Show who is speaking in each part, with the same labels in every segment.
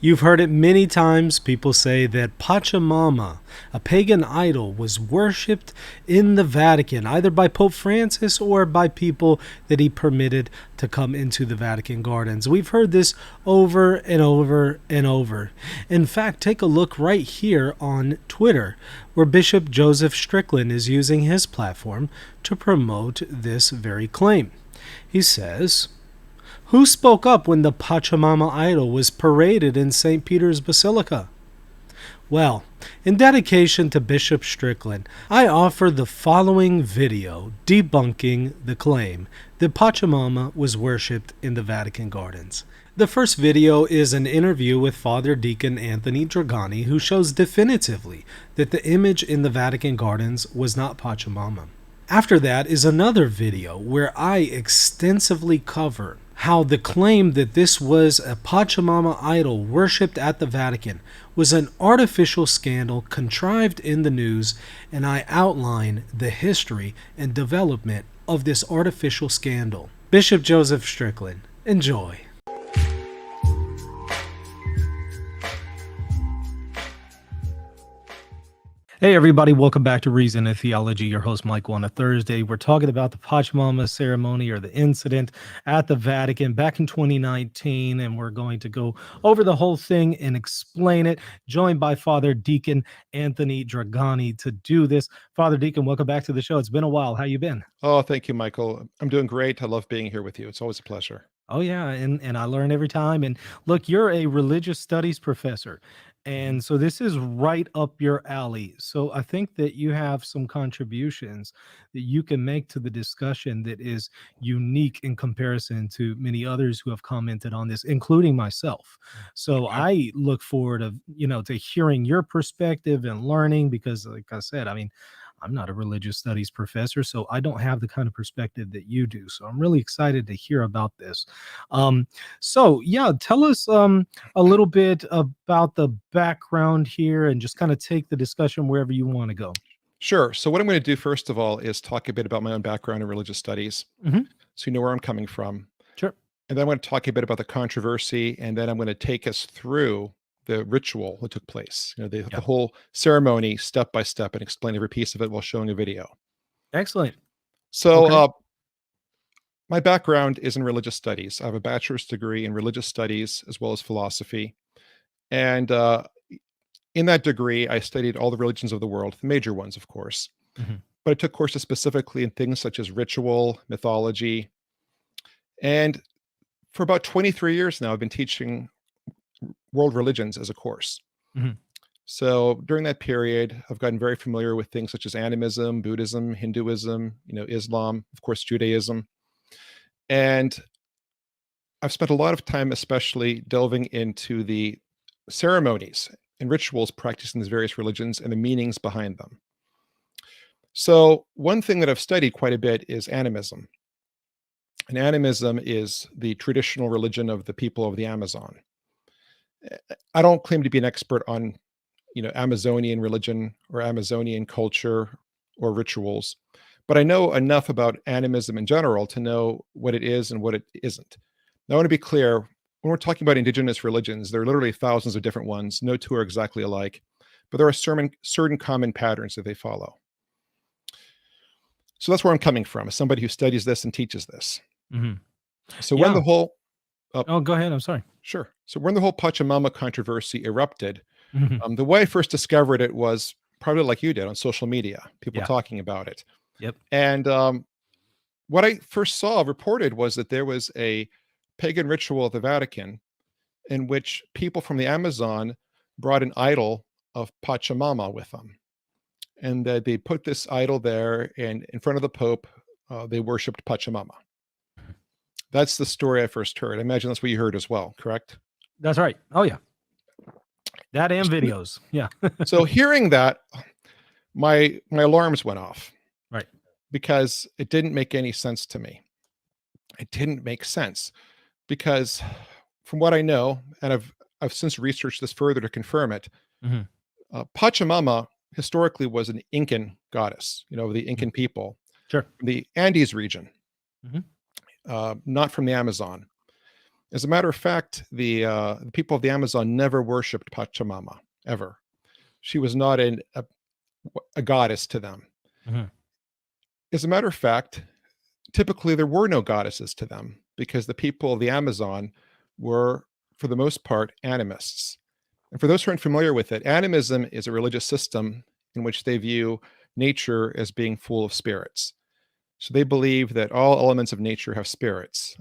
Speaker 1: You've heard it many times. People say that Pachamama, a pagan idol, was worshipped in the Vatican, either by Pope Francis or by people that he permitted to come into the Vatican gardens. We've heard this over and over and over. In fact, take a look right here on Twitter, where Bishop Joseph Strickland is using his platform to promote this very claim. He says, "Who spoke up when the Pachamama idol was paraded in St. Peter's Basilica?" Well, in dedication to Bishop Strickland, I offer the following video debunking the claim that Pachamama was worshipped in the Vatican gardens. The first video is an interview with Father Deacon Anthony Dragani, who shows definitively that the image in the Vatican gardens was not Pachamama. After that is another video where I extensively cover how the claim that this was a Pachamama idol worshipped at the Vatican was an artificial scandal contrived in the news, and I outline the history and development of this artificial scandal. Bishop Joseph Strickland, enjoy. Hey everybody, welcome back to Reason and Theology. Your host Michael on a Thursday. We're talking about the Pachamama ceremony, or the incident at the Vatican back in 2019, and we're going to go over the whole thing and explain it, joined by Father Deacon Anthony Dragani to do this. Father Deacon, welcome back to the show. It's been a while. How you been?
Speaker 2: Oh, thank you, Michael. I'm doing great. I love being here with you. It's always a pleasure.
Speaker 1: Oh yeah, and I learn every time. And look, you're a religious studies professor, and so this is right up your alley. So I think that you have some contributions that you can make to the discussion that is unique in comparison to many others who have commented on this, including myself. So
Speaker 2: Okay.
Speaker 1: I look forward to hearing your perspective and learning, because like I said, I mean, I'm not a religious studies professor, so I don't have the kind of perspective that you do. So I'm really excited to hear about this. So yeah, tell us a little bit about the background here, and just kind of take the discussion wherever you want to go.
Speaker 2: Sure. So what I'm going to do first of all is talk a bit about my own background in religious studies,
Speaker 1: Hmm.
Speaker 2: so you know where I'm coming from.
Speaker 1: Sure.
Speaker 2: And then I'm going to talk a bit about the controversy, and then I'm going to take us through the ritual that took place, the
Speaker 1: Yeah.
Speaker 2: whole ceremony step by step, and explain every piece of it while showing a video.
Speaker 1: Excellent.
Speaker 2: So
Speaker 1: Okay.
Speaker 2: my background is in religious studies. I have a bachelor's degree in religious studies as well as philosophy. And in that degree, I studied all the religions of the world, the major ones, of course.
Speaker 1: Hmm.
Speaker 2: But I took courses specifically in things such as ritual, mythology. And for about 23 years now, I've been teaching world religions as a course.
Speaker 1: Hmm.
Speaker 2: So during that period, I've gotten very familiar with things such as animism, Buddhism, Hinduism, Islam, of course, Judaism. And I've spent a lot of time, especially delving into the ceremonies and rituals practiced in these various religions and the meanings behind them. So, one thing that I've studied quite a bit is animism. And animism is the traditional religion of the people of the Amazon. I don't claim to be an expert on, Amazonian religion or Amazonian culture or rituals, but I know enough about animism in general to know what it is and what it isn't. Now, I want to be clear, when we're talking about indigenous religions, there are literally thousands of different ones. No two are exactly alike, but there are certain common patterns that they follow. So that's where I'm coming from, as somebody who studies this and teaches this.
Speaker 1: Hmm.
Speaker 2: So when
Speaker 1: Yeah.
Speaker 2: the whole uh,
Speaker 1: Oh, go ahead. I'm sorry.
Speaker 2: sure. So when the whole Pachamama controversy erupted,
Speaker 1: Hmm.
Speaker 2: the way I first discovered it was probably like you did on social media, people
Speaker 1: Yeah.
Speaker 2: talking about it.
Speaker 1: Yep.
Speaker 2: And what I first saw reported was that there was a pagan ritual at the Vatican in which people from the Amazon brought an idol of Pachamama with them. And they put this idol there, and in front of the Pope, they worshipped Pachamama. That's the story I first heard. I imagine that's what you heard as well, correct?
Speaker 1: That's right. Oh yeah. That and videos. Yeah.
Speaker 2: So hearing that, my alarms went off
Speaker 1: Right.
Speaker 2: because it didn't make any sense to me. It didn't make sense because from what I know, and I've since researched this further to confirm it,
Speaker 1: Hmm.
Speaker 2: Pachamama historically was an Incan goddess, the Incan people,
Speaker 1: Sure.
Speaker 2: from the Andes region,
Speaker 1: Hmm.
Speaker 2: not from the Amazon. As a matter of fact, the people of the Amazon never worshipped Pachamama, ever. She was not a goddess to them.
Speaker 1: Mhm.
Speaker 2: As a matter of fact, typically there were no goddesses to them because the people of the Amazon were, for the most part, animists. And for those who aren't familiar with it, animism is a religious system in which they view nature as being full of spirits. So they believe that all elements of nature have spirits.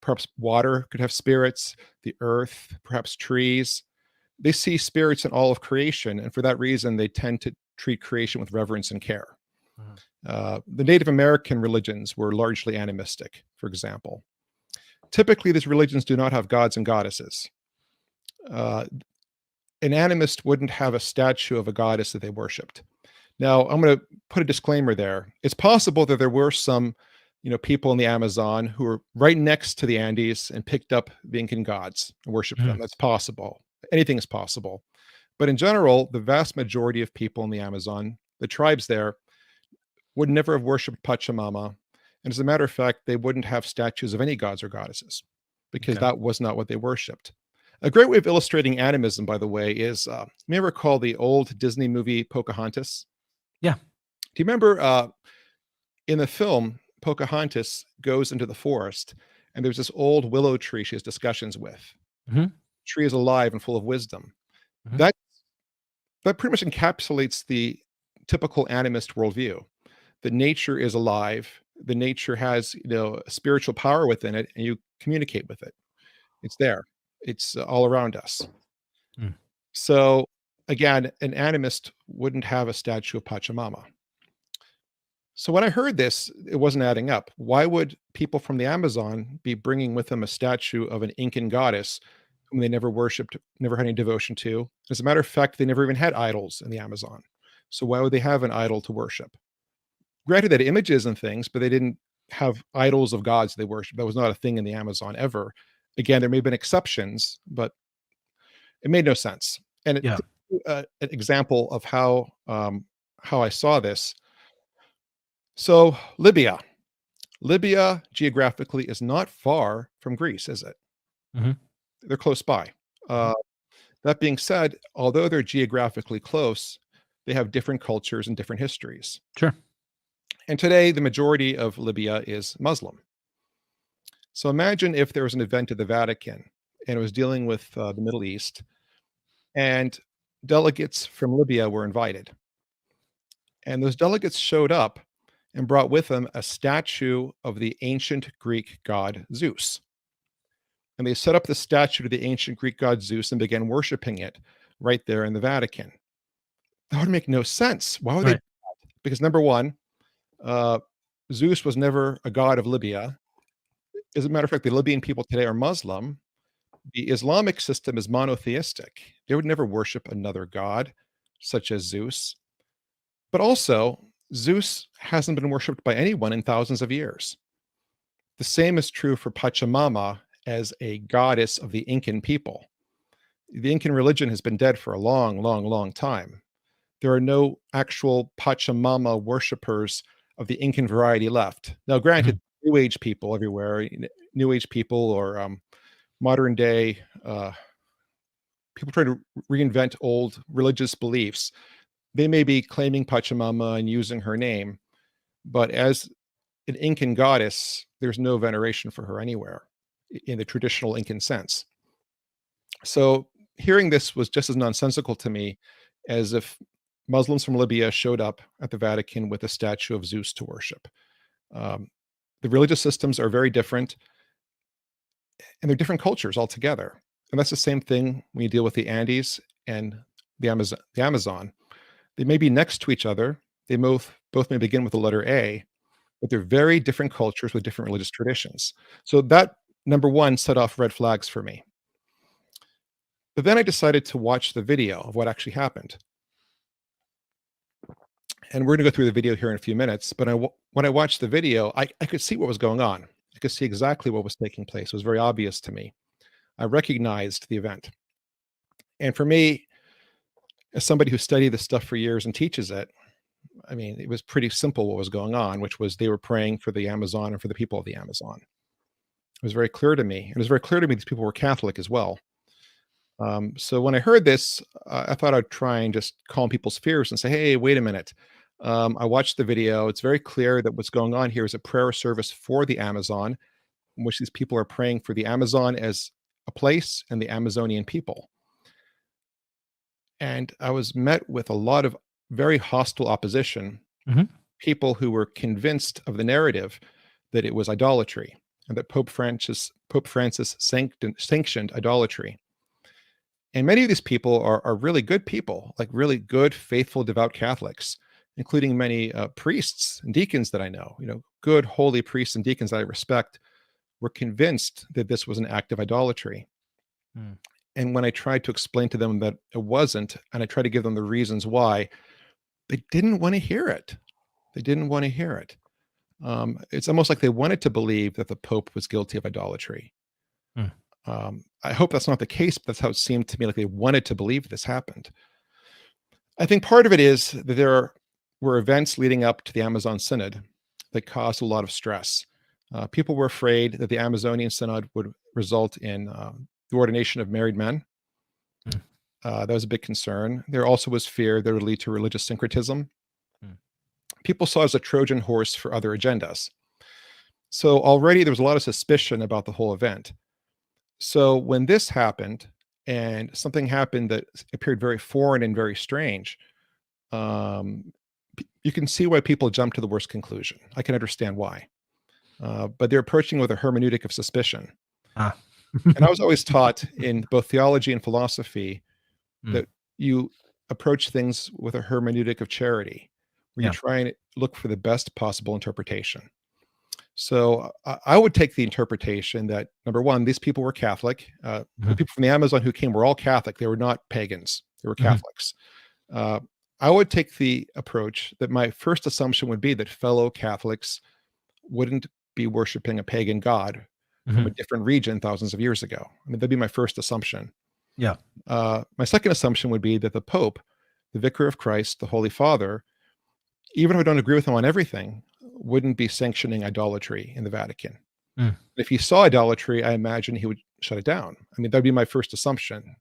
Speaker 2: Perhaps water could have spirits, the earth, perhaps trees. They see spirits in all of creation, and for that reason, they tend to treat creation with reverence and care.
Speaker 1: Mhm.
Speaker 2: The Native American religions were largely animistic, for example. Typically, these religions do not have gods and goddesses. Uh, an animist wouldn't have a statue of a goddess that they worshipped. Now, I'm going to put a disclaimer there. It's possible that there were some, people in the Amazon who were right next to the Andes and picked up the Incan gods and worshipped them.
Speaker 1: Mhm.
Speaker 2: That's possible. Anything is possible. But in general, the vast majority of people in the Amazon, the tribes there, would never have worshipped Pachamama. And as a matter of fact, they wouldn't have statues of any gods or goddesses because
Speaker 1: Okay.
Speaker 2: that was not what they worshipped. A great way of illustrating animism, by the way, is you may recall the old Disney movie Pocahontas.
Speaker 1: Yeah.
Speaker 2: Do you remember in the film, Pocahontas goes into the forest and there's this old willow tree she has discussions with.
Speaker 1: Mhm.
Speaker 2: The tree is alive and full of wisdom.
Speaker 1: Mhm.
Speaker 2: That that pretty much encapsulates the typical animist worldview. That nature is alive, the nature has, a spiritual power within it, and you communicate with it. It's there. It's all around us.
Speaker 1: Mm.
Speaker 2: So, again, an animist wouldn't have a statue of Pachamama. So when I heard this, it wasn't adding up. Why would people from the Amazon be bringing with them a statue of an Incan goddess whom they never worshipped, never had any devotion to? As a matter of fact, they never even had idols in the Amazon. So why would they have an idol to worship? Granted, they had images and things, but they didn't have idols of gods they worship. That was not a thing in the Amazon ever. Again, there may have been exceptions, but it made no sense. And
Speaker 1: Yeah.
Speaker 2: an example of how I saw this. So Libya geographically is not far from Greece, is it?
Speaker 1: Mhm.
Speaker 2: They're close by.
Speaker 1: Mhm.
Speaker 2: That being said, although they're geographically close, they have different cultures and different histories.
Speaker 1: Sure.
Speaker 2: And today, the majority of Libya is Muslim. So imagine if there was an event at the Vatican and it was dealing with the Middle East, and delegates from Libya were invited. And those delegates showed up and brought with them a statue of the ancient Greek god Zeus. And they set up the statue to the ancient Greek god Zeus and began worshiping it right there in the Vatican. That would make no sense. Why would they?
Speaker 1: Right.
Speaker 2: Because number one, uh, Zeus was never a god of Libya. As a matter of fact, the Libyan people today are Muslim. The Islamic system is monotheistic. They would never worship another god, such as Zeus. But also, Zeus hasn't been worshipped by anyone in thousands of years. The same is true for Pachamama as a goddess of the Incan people. The Incan religion has been dead for a long, long, long time. There are no actual Pachamama worshippers of the Incan variety left. Now, granted,
Speaker 1: Mhm.
Speaker 2: New Age people everywhere, New Age people or modern day people trying to reinvent old religious beliefs. They may be claiming Pachamama and using her name, but as an Incan goddess, there's no veneration for her anywhere in the traditional Incan sense. So hearing this was just as nonsensical to me as if Muslims from Libya showed up at the Vatican with a statue of Zeus to worship. Um, the religious systems are very different, and they're different cultures altogether. And that's the same thing when you deal with the Andes and the Amazon. They may be next to each other. They both may begin with the letter A, but they're very different cultures with different religious traditions. So that number one set off red flags for me. But then I decided to watch the video of what actually happened. And we're going to go through the video here in a few minutes. But when I watched the video, I could see what was going on. I could see exactly what was taking place. It was very obvious to me. I recognized the event. And for me, as somebody who studied this stuff for years and teaches it, I mean, it was pretty simple what was going on, which was they were praying for the Amazon and for the people of the Amazon. It was very clear to me. It was very clear to me these people were Catholic as well. So when I heard this, I thought I'd try and just calm people's fears and say, hey, wait a minute. I watched the video. It's very clear that what's going on here is a prayer service for the Amazon, in which these people are praying for the Amazon as a place and the Amazonian people. And I was met with a lot of very hostile opposition,
Speaker 1: Mhm.
Speaker 2: people who were convinced of the narrative that it was idolatry and that Pope Francis sanctioned idolatry. And many of these people are really good people, like really good, faithful, devout Catholics, including many priests and deacons that I know, good, holy priests and deacons that I respect, were convinced that this was an act of idolatry.
Speaker 1: Mm.
Speaker 2: And when I tried to explain to them that it wasn't, and I tried to give them the reasons why, they didn't want to hear it. They didn't want to hear it. It's almost like they wanted to believe that the Pope was guilty of idolatry.
Speaker 1: Mm.
Speaker 2: I hope that's not the case, but that's how it seemed to me, like they wanted to believe this happened. I think part of it is that there were events leading up to the Amazon Synod that caused a lot of stress. People were afraid that the Amazonian Synod would result in the ordination of married men.
Speaker 1: Mm.
Speaker 2: That was a big concern. There also was fear that it would lead to religious syncretism.
Speaker 1: Mm.
Speaker 2: People saw it as a Trojan horse for other agendas. So already there was a lot of suspicion about the whole event. So when this happened and something happened that appeared very foreign and very strange, you can see why people jump to the worst conclusion. I can understand why. But they're approaching with a hermeneutic of suspicion.
Speaker 1: Ah.
Speaker 2: And I was always taught in both theology and philosophy that you approach things with a hermeneutic of charity, where you try and look for the best possible interpretation. So I would take the interpretation that, number one, these people were Catholic. The people from the Amazon who came were all Catholic. They were not pagans. They were Catholics. I would take the approach that my first assumption would be that fellow Catholics wouldn't be worshiping a pagan god from a different region thousands of years ago. I mean, that'd be my first assumption.
Speaker 1: Yeah.
Speaker 2: My second assumption would be that the Pope, the Vicar of Christ, the Holy Father, even if I don't agree with him on everything, wouldn't be sanctioning idolatry in the Vatican.
Speaker 1: Mm.
Speaker 2: If he saw idolatry, I imagine he would shut it down. I mean, that'd be my first assumption.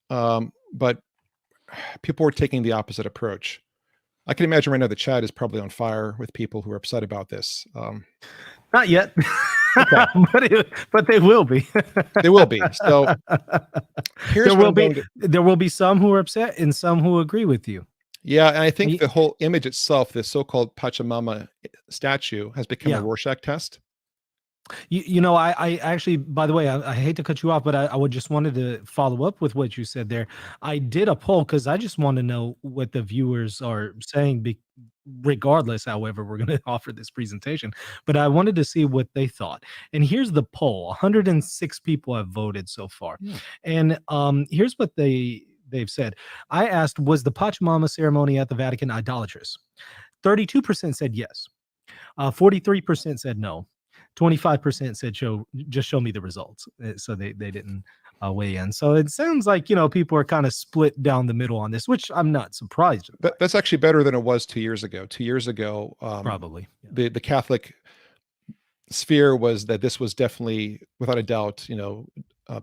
Speaker 2: But people were taking the opposite approach. I can imagine right now the chat is probably on fire with people who are upset about this.
Speaker 1: Not yet,
Speaker 2: Okay.
Speaker 1: but they will be.
Speaker 2: They will be. So here's
Speaker 1: there will be some who are upset and some who agree with you.
Speaker 2: Yeah, and I think the whole image itself, this so-called Pachamama statue, has become a Rorschach test.
Speaker 1: I actually, by the way, I hate to cut you off, but I would just wanted to follow up with what you said there. I did a poll because I just want to know what the viewers are saying, regardless, however, we're going to offer this presentation. But I wanted to see what they thought. And here's the poll. 106 people have voted so far. Yeah. And here's what they've said. I asked, was the Pachamama ceremony at the Vatican idolatrous? 32% said yes. 43% said no. 25% said just show me the results. So they didn't weigh in. So it sounds like, people are kind of split down the middle on this, which I'm not surprised.
Speaker 2: That's actually better than it was 2 years ago. 2 years ago,
Speaker 1: probably
Speaker 2: the Catholic sphere was that this was definitely, without a doubt,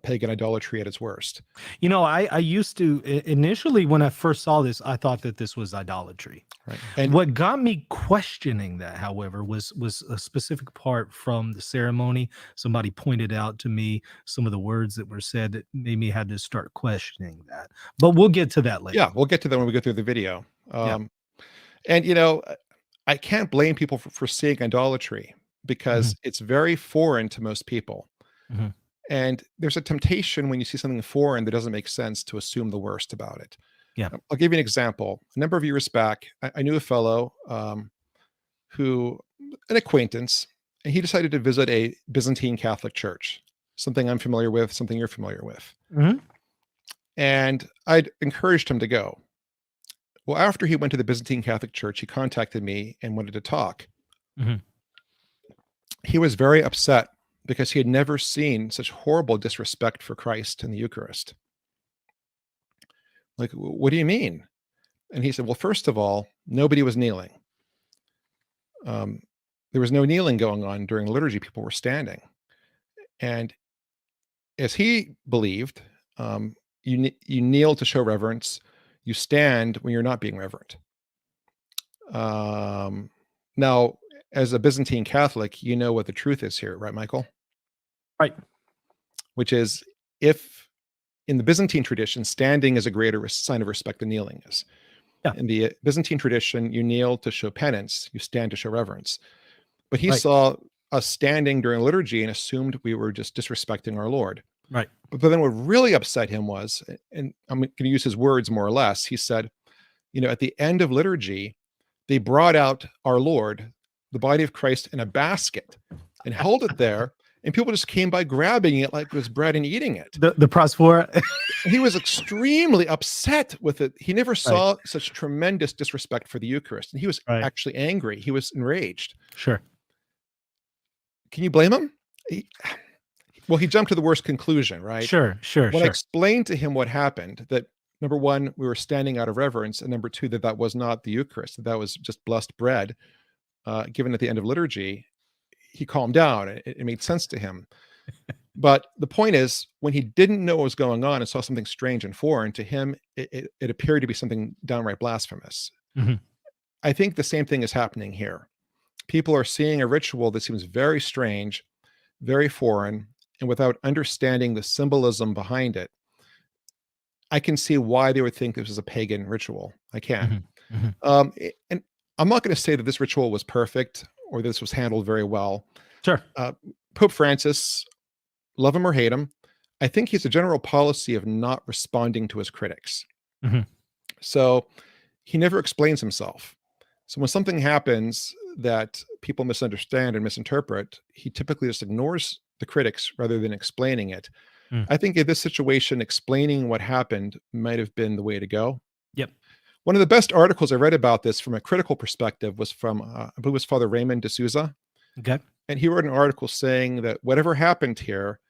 Speaker 2: pagan idolatry at its worst.
Speaker 1: I used to initially, when I first saw this, I thought that this was idolatry.
Speaker 2: Right.
Speaker 1: And what got me questioning that, however, was a specific part from the ceremony. Somebody pointed out to me some of the words that were said that made me had to start questioning that. But we'll get to that later.
Speaker 2: Yeah, we'll get to that when we go through the video. And I can't blame people for seeing idolatry because it's very foreign to most people. And there's a temptation when you see something foreign that doesn't make sense to assume the worst about it.
Speaker 1: Yeah.
Speaker 2: I'll give you an example. A number of years back, I knew a fellow an acquaintance, and he decided to visit a Byzantine Catholic church, something I'm familiar with, something you're familiar with. And I'd encouraged him to go. Well, after he went to the Byzantine Catholic church, he contacted me and wanted to talk. He was very upset because he had never seen such horrible disrespect for Christ in the Eucharist. Like, what do you mean? And he said, well, first of all, nobody was kneeling. There was no kneeling going on during liturgy. People were standing. And as he believed, you kneel to show reverence. You stand when you're not being reverent. Now, as a Byzantine Catholic, you know what the truth is here, right, Michael?
Speaker 1: Right.
Speaker 2: Which is, if in the Byzantine tradition, standing is a greater sign of respect than kneeling is.
Speaker 1: Yeah.
Speaker 2: In the Byzantine tradition, you kneel to show penance, you stand to show reverence. But he
Speaker 1: Right.
Speaker 2: saw us standing during liturgy and assumed we were just disrespecting our Lord.
Speaker 1: Right.
Speaker 2: But then what really upset him was, and I'm going to use his words more or less, he said, at the end of liturgy, they brought out our Lord, the body of Christ, in a basket and held it there. And people just came by grabbing it like it was bread and eating it.
Speaker 1: The prosphora.
Speaker 2: And he was extremely upset with it. He never saw such tremendous disrespect for the Eucharist. And he was actually angry. He was enraged.
Speaker 1: Sure.
Speaker 2: Can you blame him? He jumped to the worst conclusion, right?
Speaker 1: Sure.
Speaker 2: When I explained to him what happened, that number one, we were standing out of reverence, and number two, that was not the Eucharist, that was just blessed bread given at the end of liturgy, he calmed down. It made sense to him. But the point is, when he didn't know what was going on and saw something strange and foreign, to him, it appeared to be something downright blasphemous.
Speaker 1: Mm-hmm.
Speaker 2: I think the same thing is happening here. People are seeing a ritual that seems very strange, very foreign, and without understanding the symbolism behind it, I can see why they would think this is a pagan ritual. I can.
Speaker 1: Mm-hmm. Mm-hmm.
Speaker 2: And I'm not going to say that this ritual was perfect or this was handled very well.
Speaker 1: Sure.
Speaker 2: Pope Francis, love him or hate him, I think he has a general policy of not responding to his critics.
Speaker 1: Mm-hmm.
Speaker 2: So he never explains himself. So when something happens that people misunderstand and misinterpret, he typically just ignores the critics rather than explaining it. I think in this situation, explaining what happened might have been the way to go.
Speaker 1: Yep.
Speaker 2: One of the best articles I read about this from a critical perspective was from, I believe it was Father Raymond de Souza.
Speaker 1: Okay.
Speaker 2: And he wrote an article saying that whatever happened here,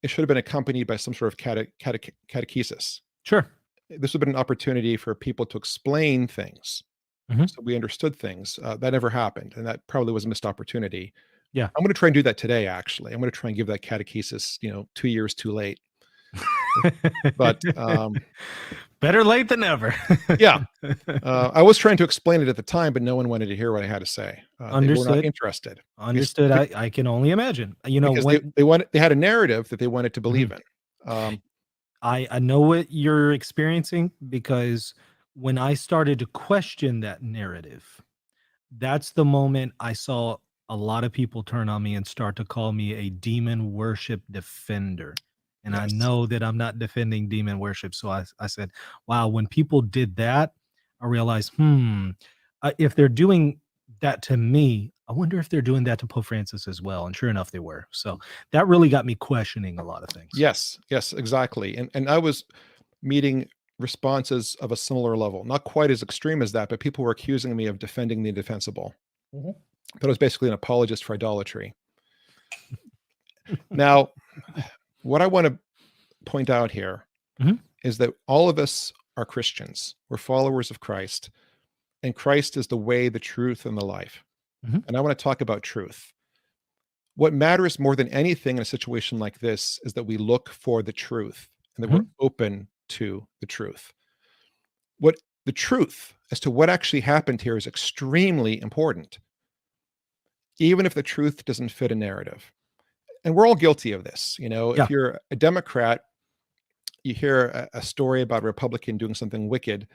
Speaker 2: it should have been accompanied by some sort of catechesis.
Speaker 1: Sure.
Speaker 2: This would have been an opportunity for people to explain things.
Speaker 1: Mm-hmm.
Speaker 2: So we understood things. That never happened. And that probably was a missed opportunity.
Speaker 1: Yeah.
Speaker 2: I'm going to try and do that today, actually. I'm going to try and give that catechesis, 2 years too late. But
Speaker 1: better late than never.
Speaker 2: Yeah. I was trying to explain it at the time, but no one wanted to hear what I had to say.
Speaker 1: Understood.
Speaker 2: They were not interested.
Speaker 1: Understood. I can only imagine.
Speaker 2: They had a narrative that they wanted to believe in.
Speaker 1: I know what you're experiencing, because when I started to question that narrative, that's the moment I saw a lot of people turn on me and start to call me a demon worship defender. And yes. I know that I'm not defending demon worship. So I said, wow, when people did that, I realized, if they're doing that to me, I wonder if they're doing that to Pope Francis as well. And sure enough, they were. So that really got me questioning a lot of things.
Speaker 2: Yes, exactly. And I was meeting responses of a similar level, not quite as extreme as that, but people were accusing me of defending the indefensible. Mm-hmm. That I was basically an apologist for idolatry. Now, what I want to point out here is that all of us are Christians. We're followers of Christ, and Christ is the way, the truth, and the life. Mm-hmm. And I want to talk about truth. What matters more than anything in a situation like this is that we look for the truth and that we're open to the truth. What the truth as to what actually happened here is extremely important, even if the truth doesn't fit a narrative. And we're all guilty of this. If you're a Democrat, you hear a story about a Republican doing something wicked,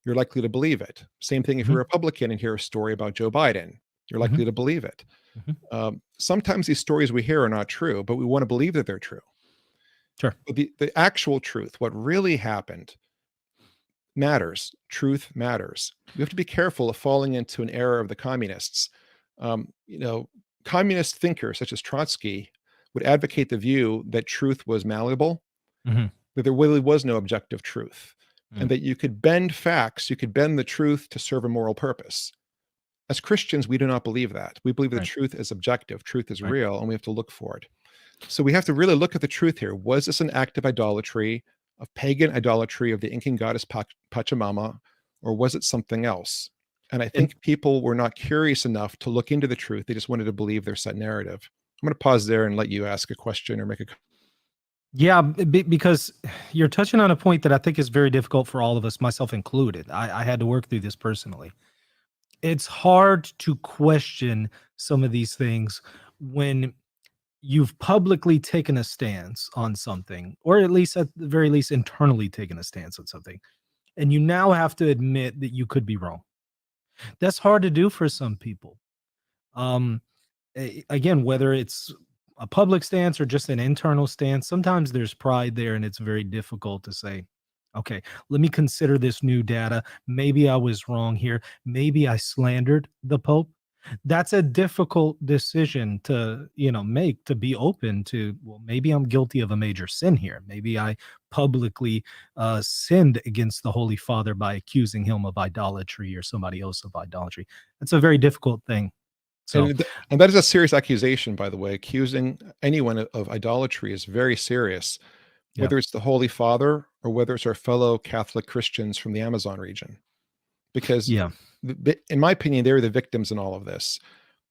Speaker 2: you're likely to believe it. Same thing if you're a Republican and hear a story about Joe Biden, you're likely to believe it. Sometimes these stories we hear are not true, but we want to believe that they're true.
Speaker 1: Sure.
Speaker 2: But the actual truth, what really happened, matters. Truth matters. We have to be careful of falling into an error of the communists. Communist thinkers such as Trotsky would advocate the view that truth was malleable, that there really was no objective truth, and that you could bend facts, you could bend the truth to serve a moral purpose. As Christians, we do not believe that. We believe that truth is objective, truth is real, and we have to look for it. So we have to really look at the truth here. Was this an act of idolatry, of pagan idolatry of the Incan goddess Pachamama, or was it something else? And I think people were not curious enough to look into the truth. They just wanted to believe their set narrative. going to pause there and let you ask a question or make a.
Speaker 1: Yeah, because you're touching on a point that I think is very difficult for all of us, myself included. I had to work through this personally. It's hard to question some of these things when you've publicly taken a stance on something, or at least at the very least internally taken a stance on something, and you now have to admit that you could be wrong. That's hard to do for some people. Um, Again, whether it's a public stance or just an internal stance, sometimes there's pride there, and it's very difficult to say, okay, let me consider this new data. Maybe I was wrong here. Maybe I slandered the Pope. That's a difficult decision to, make, to be open to, well, maybe I'm guilty of a major sin here. Maybe I publicly sinned against the Holy Father by accusing him of idolatry or somebody else of idolatry. That's a very difficult thing. So,
Speaker 2: And that is a serious accusation, by the way. Accusing anyone of idolatry is very serious,
Speaker 1: yeah.
Speaker 2: whether it's the Holy Father or whether it's our fellow Catholic Christians from the Amazon region. Because,
Speaker 1: Yeah.
Speaker 2: in my opinion, they're the victims in all of this.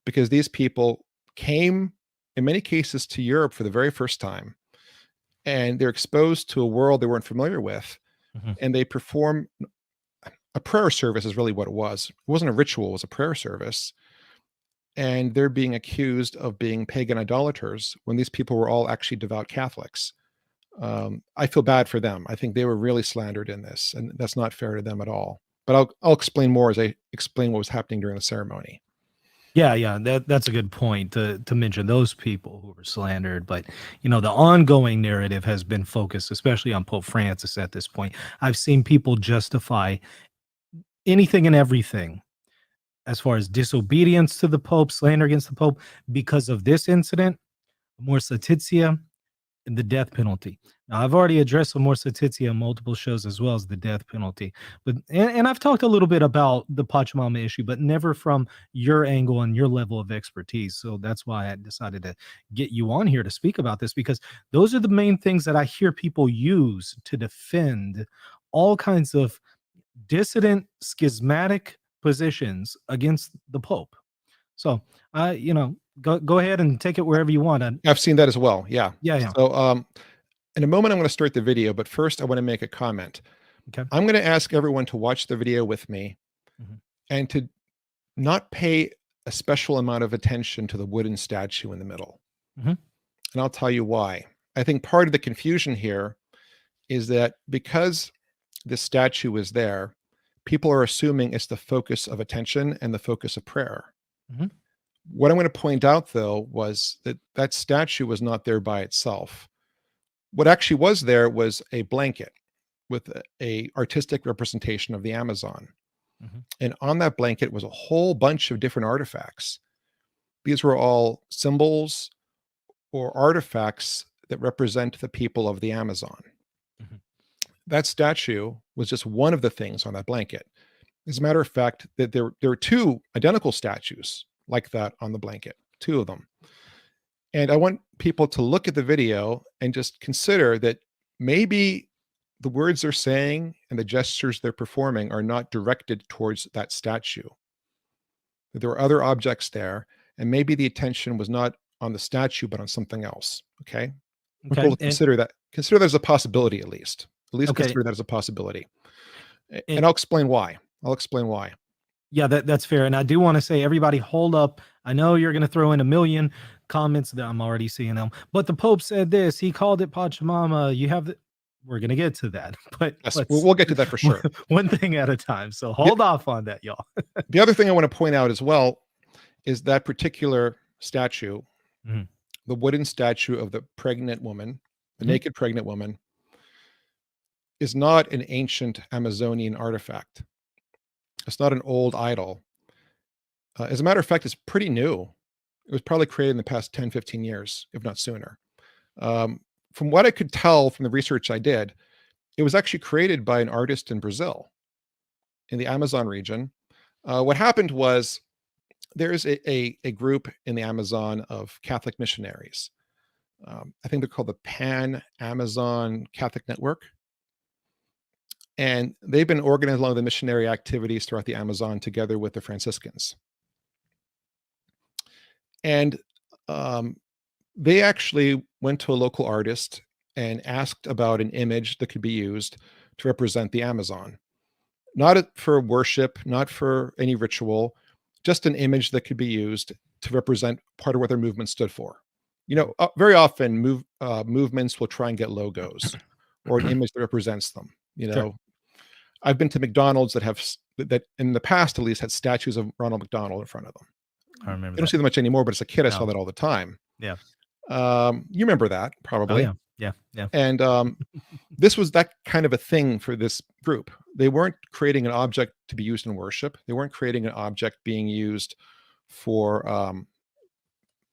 Speaker 2: Because these people came, in many cases, to Europe for the very first time, and they're exposed to a world they weren't familiar with, and they perform a prayer service is really what it was. It wasn't a ritual, it was a prayer service. And they're being accused of being pagan idolaters when these people were all actually devout Catholics. I feel bad for them. I think they were really slandered in this, and that's not fair to them at all. But I'll explain more as I explain what was happening during the ceremony.
Speaker 1: Yeah, that's a good point to mention those people who were slandered. But the ongoing narrative has been focused, especially on Pope Francis at this point. I've seen people justify anything and everything as far as disobedience to the Pope, slander against the Pope, because of this incident, Amor Laetitia, and the death penalty. Now, I've already addressed Amor Laetitia in multiple shows, as well as the death penalty. But and I've talked a little bit about the Pachamama issue, but never from your angle and your level of expertise. So that's why I decided to get you on here to speak about this, because those are the main things that I hear people use to defend all kinds of dissident, schismatic positions against the Pope. So, go ahead and take it wherever you want.
Speaker 2: I've seen that as well. Yeah.
Speaker 1: Yeah.
Speaker 2: So, in a moment, I'm going to start the video, but first, I want to make a comment.
Speaker 1: Okay.
Speaker 2: I'm going to ask everyone to watch the video with me and to not pay a special amount of attention to the wooden statue in the middle. And I'll tell you why. I think part of the confusion here is that because this statue is there, people are assuming it's the focus of attention and the focus of prayer. What I'm going to point out, though, was that that statue was not there by itself. What actually was there was a blanket with a artistic representation of the Amazon. And on that blanket was a whole bunch of different artifacts. These were all symbols or artifacts that represent the people of the Amazon. That statue was just one of the things on that blanket. As a matter of fact, that there were two identical statues like that on the blanket, two of them. And I want people to look at the video and just consider that maybe the words they're saying and the gestures they're performing are not directed towards that statue. That there were other objects there, and maybe the attention was not on the statue, but on something else. Okay. People consider that. Consider there's a possibility, at least. Consider that as a possibility. And I'll explain why. Yeah,
Speaker 1: that's fair. And I do want to say, everybody, hold up. I know you're going to throw in a million comments that I'm already seeing them, but the Pope said this. He called it Pachamama. We're going to get to that, but
Speaker 2: yes, we'll get to that for sure.
Speaker 1: One thing at a time. So hold off on that, y'all.
Speaker 2: The other thing I want to point out as well is that particular statue, the wooden statue of the pregnant woman, the naked pregnant woman, is not an ancient Amazonian artifact. It's not an old idol. As a matter of fact, it's pretty new. It was probably created in the past 10, 15 years, if not sooner. From what I could tell from the research I did, it was actually created by an artist in Brazil, in the Amazon region. What happened was there's a group in the Amazon of Catholic missionaries. I think they're called the Pan-Amazon Catholic Network. And they've been organizing a lot of the missionary activities throughout the Amazon together with the Franciscans. And They actually went to a local artist and asked about an image that could be used to represent the Amazon. Not for worship, not for any ritual, just an image that could be used to represent part of what their movement stood for. Very often movements will try and get logos or an image that represents them.
Speaker 1: Sure.
Speaker 2: I've been to McDonald's that in the past at least had statues of Ronald McDonald in front of them.
Speaker 1: I remember
Speaker 2: I don't see them much anymore, but as a kid, I saw
Speaker 1: No.
Speaker 2: that all the time.
Speaker 1: Yeah.
Speaker 2: You remember that
Speaker 1: Oh,
Speaker 2: probably.
Speaker 1: yeah.
Speaker 2: And this was that kind of a thing for this group. They weren't creating an object to be used in worship. They weren't creating an object being used for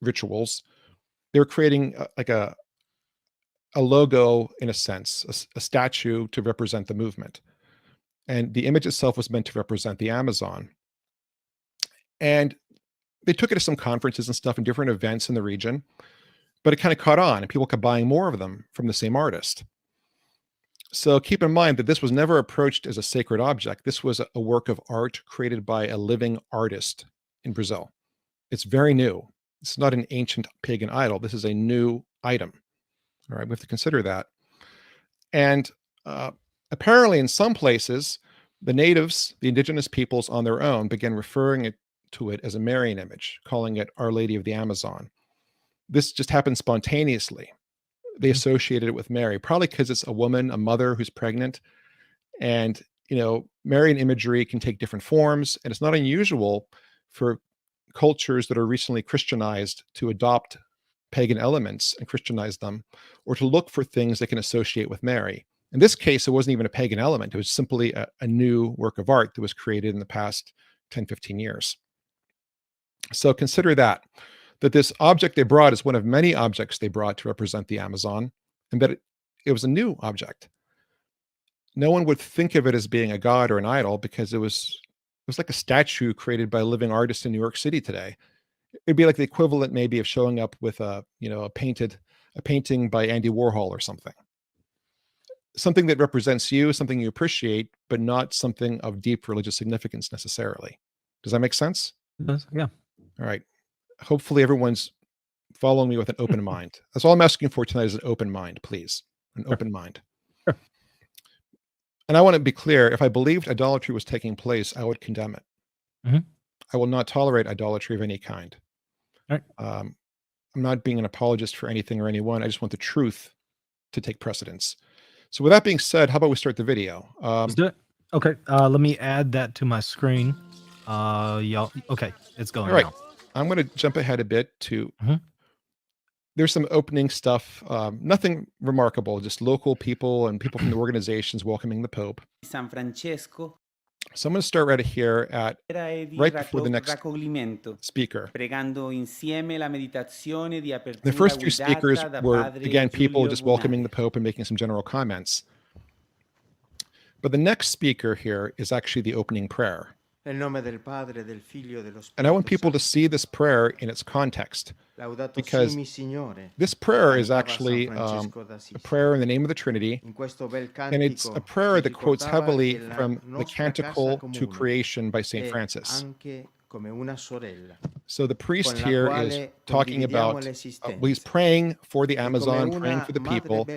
Speaker 2: rituals. They were creating like a logo, in a sense, a statue to represent the movement. And the image itself was meant to represent the Amazon. And they took it to some conferences and stuff and different events in the region, but it kind of caught on and people kept buying more of them from the same artist. So keep in mind that this was never approached as a sacred object. This was a work of art created by a living artist in Brazil. It's very new. It's not an ancient pagan idol. This is a new item. All right, we have to consider that. And apparently in some places, the natives, the indigenous peoples on their own, began referring to it as a Marian image, calling it Our Lady of the Amazon. This just happened spontaneously. They associated it with Mary, probably because it's a woman, a mother who's pregnant. And, Marian imagery can take different forms. And it's not unusual for cultures that are recently Christianized to adopt pagan elements and Christianize them, or to look for things they can associate with Mary. In this case, it wasn't even a pagan element. It was simply a new work of art that was created in the past 10, 15 years. So consider that this object they brought is one of many objects they brought to represent the Amazon, and that it was a new object. No one would think of it as being a god or an idol because it was like a statue created by a living artist in New York City today. It'd be like the equivalent maybe of showing up with a painting by Andy Warhol or something that represents you, something you appreciate, but not something of deep religious significance necessarily. Does that make sense?
Speaker 1: Yeah.
Speaker 2: All right. Hopefully everyone's following me with an open mind. That's all I'm asking for tonight is an open mind, please. An open mind.
Speaker 1: Sure.
Speaker 2: And I want to be clear, if I believed idolatry was taking place, I would condemn it.
Speaker 1: Mm-hmm.
Speaker 2: I will not tolerate idolatry of any kind.
Speaker 1: All right.
Speaker 2: I'm not being an apologist for anything or anyone. I just want the truth to take precedence. So with that being said, how about we start the video?
Speaker 1: Let's do it. Okay. Let me add that to my screen. Y'all. Okay. It's going
Speaker 2: all right.
Speaker 1: now.
Speaker 2: I'm going to jump ahead a bit to, there's some opening stuff, nothing remarkable, just local people and people from the organizations welcoming the Pope.
Speaker 3: San Francesco.
Speaker 2: So I'm going to start right here at right before the next speaker. The first few speakers were, again, people just welcoming the Pope and making some general comments. But the next speaker here is actually the opening prayer. And I want people to see this prayer in its context, because this prayer is actually a prayer in the name of the Trinity, and it's a prayer that quotes heavily from the Canticle to Creation by St. Francis. So the priest here is talking about, he's praying for the Amazon, praying for the people,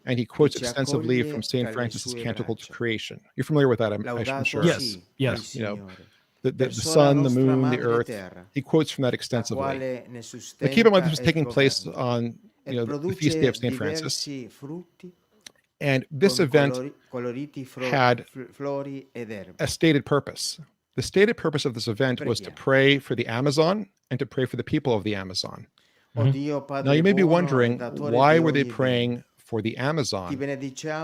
Speaker 2: and he quotes extensively from St. Francis's Canticle to Creation. You're familiar with that, I'm sure.
Speaker 1: Yes.
Speaker 2: The sun, the moon, the earth. He quotes from that extensively. Now keep in mind this was taking place on the feast day of St. Francis. And this event had a stated purpose. The stated purpose of this event was to pray for the Amazon and to pray for the people of the Amazon. Now you may be wondering, why were they praying for the Amazon?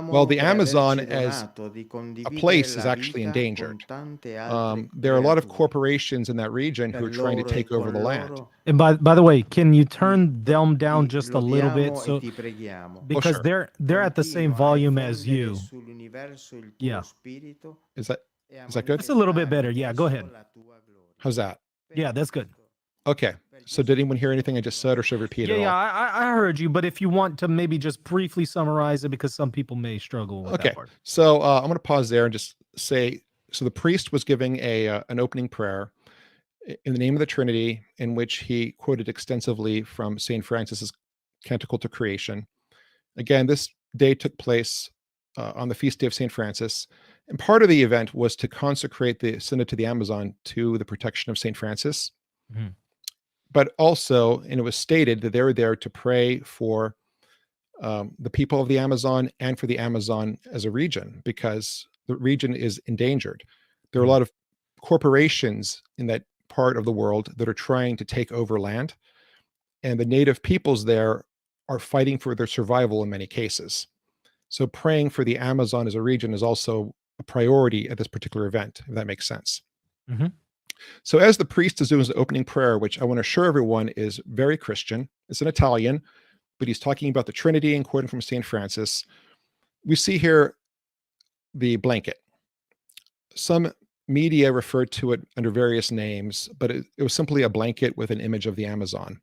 Speaker 2: Well, the Amazon as a place is actually endangered. There are a lot of corporations in that region who are trying to take over the land.
Speaker 1: And by the way, can you turn them down just a little bit, so because
Speaker 2: sure.
Speaker 1: they're at the same volume as you? Yeah.
Speaker 2: Is that good?
Speaker 1: It's a little bit better. Yeah, go ahead.
Speaker 2: How's that?
Speaker 1: Yeah, that's good.
Speaker 2: Okay. So did anyone hear anything I just said, or should I repeat it all?
Speaker 1: Yeah, I heard you, but if you want to maybe just briefly summarize it, because some people may struggle with that part.
Speaker 2: So I'm going to pause there and just say, so the priest was giving an opening prayer, in the name of the Trinity, in which he quoted extensively from St. Francis's Canticle to Creation. Again, this day took place on the feast day of St. Francis. And part of the event was to consecrate the Synod to the Amazon to the protection of St. Francis.
Speaker 1: Mhm.
Speaker 2: But also, and it was stated that they were there to pray for the people of the Amazon and for the Amazon as a region, because the region is endangered. There are a
Speaker 1: Mhm.
Speaker 2: lot of corporations in that part of the world that are trying to take over land, and the native peoples there are fighting for their survival in many cases. So praying for the Amazon as a region is also a priority at this particular event, if that makes sense.
Speaker 1: Mhm.
Speaker 2: So as the priest is doing his opening prayer, which I want to assure everyone is very Christian, it's in Italian, but he's talking about the Trinity and quoting from St. Francis. We see here the blanket. Some media referred to it under various names, but it was simply a blanket with an image of the Amazon.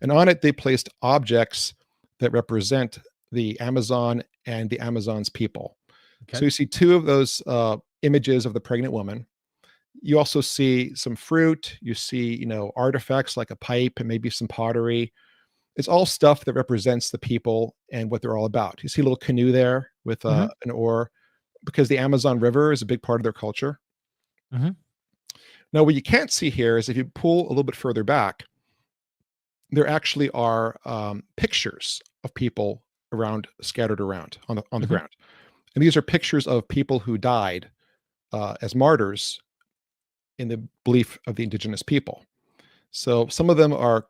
Speaker 2: And on it, they placed objects that represent the Amazon and the Amazon's people.
Speaker 1: Okay.
Speaker 2: So you see two of those images of the pregnant woman. You also see some fruit. You see, artifacts like a pipe and maybe some pottery. It's all stuff that represents the people and what they're all about. You see a little canoe there with
Speaker 1: Mhm.
Speaker 2: an oar, because the Amazon River is a big part of their culture.
Speaker 1: Mhm.
Speaker 2: Now, what you can't see here is if you pull a little bit further back, there actually are pictures of people scattered around on the
Speaker 1: Mhm.
Speaker 2: ground, and these are pictures of people who died as martyrs in the belief of the indigenous people. So some of them are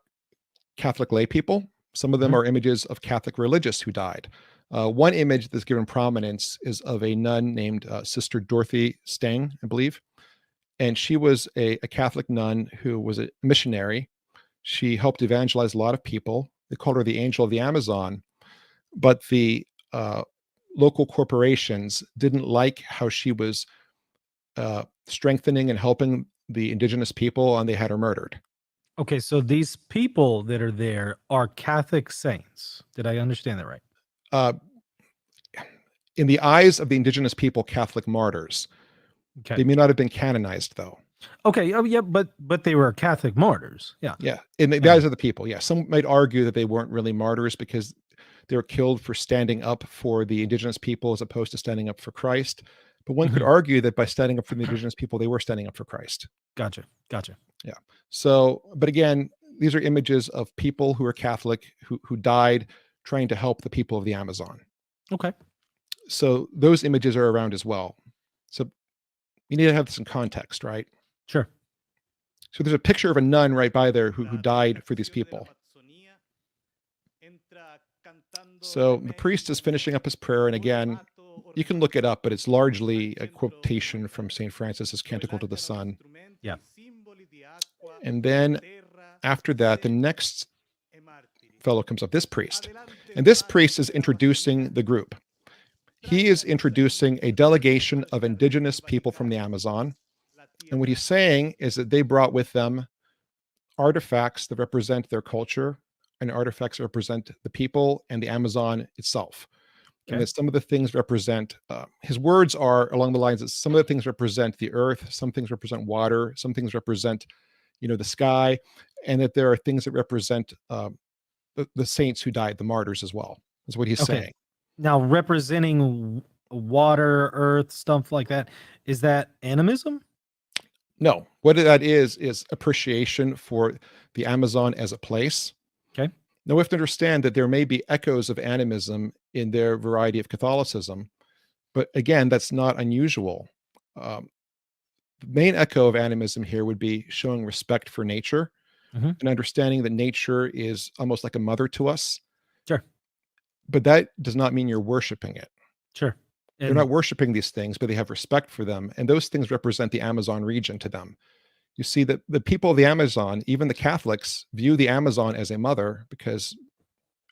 Speaker 2: Catholic lay people. Some of them
Speaker 1: Mhm.
Speaker 2: are images of Catholic religious who died. One image that's given prominence is of a nun named Sister Dorothy Stang, I believe. And she was a Catholic nun who was a missionary. She helped evangelize a lot of people. They called her the Angel of the Amazon. But the local corporations didn't like how she was strengthening and helping the indigenous people, and they had her murdered.
Speaker 1: Okay, so these people that are there are Catholic saints. Did I understand that right?
Speaker 2: Uh, in the eyes of the indigenous people, Catholic martyrs.
Speaker 1: Okay.
Speaker 2: They may not have been canonized, though.
Speaker 1: Okay. Oh, yeah, but they were Catholic martyrs. Yeah.
Speaker 2: Yeah, in the
Speaker 1: Yeah.
Speaker 2: eyes of the people, yeah. Some might argue that they weren't really martyrs because they were killed for standing up for the indigenous people as opposed to standing up for Christ. But one could
Speaker 1: Mhm.
Speaker 2: argue that by standing up for the indigenous people, they were standing up for Christ.
Speaker 1: Gotcha. Gotcha.
Speaker 2: Yeah. So, but again, these are images of people who are Catholic who died trying to help the people of the Amazon.
Speaker 1: Okay.
Speaker 2: So those images are around as well. So you need to have this in context, right?
Speaker 1: Sure.
Speaker 2: So there's a picture of a nun right by there who died for these people. So the priest is finishing up his prayer, and again, you can look it up, but it's largely a quotation from St. Francis's Canticle to the Sun.
Speaker 1: Yeah.
Speaker 2: And then after that, the next fellow comes up, this priest. And this priest is introducing the group. He is introducing a delegation of indigenous people from the Amazon. And what he's saying is that they brought with them artifacts that represent their culture and artifacts that represent the people and the Amazon itself. And
Speaker 1: Okay.
Speaker 2: that some of the things represent, his words are along the lines that some of the things represent the earth, some things represent water, some things represent, the sky, and that there are things that represent the saints who died, the martyrs as well, is what he's
Speaker 1: Okay.
Speaker 2: saying.
Speaker 1: Now, representing water, earth, stuff like that, is that animism?
Speaker 2: No, what that is appreciation for the Amazon as a place.
Speaker 1: Okay.
Speaker 2: Now we have to understand that there may be echoes of animism in their variety of Catholicism, but again, that's not unusual. Um, the main echo of animism here would be showing respect for nature
Speaker 1: Mhm.
Speaker 2: and understanding that nature is almost like a mother to us,
Speaker 1: Sure.
Speaker 2: but that does not mean you're worshiping it.
Speaker 1: Sure.
Speaker 2: They're not
Speaker 1: And
Speaker 2: worshiping these things, but they have respect for them, and those things represent the Amazon region to them. You see that the people of the Amazon, even the Catholics, view the Amazon as a mother because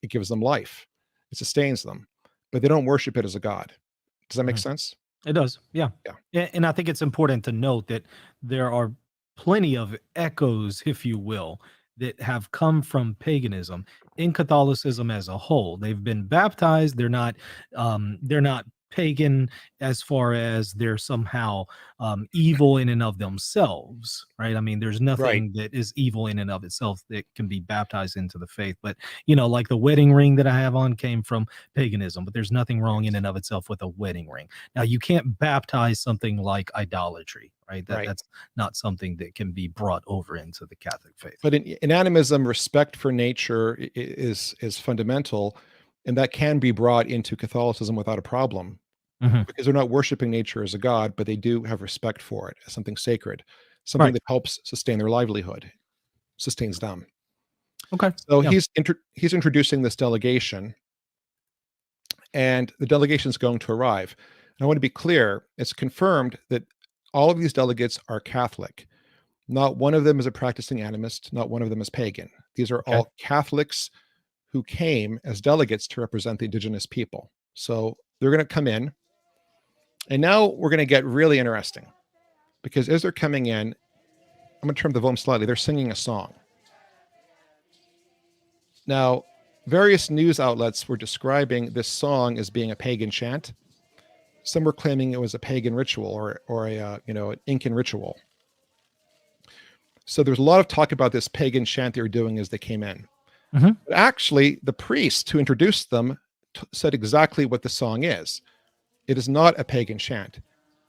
Speaker 2: it gives them life. It sustains them, but they don't worship it as a god. Does that make
Speaker 1: Mhm.
Speaker 2: sense?
Speaker 1: It does. Yeah.
Speaker 2: Yeah.
Speaker 1: And I think it's important to note that there are plenty of echoes, if you will, that have come from paganism in Catholicism as a whole. They've been baptized. They're not pagan as far as they're somehow evil in and of themselves, right? I mean, there's
Speaker 2: Right.
Speaker 1: nothing that is evil in and of itself that can be baptized into the faith. But, like the wedding ring that I have on came from paganism, but there's nothing wrong in and of itself with a wedding ring. Now, you can't baptize something like idolatry, right?
Speaker 2: Right.
Speaker 1: That's not something that can be brought over into the Catholic faith.
Speaker 2: But in animism, respect for nature is fundamental, and that can be brought into Catholicism without a problem,
Speaker 1: Mhm.
Speaker 2: because they're not worshiping nature as a god, but they do have respect for it as something sacred, something
Speaker 1: Right.
Speaker 2: that helps sustain their livelihood, sustains them.
Speaker 1: Okay.
Speaker 2: So
Speaker 1: Yeah.
Speaker 2: he's introducing this delegation, and the delegation is going to arrive. And I want to be clear: it's confirmed that all of these delegates are Catholic. Not one of them is a practicing animist. Not one of them is pagan. These are
Speaker 1: Okay.
Speaker 2: all Catholics who came as delegates to represent the indigenous people. So they're going to come in. And now we're going to get really interesting, because as they're coming in, I'm going to turn the volume slightly. They're singing a song. Now, various news outlets were describing this song as being a pagan chant. Some were claiming it was a pagan ritual or an Incan ritual. So there's a lot of talk about this pagan chant they were doing as they came in.
Speaker 1: Mhm.
Speaker 2: But actually, the priest who introduced them said exactly what the song is. It is not a pagan chant.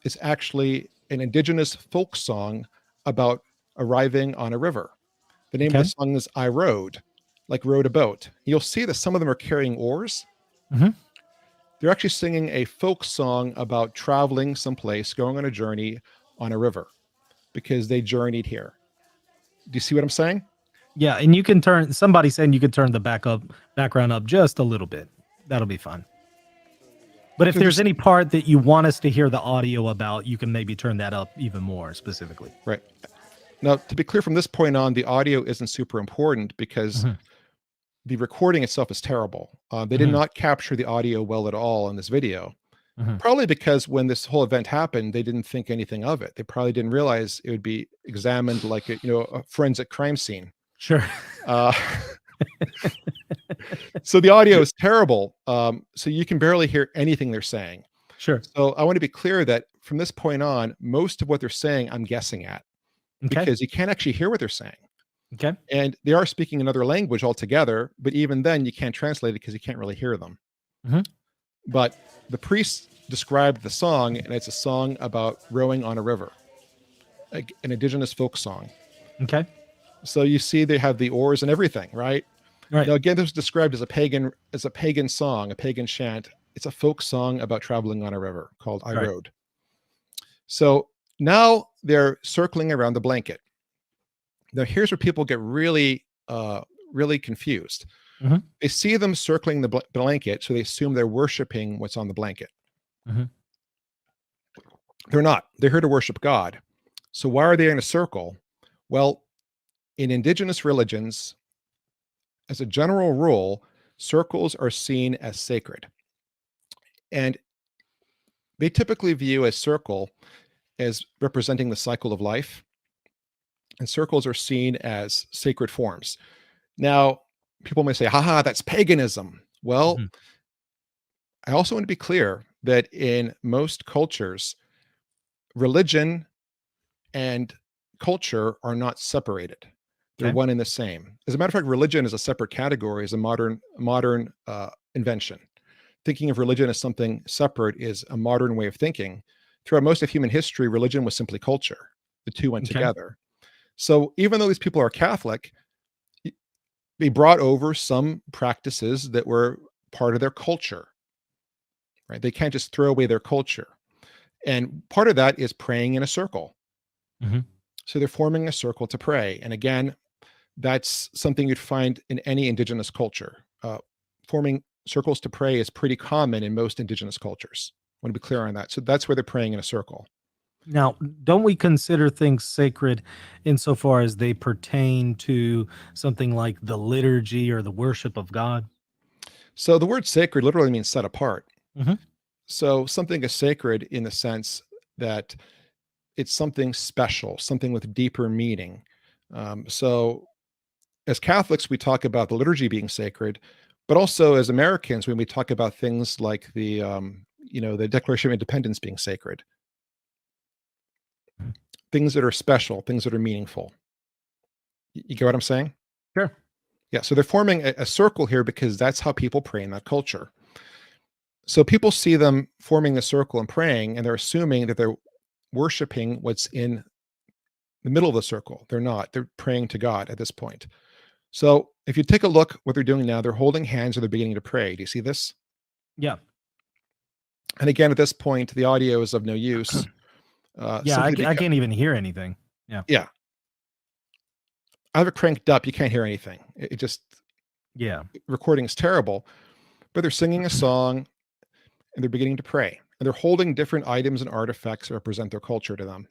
Speaker 2: It's actually an indigenous folk song about arriving on a river. The name of the
Speaker 1: Okay.
Speaker 2: song is I Rode, like rowed a boat. You'll see that some of them are carrying oars.
Speaker 1: Mhm.
Speaker 2: They're actually singing a folk song about traveling someplace, going on a journey on a river, because they journeyed here. Do you see what I'm saying?
Speaker 1: Yeah, and you can turn somebody saying you could turn the background up just a little bit. That'll be fine. But if
Speaker 2: So
Speaker 1: there's
Speaker 2: there's
Speaker 1: any part that you want us to hear the audio about, you can maybe turn that up even more specifically.
Speaker 2: right. Now, to be clear, from this point on, the audio isn't super important because
Speaker 1: Mhm.
Speaker 2: the recording itself is terrible. They did
Speaker 1: Mhm.
Speaker 2: not capture the audio well at all in this video.
Speaker 1: Mhm.
Speaker 2: Probably because when this whole event happened, they didn't think anything of it. They probably didn't realize it would be examined like a forensic crime scene.
Speaker 1: Sure.
Speaker 2: Uh, so the audio is terrible. So you can barely hear anything they're saying.
Speaker 1: Sure.
Speaker 2: So I want to be clear that from this point on, most of what they're saying, I'm guessing at,
Speaker 1: Okay.
Speaker 2: because you can't actually hear what they're saying.
Speaker 1: Okay.
Speaker 2: And they are speaking another language altogether, but even then you can't translate it because you can't really hear them.
Speaker 1: Mhm.
Speaker 2: But the priest described the song, and it's a song about rowing on a river, an indigenous folk song.
Speaker 1: Okay.
Speaker 2: So you see they have the oars and everything, right?
Speaker 1: Right.
Speaker 2: Now again, this was described as a pagan song, a pagan chant. It's a folk song about traveling on a river called I
Speaker 1: Right.
Speaker 2: Rode. So now they're circling around the blanket. Now here's where people get really confused.
Speaker 1: Mhm.
Speaker 2: They see them circling the blanket, so they assume they're worshiping what's on the blanket.
Speaker 1: Mhm.
Speaker 2: They're not. They're here to worship God. So why are they in a circle? Well, in indigenous religions, as a general rule, circles are seen as sacred. And they typically view a circle as representing the cycle of life, and circles are seen as sacred forms. Now, people may say, haha, that's paganism. Well,
Speaker 1: Mhm.
Speaker 2: I also want to be clear that in most cultures, religion and culture are not separated. They're
Speaker 1: Okay.
Speaker 2: one and the same. As a matter of fact, religion is a separate category, is a modern invention. Thinking of religion as something separate is a modern way of thinking. Throughout most of human history, religion was simply culture. The two went
Speaker 1: Okay.
Speaker 2: together. So even though these people are Catholic, they brought over some practices that were part of their culture, right? They can't just throw away their culture. And part of that is praying in a circle.
Speaker 1: Mhm.
Speaker 2: So they're forming a circle to pray. And again, that's something you'd find in any indigenous culture. Forming circles to pray is pretty common in most indigenous cultures. I want to be clear on that. So that's where they're praying in a circle.
Speaker 1: Now, don't we consider things sacred insofar as they pertain to something like the liturgy or the worship of God?
Speaker 2: So the word sacred literally means set apart.
Speaker 1: Mhm.
Speaker 2: So something is sacred in the sense that it's something special, something with deeper meaning. So as Catholics, we talk about the liturgy being sacred, but also as Americans, when we talk about things like the Declaration of Independence being sacred. Things that are special, things that are meaningful. You get what I'm saying?
Speaker 1: Sure.
Speaker 2: Yeah. So they're forming a circle here because that's how people pray in that culture. So people see them forming a circle and praying, and they're assuming that they're worshiping what's in the middle of the circle. They're not. They're praying to God at this point. So if you take a look what they're doing now, they're holding hands or they're beginning to pray. Do you see this?
Speaker 1: Yeah.
Speaker 2: And again, at this point, the audio is of no use.
Speaker 1: Yeah, I can't even hear anything. Yeah.
Speaker 2: Yeah. I have it cranked up. You can't hear anything. It just, recording is terrible. But they're singing a song and they're beginning to pray. And they're holding different items and artifacts that represent their culture to them.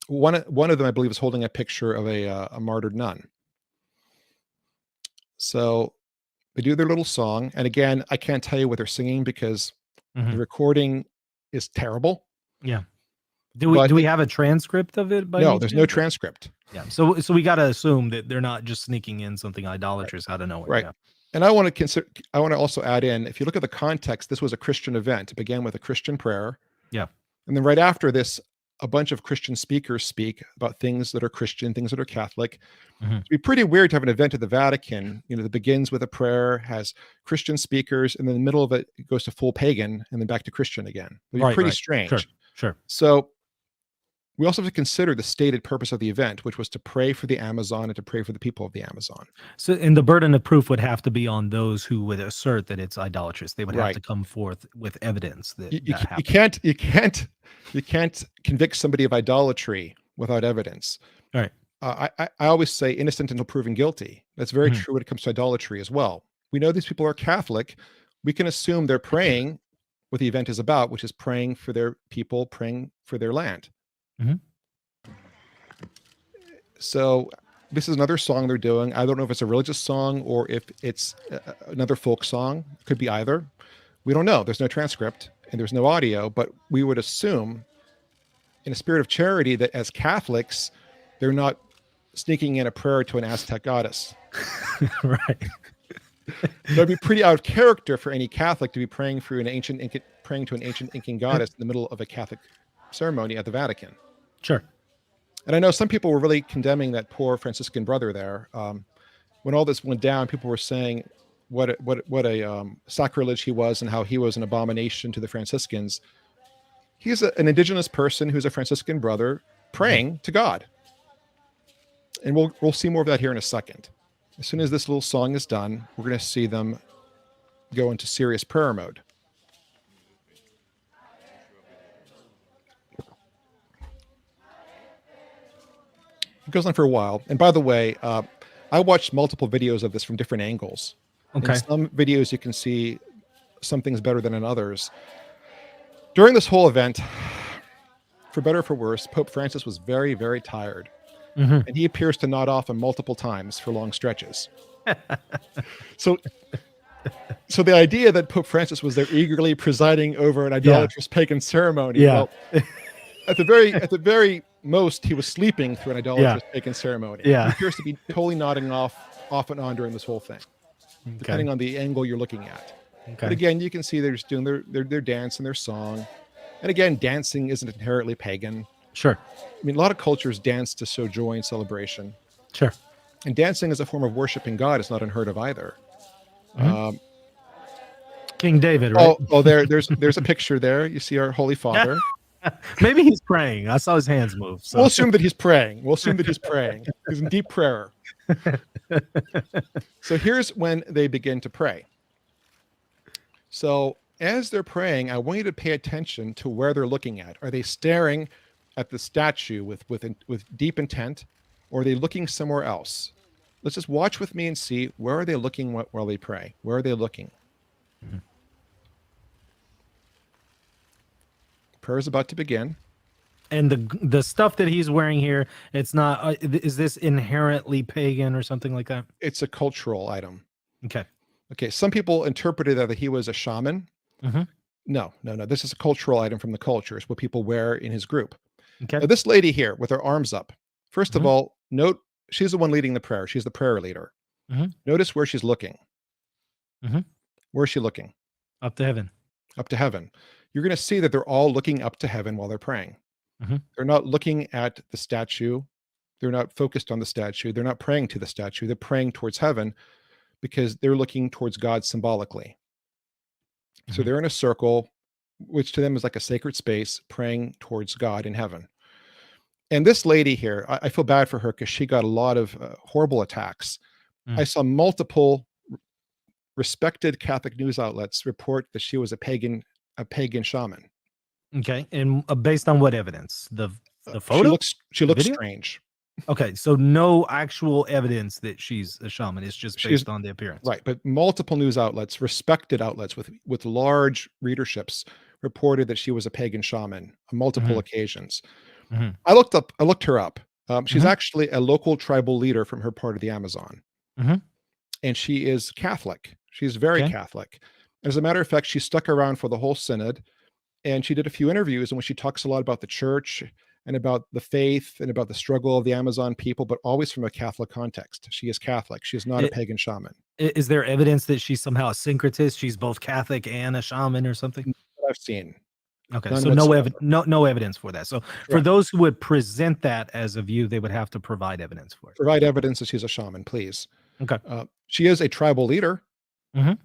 Speaker 2: One of them, I believe, is holding a picture of a martyred nun. So they do their little song. And again, I can't tell you what they're singing because the recording is terrible.
Speaker 1: Yeah. Do we have a transcript of it?
Speaker 2: No, there's no transcript.
Speaker 1: Yeah. So we got to assume that they're not just sneaking in something idolatrous out of nowhere.
Speaker 2: Right.
Speaker 1: Yeah.
Speaker 2: And I want to also add in, if you look at the context, this was a Christian event. It began with a Christian prayer. Yeah. And then right after this, a bunch of Christian speakers speak about things that are Christian, things that are Catholic. It'd be pretty weird to have an event at the Vatican, that begins with a prayer, has Christian speakers, and then in the middle of it, it goes to full pagan and then back to Christian again. It'd be pretty strange.
Speaker 1: Sure.
Speaker 2: So we also have to consider the stated purpose of the event, which was to pray for the Amazon and to pray for the people of the Amazon.
Speaker 1: So, and the burden of proof would have to be on those who would assert that it's idolatrous. They would have to come forth with evidence that
Speaker 2: you can't convict somebody of idolatry without evidence.
Speaker 1: Right.
Speaker 2: I always say innocent until proven guilty. That's very true when it comes to idolatry as well. We know these people are Catholic. We can assume they're praying what the event is about, which is praying for their people, praying for their land. So this is another song they're doing. I don't know if it's a religious song or if it's another folk song. It could be either. We don't know. There's no transcript and there's no audio, but we would assume in a spirit of charity that as Catholics, they're not sneaking in a prayer to an Aztec goddess.
Speaker 1: Right.
Speaker 2: That'd be pretty out of character for any Catholic to be praying to an ancient Incan goddess in the middle of a Catholic ceremony at the Vatican.
Speaker 1: Sure.
Speaker 2: And I know some people were really condemning that poor Franciscan brother there. When all this went down, people were saying what a sacrilege he was and how he was an abomination to the Franciscans. He's an indigenous person who's a Franciscan brother praying to God. And we'll see more of that here in a second. As soon as this little song is done, we're going to see them go into serious prayer mode. It goes on for a while. And by the way, I watched multiple videos of this from different angles.
Speaker 1: Okay.
Speaker 2: In some videos, you can see some things better than in others. During this whole event, for better or for worse, Pope Francis was very, very tired. And he appears to nod off multiple times for long stretches. So the idea that Pope Francis was there eagerly presiding over an idolatrous pagan ceremony, well, at the very most, he was sleeping through an idolatrous pagan ceremony. He appears to be totally nodding off and on during this whole thing, depending on the angle you're looking at. But again, you can see they're just doing their dance and their song. And again, dancing isn't inherently pagan.
Speaker 1: Sure.
Speaker 2: I mean, a lot of cultures dance to show joy and celebration.
Speaker 1: Sure.
Speaker 2: And dancing as a form of worshiping God is not unheard of either.
Speaker 1: King David, right?
Speaker 2: There's a picture there. You see our Holy Father.
Speaker 1: Maybe he's praying. I saw his hands move. So.
Speaker 2: We'll assume that he's praying. He's in deep prayer. So here's when they begin to pray. So as they're praying, I want you to pay attention to where they're looking at. Are they staring at the statue with deep intent, or are they looking somewhere else? Let's just watch with me and see, where are they looking while they pray? Where are they looking? Prayer is about to begin.
Speaker 1: And the stuff that he's wearing here, it's not, is this inherently pagan or something like that?
Speaker 2: It's a cultural item.
Speaker 1: Okay.
Speaker 2: Some people interpreted that he was a shaman. No. This is a cultural item from the culture. It's what people wear in his group. Now, this lady here with her arms up, first of all, note she's the one leading the prayer. She's the prayer leader. Notice where she's looking. Where is she looking?
Speaker 1: Up to heaven.
Speaker 2: up to heaven, you're going to see that they're all looking up to heaven while they're praying.
Speaker 1: Mm-hmm.
Speaker 2: They're not looking at the statue. They're not focused on the statue. They're not praying to the statue. They're praying towards heaven because they're looking towards God symbolically. So
Speaker 1: Mm-hmm.
Speaker 2: they're in a circle, which to them is like a sacred space, praying towards God in heaven. And this lady here, I feel bad for her because she got a lot of horrible attacks. I saw multiple respected Catholic news outlets report that she was a pagan shaman.
Speaker 1: Okay, and based on what evidence? The
Speaker 2: She
Speaker 1: photo?
Speaker 2: looks
Speaker 1: The video?
Speaker 2: strange.
Speaker 1: Okay, so no actual evidence that she's a shaman. It's just
Speaker 2: She's
Speaker 1: based on the appearance.
Speaker 2: right, but multiple news outlets, respected outlets with large readerships, reported that she was a pagan shaman on multiple occasions.
Speaker 1: Mhm.
Speaker 2: I looked her up. She's
Speaker 1: Mhm.
Speaker 2: actually a local tribal leader from her part of the Amazon,
Speaker 1: Mhm.
Speaker 2: and she is Catholic. She's very
Speaker 1: Okay.
Speaker 2: Catholic. As a matter of fact, she stuck around for the whole synod, and she did a few interviews in which she talks a lot about the church and about the faith and about the struggle of the Amazon people, but always from a Catholic context. She is Catholic. She is not a pagan shaman.
Speaker 1: Is there evidence that she's somehow a syncretist? She's both Catholic and a shaman or something?
Speaker 2: None that I've seen.
Speaker 1: Okay,
Speaker 2: None
Speaker 1: so
Speaker 2: whatsoever.
Speaker 1: no evidence for that. So for
Speaker 2: Correct.
Speaker 1: those who would present that as a view, they would have to provide evidence for it.
Speaker 2: Provide evidence that she's a shaman, please.
Speaker 1: Okay.
Speaker 2: She is a tribal leader,
Speaker 1: Mhm.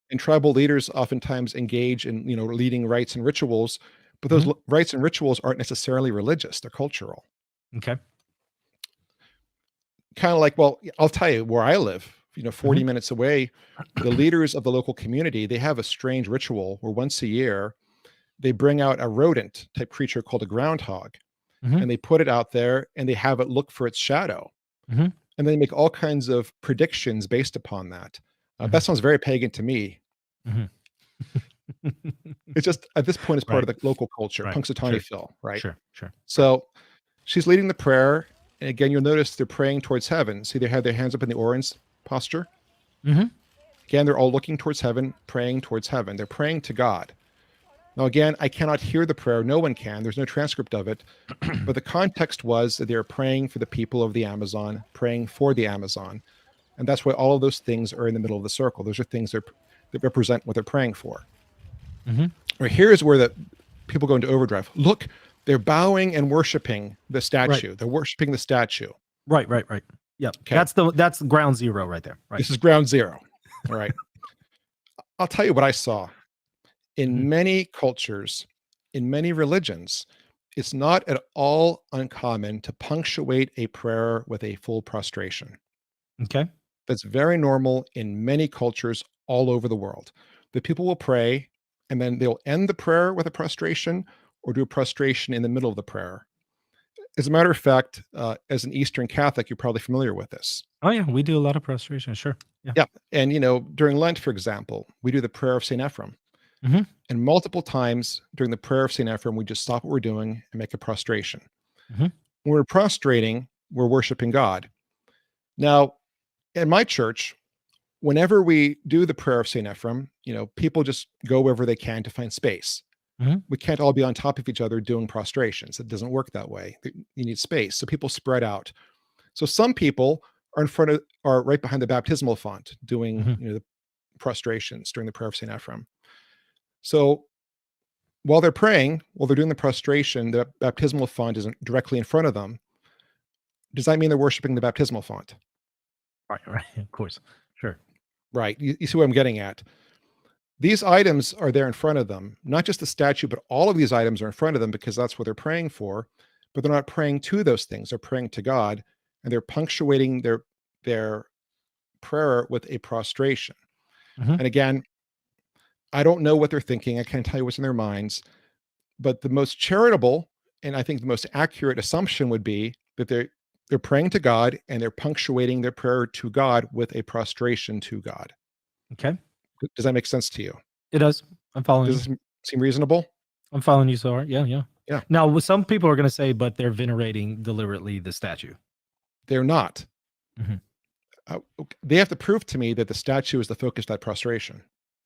Speaker 2: and tribal leaders oftentimes engage in, leading rites and rituals, but those rites and rituals aren't necessarily religious. They're cultural.
Speaker 1: Okay.
Speaker 2: Kind of like, well, I'll tell you where I live, 40 minutes away, the leaders of the local community, they have a strange ritual where once a year they bring out a rodent type creature called a groundhog, and they put it out there and they have it look for its shadow.
Speaker 1: Mhm.
Speaker 2: And they make all kinds of predictions based upon that. That sounds very pagan to me.
Speaker 1: Mhm.
Speaker 2: It's just at this point, it's part
Speaker 1: Right.
Speaker 2: of the local culture,
Speaker 1: Right.
Speaker 2: Punxsutawney
Speaker 1: Sure.
Speaker 2: Phil, right?
Speaker 1: Sure. Sure.
Speaker 2: So she's leading the prayer. And again, you'll notice they're praying towards heaven. See, they have their hands up in the orange posture.
Speaker 1: Mhm.
Speaker 2: Again, they're all looking towards heaven, praying towards heaven. They're praying to God. Now, again, I cannot hear the prayer. No one can. There's no transcript of it. But the context was that they were praying for the people of the Amazon, praying for the Amazon. And that's why all of those things are in the middle of the circle. Those are things that represent what they're praying for. Or here's where the people go into overdrive. Look, they're bowing and worshiping the statue.
Speaker 1: Right.
Speaker 2: They're worshiping the statue.
Speaker 1: Right. Yep.
Speaker 2: Okay.
Speaker 1: That's ground zero right there. Right.
Speaker 2: This is ground zero. All right. I'll tell you what I saw. In many cultures, in many religions, it's not at all uncommon to punctuate a prayer with a full prostration.
Speaker 1: Okay.
Speaker 2: That's very normal in many cultures all over the world. The people will pray and then they'll end the prayer with a prostration or do a prostration in the middle of the prayer. As a matter of fact, as an Eastern Catholic, you're probably familiar with this.
Speaker 1: Oh yeah, we do a lot of prostration. Sure. Yeah.
Speaker 2: Yeah. And, during Lent, for example, we do the prayer of St. Ephraim. And multiple times during the prayer of St. Ephraim, we just stop what we're doing and make a prostration. When we're prostrating, we're worshiping God. Now, in my church, whenever we do the prayer of St. Ephraim, people just go wherever they can to find space. We can't all be on top of each other doing prostrations. It doesn't work that way. You need space. So people spread out. So some people are right behind the baptismal font doing the prostrations during the prayer of St. Ephraim. So while they're praying, while they're doing the prostration, the baptismal font isn't directly in front of them. Does that mean they're worshiping the baptismal font?
Speaker 1: Right. Of course. Sure.
Speaker 2: Right. You see what I'm getting at? These items are there in front of them, not just the statue, but all of these items are in front of them because that's what they're praying for. But they're not praying to those things. They're praying to God, and they're punctuating their prayer with a prostration. And again, I don't know what they're thinking. I can't tell you what's in their minds. But the most charitable, and I think the most accurate assumption would be that they're praying to God and they're punctuating their prayer to God with a prostration to God.
Speaker 1: Okay.
Speaker 2: Does that make sense to you?
Speaker 1: It does. I'm following
Speaker 2: Does
Speaker 1: you.
Speaker 2: this seem reasonable?
Speaker 1: I'm following you so far. Yeah.
Speaker 2: Yeah.
Speaker 1: Now, some people are going to say, but they're venerating deliberately the statue.
Speaker 2: They're not. They have to prove to me that the statue is the focus of that prostration.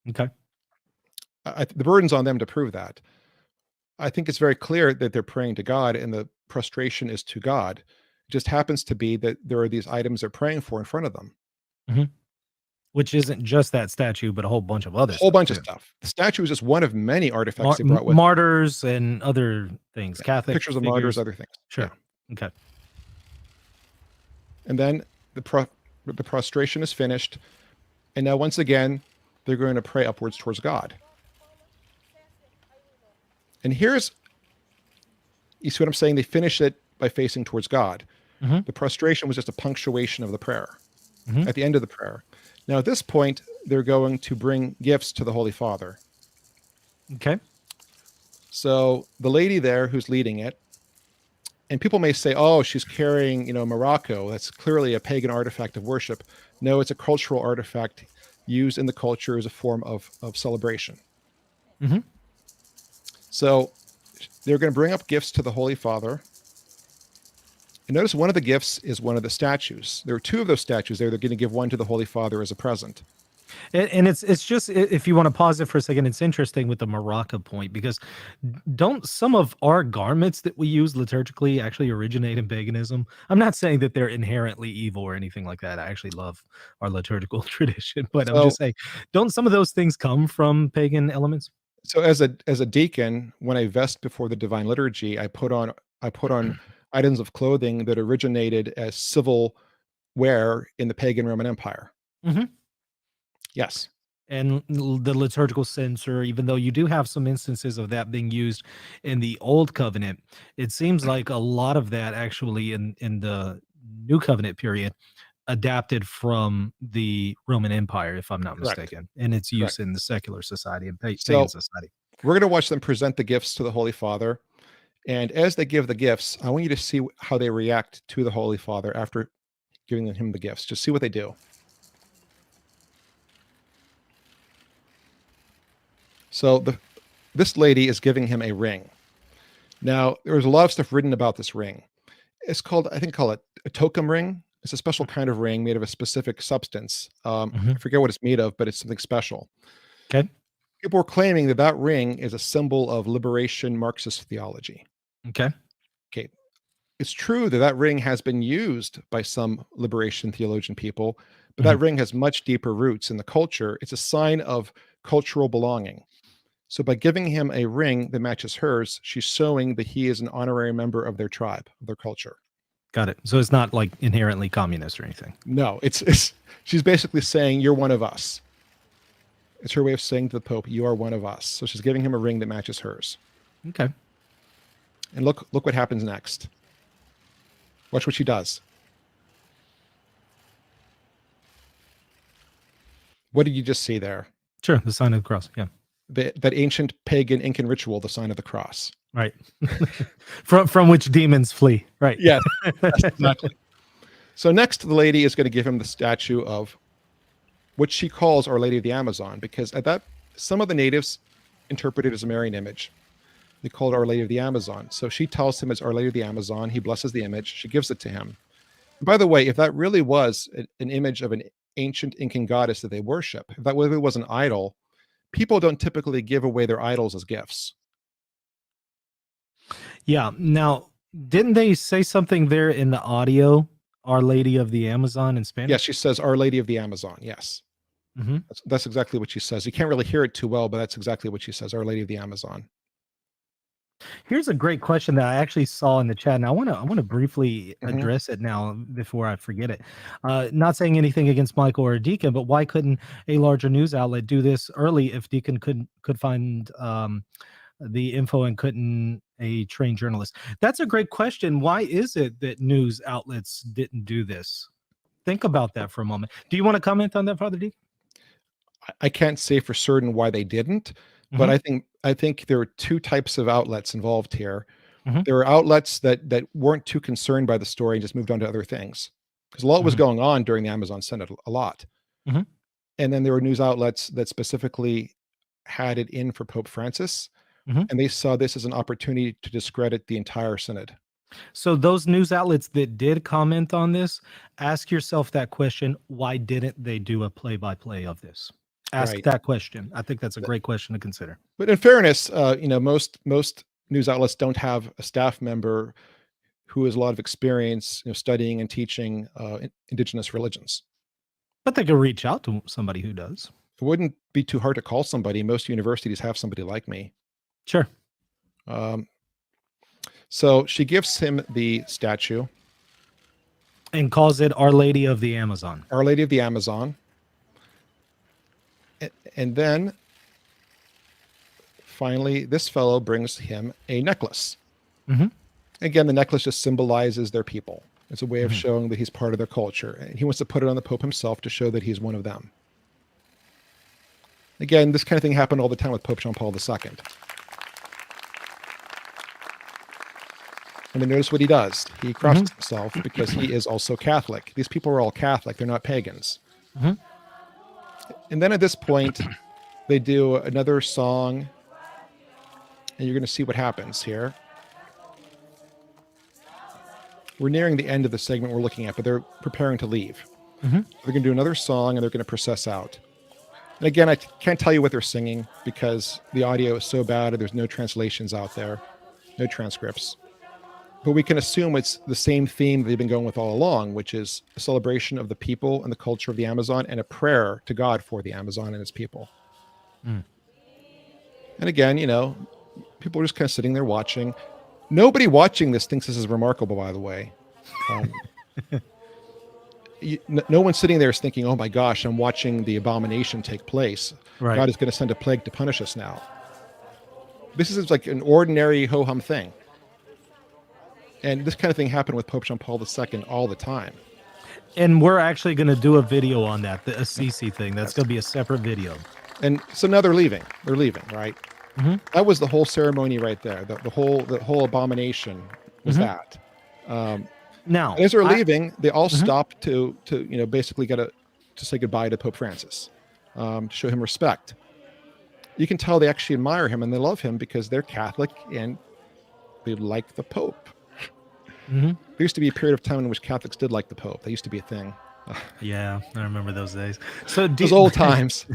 Speaker 1: Okay.
Speaker 2: The burden's on them to prove that. I think it's very clear that they're praying to God and the prostration is to God. It just happens to be that there are these items they're praying for in front of them.
Speaker 1: Which isn't just that statue, but a whole bunch of
Speaker 2: A
Speaker 1: other
Speaker 2: whole
Speaker 1: stuff
Speaker 2: bunch of
Speaker 1: too.
Speaker 2: stuff. The statue is just one of many artifacts they brought with them.
Speaker 1: Martyrs and other things,
Speaker 2: Yeah,
Speaker 1: Catholic
Speaker 2: pictures of martyrs,
Speaker 1: figures.
Speaker 2: other things.
Speaker 1: Sure.
Speaker 2: Yeah.
Speaker 1: Okay.
Speaker 2: And then the prostration is finished. And now once again, they're going to pray upwards towards God. And here's, you see what I'm saying? They finish it by facing towards God.
Speaker 1: Mm-hmm.
Speaker 2: The prostration was just a punctuation of the prayer
Speaker 1: Mm-hmm.
Speaker 2: at the end of the prayer. Now, at this point, they're going to bring gifts to the Holy Father.
Speaker 1: Okay.
Speaker 2: So the lady there who's leading it, and people may say, oh, she's carrying, Morocco. That's clearly a pagan artifact of worship. No, it's a cultural artifact used in the culture as a form of celebration.
Speaker 1: Mm-hmm.
Speaker 2: So they're going to bring up gifts to the Holy Father. And notice one of the gifts is one of the statues. There are two of those statues there. They're going to give one to the Holy Father as a present.
Speaker 1: And it's just, if you want to pause it for a second, it's interesting with the maraca point, because don't some of our garments that we use liturgically actually originate in paganism? I'm not saying that they're inherently evil or anything like that. I actually love our liturgical tradition, but I'm
Speaker 2: So,
Speaker 1: just saying, don't some of those things come from pagan elements?
Speaker 2: so as a deacon, when I vest before the divine liturgy, I put on items of clothing that originated as civil wear in the pagan Roman Empire.
Speaker 1: Mm-hmm.
Speaker 2: Yes.
Speaker 1: And the liturgical censer, even though you do have some instances of that being used in the Old Covenant, it seems like a lot of that actually in the New Covenant period adapted from the Roman Empire, if I'm not
Speaker 2: Correct.
Speaker 1: mistaken, and its use
Speaker 2: Correct.
Speaker 1: in the secular society and pagan
Speaker 2: So
Speaker 1: society.
Speaker 2: we're going to watch them present the gifts to the Holy Father. And as they give the gifts, I want you to see how they react to the Holy Father after giving him the gifts. Just see what they do. So this lady is giving him a ring. Now, there was a lot of stuff written about this ring. It's called, I think, call it a tokum ring. It's a special kind of ring made of a specific substance. I forget what it's made of, but it's something special.
Speaker 1: Okay.
Speaker 2: People are claiming that that ring is a symbol of liberation Marxist theology.
Speaker 1: Okay.
Speaker 2: Okay. It's true that that ring has been used by some liberation theologian people, but that ring has much deeper roots in the culture. It's a sign of cultural belonging. So by giving him a ring that matches hers, she's showing that he is an honorary member of their tribe, of their culture.
Speaker 1: Got it. So it's not like inherently communist or anything.
Speaker 2: No, it's she's basically saying you're one of us. It's her way of saying to the Pope, you are one of us. So she's giving him a ring that matches hers.
Speaker 1: Okay.
Speaker 2: And look what happens next. Watch what she does. What did you just see there?
Speaker 1: Sure. The sign of the cross. Yeah.
Speaker 2: That ancient pagan Incan ritual, the sign of the cross.
Speaker 1: Right. from which demons flee. Right.
Speaker 2: Yes, exactly. So next, the lady is going to give him the statue of what she calls Our Lady of the Amazon, because at that, some of the natives interpret it as a Marian image. They call it Our Lady of the Amazon. So she tells him it's Our Lady of the Amazon. He blesses the image. She gives it to him. And by the way, if that really was an image of an ancient Incan goddess that they worship, if that really was an idol, people don't typically give away their idols as gifts.
Speaker 1: Yeah. Now, didn't they say something there in the audio, Our Lady of the Amazon in Spanish?
Speaker 2: Yes, she says Our Lady of the Amazon. Yes.
Speaker 1: Mm-hmm.
Speaker 2: That's exactly what she says. You can't really hear it too well, but that's exactly what she says, Our Lady of the Amazon.
Speaker 1: Here's a great question that I actually saw in the chat, and I want to briefly address it now before I forget it. Not saying anything against Michael or Deacon, but why couldn't a larger news outlet do this early if Deacon could find the info and couldn't a trained journalist? That's a great question. Why is it that news outlets didn't do this? Think about that for a moment. Do you want to comment on that, Father D?
Speaker 2: I can't say for certain why they didn't, but I think there are two types of outlets involved here. There are outlets that weren't too concerned by the story and just moved on to other things, because a lot was going on during the Amazon Synod, a lot. And then there were news outlets that specifically had it in for Pope Francis, and they saw this as an opportunity to discredit the entire synod.
Speaker 1: So those news outlets that did comment on this, ask yourself that question: why didn't they do a play-by-play of this? Ask that question. I think that's a great question to consider.
Speaker 2: But in fairness, most news outlets don't have a staff member who has a lot of experience, studying and teaching indigenous religions.
Speaker 1: But they could reach out to somebody who does.
Speaker 2: It wouldn't be too hard to call somebody. Most universities have somebody like me.
Speaker 1: Sure.
Speaker 2: So she gives him the statue.
Speaker 1: And calls it Our Lady of the Amazon.
Speaker 2: Our Lady of the Amazon. And then finally, this fellow brings him a necklace.
Speaker 1: Mm-hmm.
Speaker 2: Again, the necklace just symbolizes their people. It's a way of showing that he's part of their culture. And he wants to put it on the Pope himself to show that he's one of them. Again, this kind of thing happened all the time with Pope John Paul II. And then notice what he does. He crosses himself because he is also Catholic. These people are all Catholic. They're not pagans. And then at this point, they do another song. And you're going to see what happens here. We're nearing the end of the segment we're looking at, but they're preparing to leave. They're going to do another song, and they're going to process out. And again, I can't tell you what they're singing because the audio is so bad, and there's no translations out there, no transcripts. But we can assume it's the same theme they've been going with all along, which is a celebration of the people and the culture of the Amazon and a prayer to God for the Amazon and its people. And again, you know, people are just kind of sitting there watching. Nobody watching this thinks this is remarkable, by the way. No one sitting there is thinking, oh my gosh, I'm watching the abomination take place.
Speaker 1: Right.
Speaker 2: God is going to send a plague to punish us now. This is like an ordinary ho-hum thing. And this kind of thing happened with Pope John Paul II all the time.
Speaker 1: And we're actually going to do a video on that, the Assisi thing. That's going to be a separate video.
Speaker 2: And so now they're leaving. They're leaving, right? That was the whole ceremony right there. The whole abomination was that.
Speaker 1: Now,
Speaker 2: as they're leaving, they all stop to basically to say goodbye to Pope Francis, to show him respect. You can tell they actually admire him and they love him because they're Catholic and they like the Pope. There used to be a period of time in which Catholics did like the Pope. That used to be a thing.
Speaker 1: Yeah, I remember those days. So
Speaker 2: those old times.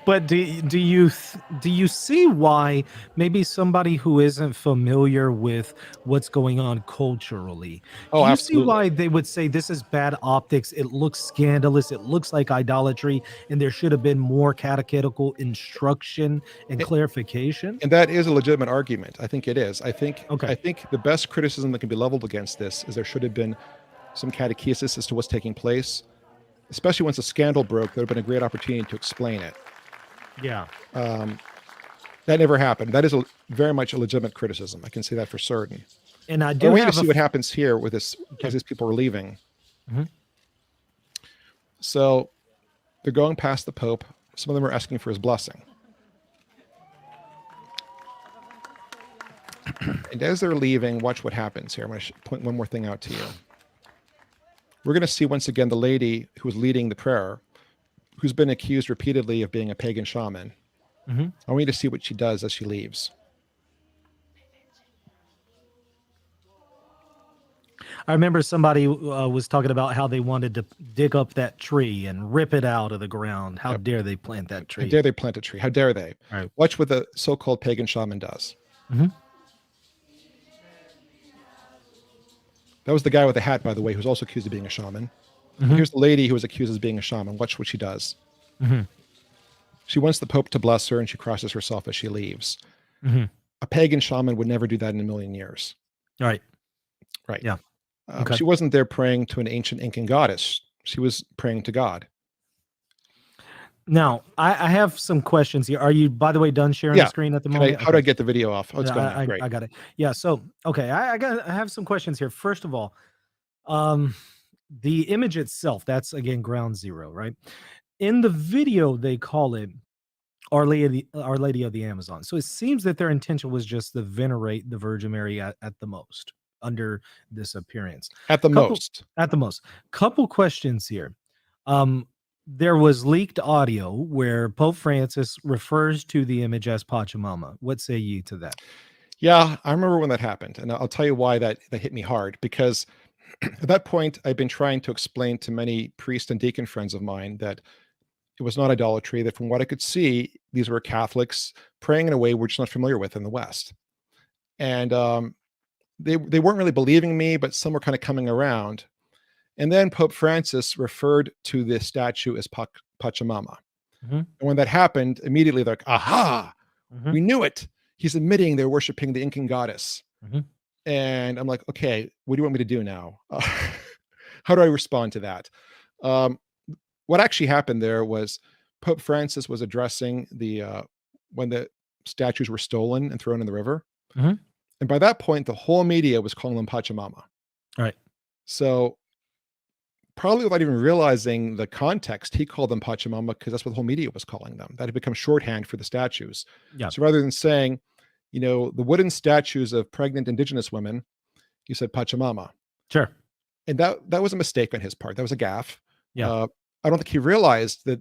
Speaker 1: But do you see why maybe somebody who isn't familiar with what's going on culturally?
Speaker 2: Oh,
Speaker 1: do you
Speaker 2: absolutely.
Speaker 1: see why they would say this is bad optics? It looks scandalous. It looks like idolatry, and there should have been more catechetical instruction and clarification.
Speaker 2: And that is a legitimate argument. I think it is. I think the best criticism that can be leveled against this is there should have been some catechesis as to what's taking place, especially once a scandal broke. There would have been a great opportunity to explain it.
Speaker 1: Yeah.
Speaker 2: That never happened. That is very much a legitimate criticism. I can say that for certain.
Speaker 1: And I do
Speaker 2: want you to see what happens here with this as these people are leaving. So they're going past the Pope. Some of them are asking for his blessing. And as they're leaving, watch what happens here. I'm going to point one more thing out to you. We're going to see once again the lady who was leading the prayer, who's been accused repeatedly of being a pagan shaman. I want you to see what she does as she leaves.
Speaker 1: I remember somebody was talking about how they wanted to dig up that tree and rip it out of the ground. How dare they plant that tree?
Speaker 2: How dare they plant a tree? How dare they?
Speaker 1: Right.
Speaker 2: Watch what the so-called pagan shaman does. That was the guy with the hat, by the way, who was also accused of being a shaman. Here's the lady who was accused of being a shaman. Watch what she does. She wants the Pope to bless her, and she crosses herself as she leaves. A pagan shaman would never do that in a million years.
Speaker 1: Right.
Speaker 2: Yeah. She wasn't there praying to an ancient Incan goddess. She was praying to God.
Speaker 1: Now, I have some questions here. Are you, by the way, done sharing the screen at the moment?
Speaker 2: How do I get the video off? Oh, it's going on. Great.
Speaker 1: I got it. Yeah. So, okay. I have some questions here. First of all, the image itself, that's again, ground zero, right? In the video, they call it Our Lady of the Amazon. So it seems that their intention was just to venerate the Virgin Mary at the most under this appearance.
Speaker 2: At the most.
Speaker 1: Couple questions here. There was leaked audio where Pope Francis refers to the image as Pachamama. What say you to that?
Speaker 2: Yeah, I remember when that happened. And I'll tell you why that hit me hard. Because at that point, I've been trying to explain to many priest and deacon friends of mine that it was not idolatry, that from what I could see, these were Catholics praying in a way we're just not familiar with in the West. And they weren't really believing me, but some were kind of coming around. And then Pope Francis referred to this statue as Pachamama.
Speaker 1: Mhm.
Speaker 2: And when that happened, immediately they're like, aha,
Speaker 1: Mhm.
Speaker 2: we knew it. He's admitting they're worshiping the Incan goddess.
Speaker 1: Mhm.
Speaker 2: And I'm like, okay, what do you want me to do now? How do I respond to that? Um, what actually happened there was Pope Francis was addressing when the statues were stolen and thrown in the river.
Speaker 1: Mhm.
Speaker 2: And by that point, the whole media was calling them Pachamama.
Speaker 1: Right.
Speaker 2: So probably without even realizing the context, he called them Pachamama because that's what the whole media was calling them. That had become shorthand for the statues.
Speaker 1: Yeah.
Speaker 2: So rather than saying, the wooden statues of pregnant indigenous women, he said Pachamama.
Speaker 1: Sure.
Speaker 2: And that was a mistake on his part. That was a gaffe.
Speaker 1: Yeah.
Speaker 2: I don't think he realized that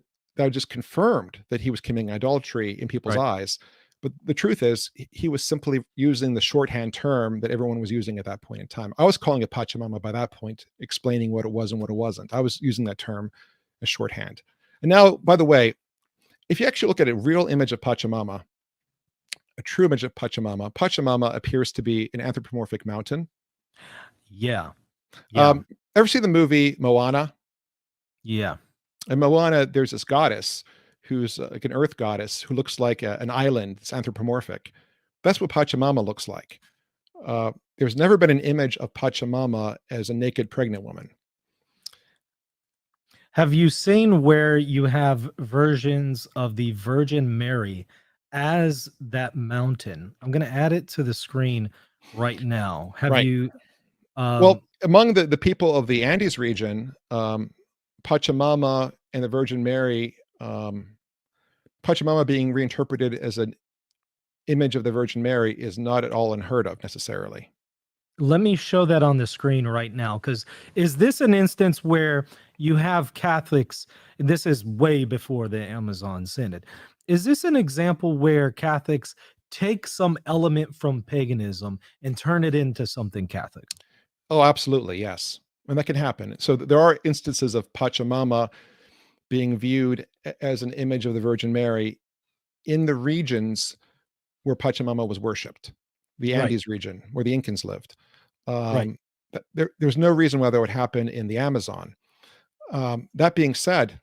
Speaker 2: just confirmed that he was committing idolatry in people's
Speaker 1: Right.
Speaker 2: eyes. But the truth is, he was simply using the shorthand term that everyone was using at that point in time. I was calling it Pachamama by that point, explaining what it was and what it wasn't. I was using that term as shorthand. And now, by the way, if you actually look at a real image of Pachamama, a true image of Pachamama, Pachamama appears to be an anthropomorphic mountain.
Speaker 1: Yeah. Yeah.
Speaker 2: Ever see the movie Moana?
Speaker 1: Yeah.
Speaker 2: In Moana, there's this goddess who's like an earth goddess who looks like an island. It's anthropomorphic. That's what Pachamama looks like. There's never been an image of Pachamama as a naked pregnant woman.
Speaker 1: Have you seen where you have versions of the Virgin Mary as that mountain? I'm going to add it to the screen right now. Have
Speaker 2: Right.
Speaker 1: you?
Speaker 2: Well, among the people of the Andes region, Pachamama and the Virgin Mary, Pachamama being reinterpreted as an image of the Virgin Mary is not at all unheard of necessarily.
Speaker 1: Let me show that on the screen right now. Because is this an instance where you have Catholics? This is way before the Amazon Synod. Is this an example where Catholics take some element from paganism and turn it into something Catholic?
Speaker 2: Oh, absolutely, yes. And that can happen. So there are instances of Pachamama being viewed as an image of the Virgin Mary in the regions where Pachamama was worshipped, the
Speaker 1: Right.
Speaker 2: Andes region where the Incans lived.
Speaker 1: Right.
Speaker 2: But there's no reason why that would happen in the Amazon. That being said,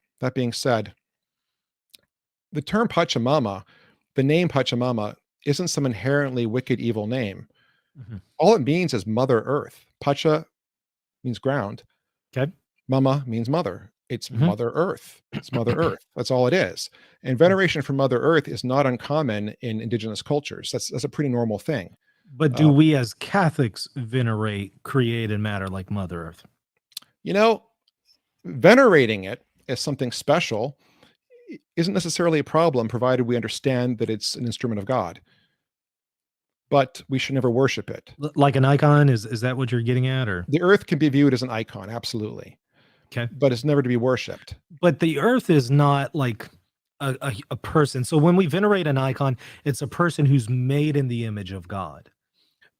Speaker 2: the term Pachamama, the name Pachamama, isn't some inherently wicked, evil name.
Speaker 1: Mhm.
Speaker 2: All it means is Mother Earth. Pacha means ground.
Speaker 1: Okay.
Speaker 2: Mama means mother. It's
Speaker 1: Mhm.
Speaker 2: Mother Earth. It's Mother Earth. That's all it is. And veneration for Mother Earth is not uncommon in indigenous cultures. That's a pretty normal thing.
Speaker 1: But do we as Catholics venerate created matter like Mother Earth?
Speaker 2: You know, venerating it as something special isn't necessarily a problem, provided we understand that it's an instrument of God. But we should never worship it.
Speaker 1: Like an icon? Is that what you're getting at? Or
Speaker 2: The earth can be viewed as an icon, absolutely,
Speaker 1: okay.
Speaker 2: but it's never to be worshipped.
Speaker 1: But the earth is not like a person. So when we venerate an icon, it's a person who's made in the image of God.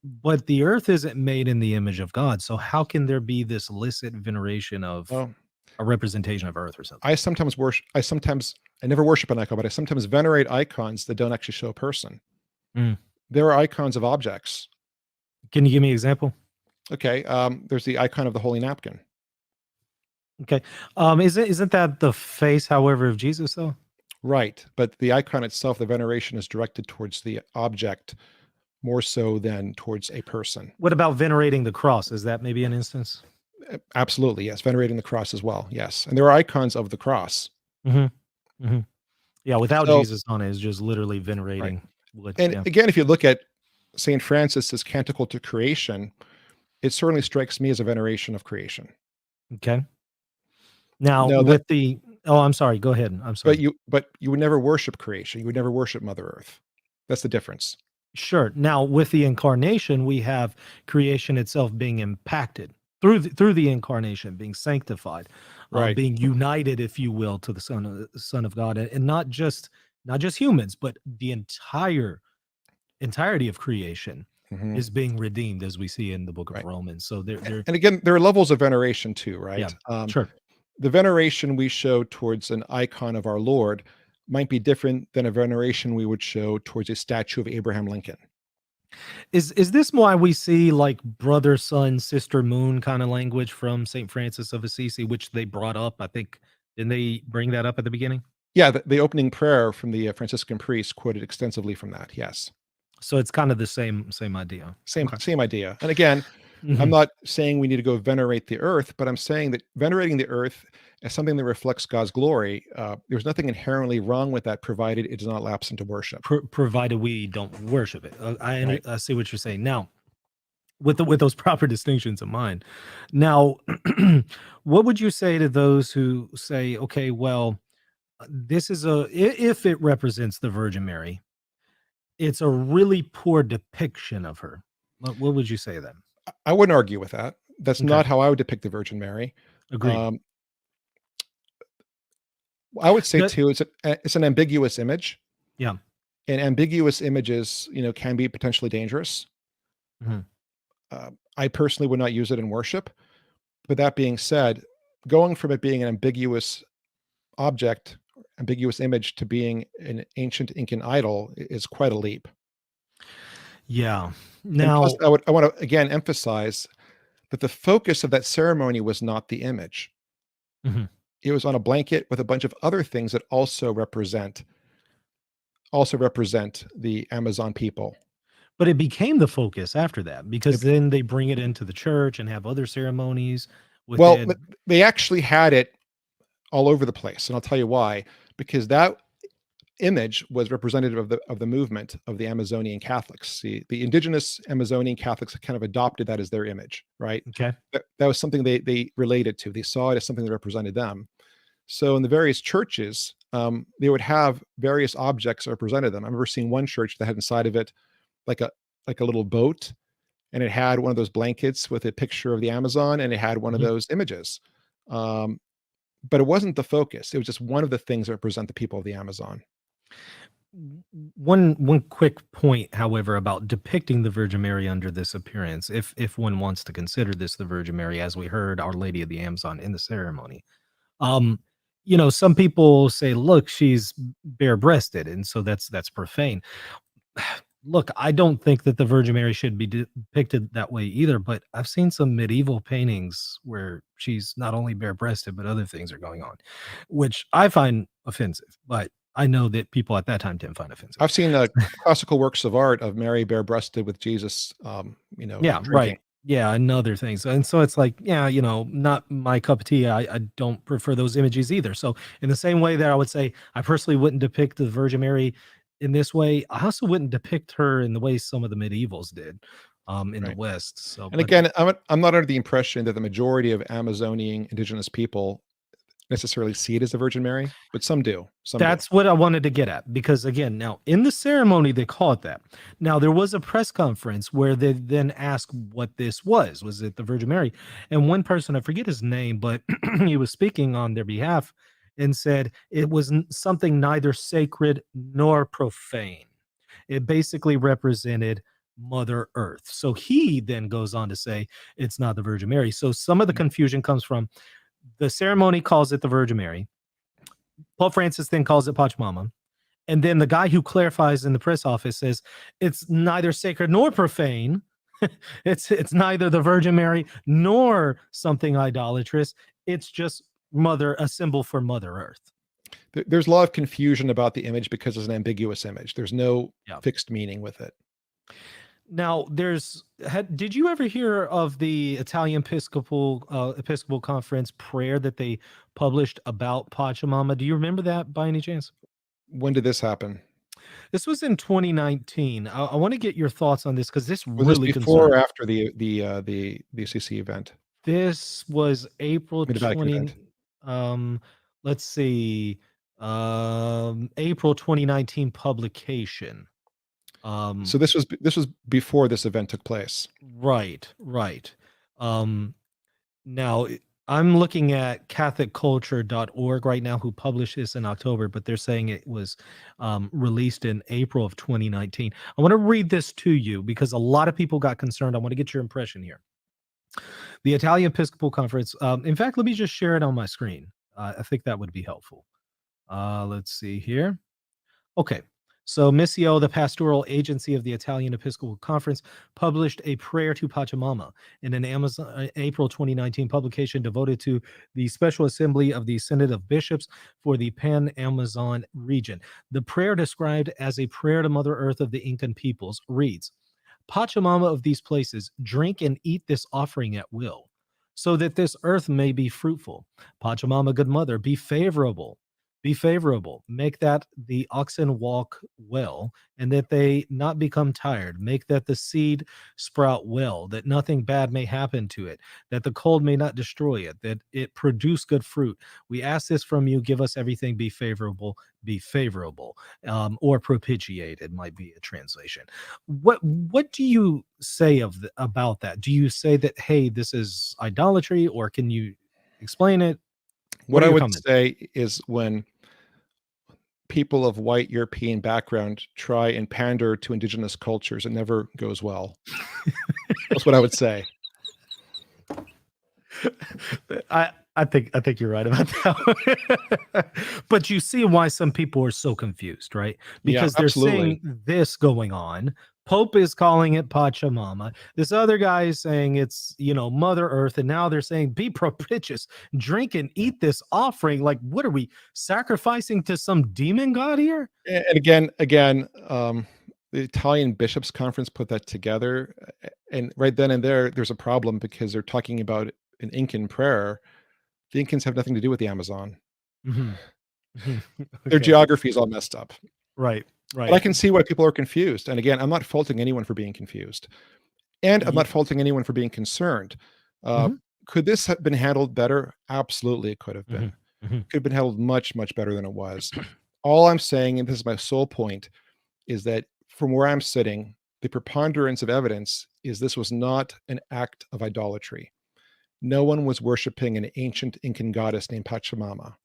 Speaker 1: But the earth isn't made in the image of God. So how can there be this illicit veneration of
Speaker 2: Well,
Speaker 1: a representation of earth or something?
Speaker 2: I never worship an icon, but I sometimes venerate icons that don't actually show a person.
Speaker 1: Mm.
Speaker 2: There are icons of objects.
Speaker 1: Can you give me an example?
Speaker 2: Okay, there's the icon of the holy napkin.
Speaker 1: Okay. Isn't that the face, however, of Jesus though?
Speaker 2: Right, but the icon itself, the veneration is directed towards the object more so than towards a person.
Speaker 1: What about venerating the cross? Is that maybe an instance?
Speaker 2: Absolutely, yes. Venerating the cross as well, yes. And there are icons of the cross.
Speaker 1: Mm-hmm. Mm-hmm. Yeah, without
Speaker 2: So,
Speaker 1: Jesus on it, it's just literally
Speaker 2: right.
Speaker 1: venerating.
Speaker 2: And
Speaker 1: Yeah.
Speaker 2: again, if you look at St. Francis's Canticle to Creation, it certainly strikes me as a veneration of creation.
Speaker 1: Okay. Now
Speaker 2: No,
Speaker 1: with the oh, I'm sorry. Go ahead. I'm sorry.
Speaker 2: but you would never worship creation. You would never worship Mother Earth. That's the difference.
Speaker 1: Sure. Now with the incarnation, we have creation itself being impacted through the incarnation, being sanctified,
Speaker 2: Right.
Speaker 1: being united, if you will, to the Son of God, and not just humans, but the entirety of creation
Speaker 2: Mhm.
Speaker 1: is being redeemed, as we see in the book of
Speaker 2: Right.
Speaker 1: Romans. So they're
Speaker 2: And again, there are levels of veneration too,
Speaker 1: yeah,
Speaker 2: right?
Speaker 1: sure.
Speaker 2: The veneration we show towards an icon of our Lord might be different than a veneration we would show towards a statue of Abraham Lincoln.
Speaker 1: Is this why we see like brother, sun, sister, moon kind of language from Saint Francis of Assisi, which they brought up? I think didn't they bring that up at the beginning?
Speaker 2: Yeah, the opening prayer from the Franciscan priest quoted extensively from that. Yes,
Speaker 1: So it's kind of the same idea.
Speaker 2: same
Speaker 1: Okay.
Speaker 2: same idea. And again, I'm
Speaker 1: Mhm.
Speaker 2: not saying we need to go venerate the earth, but I'm saying that venerating the earth as something that reflects God's glory, there's nothing inherently wrong with that, provided it does not lapse into worship.
Speaker 1: Provided we don't worship it.
Speaker 2: Right.
Speaker 1: I see what you're saying. Now, with those proper distinctions in mind. Now, what would you say to those who say, okay, well, this is if it represents the Virgin Mary, it's a really poor depiction of her. What would you say then?
Speaker 2: I wouldn't argue with that. That's
Speaker 1: Okay,
Speaker 2: not how I would depict the Virgin Mary.
Speaker 1: agreed.
Speaker 2: Um, I would say
Speaker 1: That
Speaker 2: too, it's an ambiguous image,
Speaker 1: yeah.
Speaker 2: and ambiguous images, can be potentially dangerous.
Speaker 1: Mhm.
Speaker 2: I personally would not use it in worship. But that being said, going from it being an ambiguous object, ambiguous image, to being an ancient Incan idol is quite a leap.
Speaker 1: Yeah.
Speaker 2: And plus,
Speaker 1: Now,
Speaker 2: I want to again emphasize that the focus of that ceremony was not the image.
Speaker 1: mhm.
Speaker 2: It was on a blanket with a bunch of other things that also represent the Amazon people.
Speaker 1: But it became the focus after that because
Speaker 2: It-
Speaker 1: then they bring it into the church and have other ceremonies with
Speaker 2: well,
Speaker 1: it.
Speaker 2: they actually had it all over the place, and I'll tell you why. Because that image was representative of the movement of the Amazonian Catholics. The indigenous Amazonian Catholics kind of adopted that as their image, right?
Speaker 1: Okay.
Speaker 2: That was something they related to. They saw it as something that represented them. So in the various churches, they would have various objects that represented them. I remember seeing one church that had inside of it like a little boat, and it had one of those blankets with a picture of the Amazon, and it had one of
Speaker 1: Mhm.
Speaker 2: those images. Um, but it wasn't the focus. It was just one of the things that represent the people of the Amazon.
Speaker 1: One quick point, however, about depicting the Virgin Mary under this appearance, if one wants to consider this the Virgin Mary, as we heard Our Lady of the Amazon in the ceremony. Um, some people say, look, she's bare breasted, and so that's profane. Look, I don't think that the Virgin Mary should be depicted that way either, but I've seen some medieval paintings where she's not only bare breasted, but other things are going on, which I find offensive. But I know that people at that time didn't find offensive.
Speaker 2: I've seen classical works of art of Mary bare-breasted with Jesus,
Speaker 1: Yeah,
Speaker 2: drinking.
Speaker 1: right. Yeah, and other things. And so it's like, yeah, not my cup of tea. I don't prefer those images either. So in the same way that I would say I personally wouldn't depict the Virgin Mary in this way, I also wouldn't depict her in the way some of the medievals did in the
Speaker 2: Right.
Speaker 1: West. So,
Speaker 2: And
Speaker 1: but
Speaker 2: again, I'm not under the impression that the majority of Amazonian indigenous people necessarily see it as the Virgin Mary, but some do. Some do.
Speaker 1: that's what I wanted to get at because again, now in the ceremony they call it that. Now there was a press conference where they then asked what this was. Was it the Virgin Mary? And one person, I forget his name, but he was speaking on their behalf and said it was something neither sacred nor profane. It basically represented Mother Earth. So he then goes on to say it's not the Virgin Mary. So some of the confusion comes from the ceremony calls it the Virgin Mary. Pope Francis then calls it Pachamama. And then the guy who clarifies in the press office says it's neither sacred nor profane. It's neither the Virgin Mary nor something idolatrous. It's just a symbol for Mother Earth.
Speaker 2: There's a lot of confusion about the image because it's an ambiguous image. There's no
Speaker 1: Yeah.
Speaker 2: fixed meaning with it.
Speaker 1: Now, did you ever hear of the Italian Episcopal Conference prayer that they published about Pachamama? Do you remember that by any chance?
Speaker 2: When did this happen?
Speaker 1: This was in 2019. I want to get your thoughts on this because this
Speaker 2: Was this
Speaker 1: really
Speaker 2: before or
Speaker 1: concerns.
Speaker 2: after the CC event?
Speaker 1: This was April
Speaker 2: I mean, the Vatican
Speaker 1: 20,
Speaker 2: event.
Speaker 1: let's see, April 2019 publication.
Speaker 2: So this was before this event took place.
Speaker 1: Right, right. Um, Now, I'm looking at catholicculture.org right now, who published this in October, but they're saying it was released in April of 2019. I want to read this to you because a lot of people got concerned. I want to get your impression here. The Italian Episcopal Conference. In fact, let me just share it on my screen. I think that would be helpful. Let's see here. Okay. So Missio, the pastoral agency of the Italian Episcopal Conference, published a prayer to Pachamama in an April 2019 publication devoted to the Special Assembly of the Synod of Bishops for the Pan-Amazon region. The prayer, described as a prayer to Mother Earth of the Incan peoples, reads, Pachamama of these places, drink and eat this offering at will, so that this earth may be fruitful. Pachamama, good mother, be favorable. Be favorable. Make that the oxen walk well, and that they not become tired. Make that the seed sprout well, that nothing bad may happen to it, that the cold may not destroy it, that it produce good fruit. We ask this from you. Give us everything. Be favorable. Be favorable. Or propitiated might be a translation. What do you say about that? Do you say that, hey, this is idolatry, or can you explain it?
Speaker 2: What
Speaker 1: are
Speaker 2: I
Speaker 1: your
Speaker 2: would
Speaker 1: comments?
Speaker 2: say is when people of white European background try and pander to indigenous cultures, it never goes well. That's what I would say.
Speaker 1: I think you're right about that. But you see why some people are so confused, right?
Speaker 2: Yeah,
Speaker 1: Because they're
Speaker 2: absolutely.
Speaker 1: seeing this going on. Pope is calling it Pachamama. This other guy is saying it's, Mother Earth. And now they're saying, be propitious, drink and eat this offering. Like, what are we sacrificing to some demon god here?
Speaker 2: And again, the Italian Bishops Conference put that together, and right then and there's a problem because they're talking about an Incan prayer. The Incans have nothing to do with the Amazon.
Speaker 1: Mhm. Mhm.
Speaker 2: Their
Speaker 1: Okay.
Speaker 2: geography is all messed up.
Speaker 1: Right.
Speaker 2: But I
Speaker 1: Right.
Speaker 2: can see why people are confused. And again, I'm not faulting anyone for being confused, and I'm
Speaker 1: Ye-
Speaker 2: not faulting anyone for being concerned. Uh,
Speaker 1: mhm,
Speaker 2: could this have been handled better? Absolutely, it could have
Speaker 1: mhm,
Speaker 2: been.
Speaker 1: mhm.
Speaker 2: Could have been handled much, much better than it was. All I'm saying, and this is my sole point, is that from where I'm sitting, the preponderance of evidence is this was not an act of idolatry. No one was worshiping an ancient Incan goddess named Pachamama.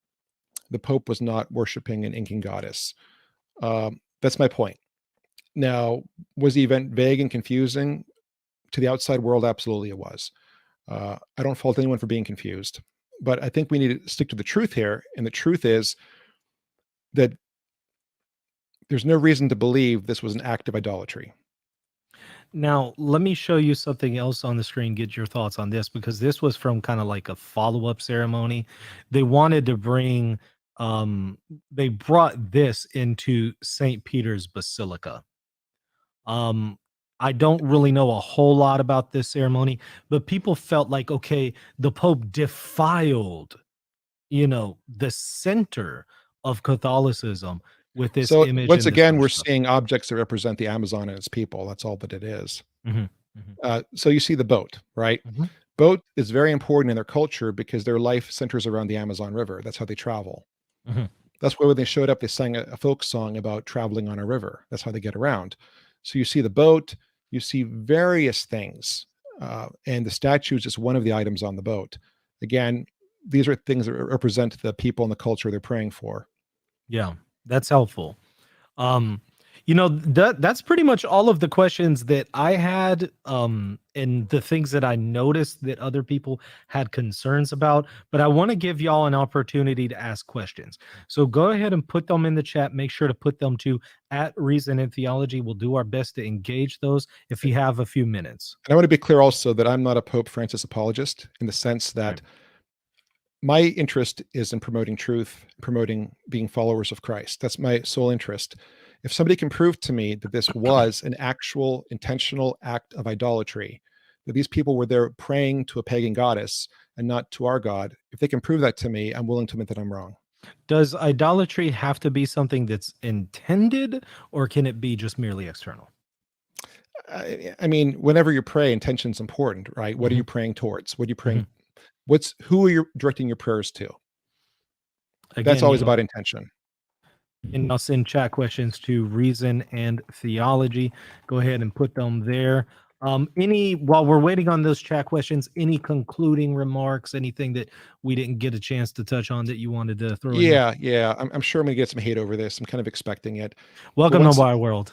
Speaker 2: The Pope was not worshiping an Incan goddess. That's my point. Now, was the event vague and confusing to the outside world? Absolutely, it was. I don't fault anyone for being confused, but I think we need to stick to the truth here. And the truth is that there's no reason to believe this was an act of idolatry.
Speaker 1: Now, let me show you something else on the screen, get your thoughts on this, because this was from kind of like a follow-up ceremony. They wanted to bring, they brought this into St. Peter's Basilica. Um, I don't really know a whole lot about this ceremony, but people felt like, okay, the Pope defiled, the center of Catholicism with this
Speaker 2: So
Speaker 1: image
Speaker 2: once
Speaker 1: and this
Speaker 2: again, we're
Speaker 1: worship.
Speaker 2: seeing objects that represent the Amazon and its people. That's all that it is.
Speaker 1: Mhm, mhm,
Speaker 2: So you see the boat, right?
Speaker 1: mhm,
Speaker 2: Boat is very important in their culture because their life centers around the Amazon River. That's how they travel.
Speaker 1: mhm.
Speaker 2: That's why when they showed up, they sang a folk song about traveling on a river. That's how they get around. So you see the boat, you see various things, and the statue is just one of the items on the boat. Again, these are things that represent the people and the culture they're praying for.
Speaker 1: Yeah, that's helpful. Um, that's pretty much all of the questions that I had, and the things that I noticed that other people had concerns about. But I want to give y'all an opportunity to ask questions. So go ahead and put them in the chat. Make sure to put them to at Reason and Theology. We'll do our best to engage those if you have a few minutes.
Speaker 2: And I want to be clear also that I'm not a Pope Francis apologist in the sense
Speaker 1: Right.
Speaker 2: that my interest is in promoting truth, promoting being followers of Christ. That's my sole interest. If somebody can prove to me that this was an actual intentional act of idolatry, that these people were there praying to a pagan goddess and not to our God, if they can prove that to me, I'm willing to admit that I'm wrong.
Speaker 1: Does idolatry have to be something that's intended, or can it be just merely external?
Speaker 2: I mean, whenever you pray, intention's important, right? What are
Speaker 1: Mhm,
Speaker 2: you praying towards? What are you
Speaker 1: mhm.
Speaker 2: praying? Who are you directing your prayers to? That's
Speaker 1: Again,
Speaker 2: always about intention.
Speaker 1: and I'll send chat questions to Reason and Theology. Go ahead and put them there. While we're waiting on those chat questions, any concluding remarks, anything that we didn't get a chance to touch on that you wanted to throw in there?
Speaker 2: Yeah. I'm sure I'm gonna get some hate over this. I'm kind of expecting it. But
Speaker 1: Welcome to
Speaker 2: once
Speaker 1: my world.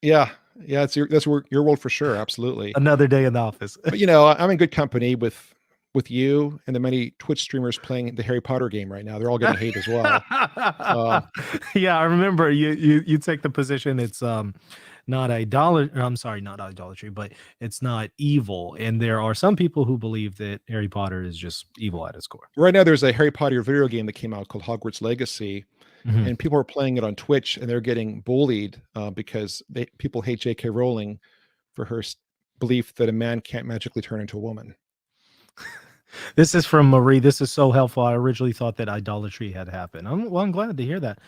Speaker 2: Yeah, yeah, that's your world for sure, absolutely.
Speaker 1: Another day in the office.
Speaker 2: But, I'm in good company with with you and the many Twitch streamers playing the Harry Potter game right now. They're all getting hate as well.
Speaker 1: Yeah, I remember you take the position it's not idolatry. I'm sorry, not idolatry, but it's not evil. And there are some people who believe that Harry Potter is just evil at its core.
Speaker 2: Right now, there's a Harry Potter video game that came out called Hogwarts Legacy,
Speaker 1: Mhm.
Speaker 2: and people are playing it on Twitch, and they're getting bullied because people hate J.K. Rowling for her belief that a man can't magically turn into a woman.
Speaker 1: This is from Marie. This is so helpful. I originally thought that idolatry had happened. I'm glad to hear that.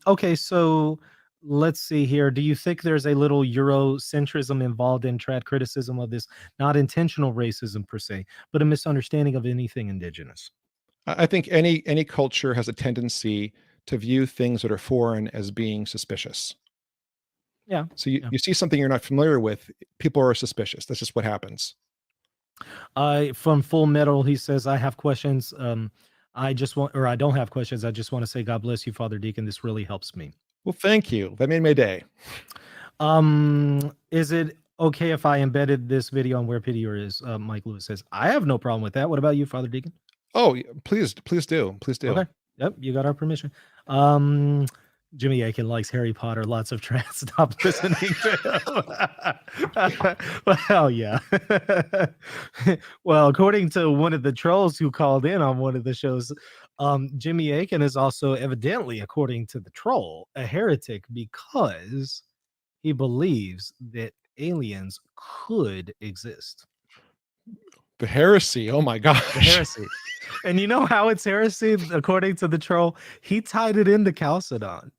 Speaker 1: Okay, so let's see here. Do you think there's a little Eurocentrism involved in trad criticism of this? Not intentional racism per se, but a misunderstanding of anything indigenous.
Speaker 2: I think any culture has a tendency to view things that are foreign as being suspicious.
Speaker 1: Yeah.
Speaker 2: So you see something you're not familiar with, people are suspicious. That's just what happens.
Speaker 1: From Full Metal, he says, I have questions. I don't have questions. I just want to say, God bless you, Father Deacon. This really helps me.
Speaker 2: Well, thank you. That made my day.
Speaker 1: Is it okay if I embedded this video on where Pity is? Mike Lewis says, I have no problem with that. What about you, Father Deacon?
Speaker 2: Oh, please do. Please do.
Speaker 1: Okay. Yep, you got our permission. Jimmy Aiken likes Harry Potter. Lots of trans. Stop listening to him. Well, yeah. Well, according to one of the trolls who called in on one of the shows, Jimmy Aiken is also evidently, according to the troll, a heretic because he believes that aliens could exist.
Speaker 2: The heresy. Oh my gosh.
Speaker 1: The heresy. And you know how it's heresy, according to the troll? He tied it into Chalcedon,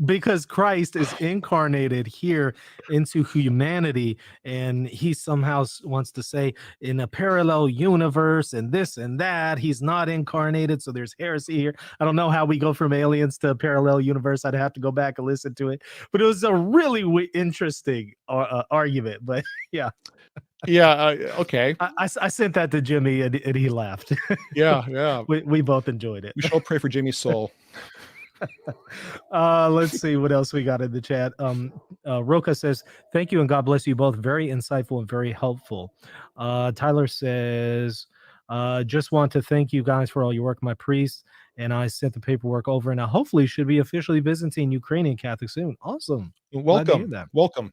Speaker 1: because Christ is incarnated here into humanity, and he somehow wants to say in a parallel universe and this and that, he's not incarnated, so there's heresy here. I don't know how we go from aliens to a parallel universe. I'd have to go back and listen to it, but it was a really interesting argument. But yeah.
Speaker 2: Yeah. Okay.
Speaker 1: I sent that to Jimmy and he laughed.
Speaker 2: Yeah.
Speaker 1: We both enjoyed it.
Speaker 2: We shall pray for Jimmy's soul.
Speaker 1: Let's see what else we got in the chat. Roka says, thank you and God bless you both. Very insightful and very helpful. Tyler says, just want to thank you guys for all your work, my priest. And I sent the paperwork over, and I hopefully should be officially visiting Ukrainian Catholic soon. Awesome.
Speaker 2: Welcome. Welcome.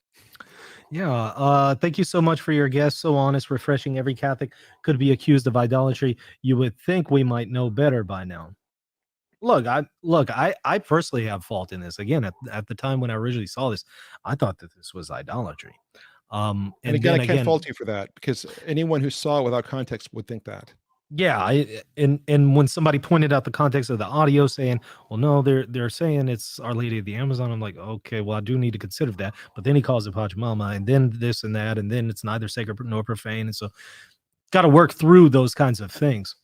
Speaker 1: Yeah. Thank you so much for your guest. So honest, refreshing. Every Catholic could be accused of idolatry. You would think we might know better by now. Look, I personally have fault in this. Again, at the time when I originally saw this, I thought that this was idolatry.
Speaker 2: And again, I can't fault you for that, because anyone who saw it without context would think that.
Speaker 1: Yeah, and when somebody pointed out the context of the audio, saying, "Well, no, they're saying it's Our Lady of the Amazon," I'm like, okay, well, I do need to consider that. But then he calls it Pachamama, and then this and that, and then it's neither sacred nor profane, and so got to work through those kinds of things.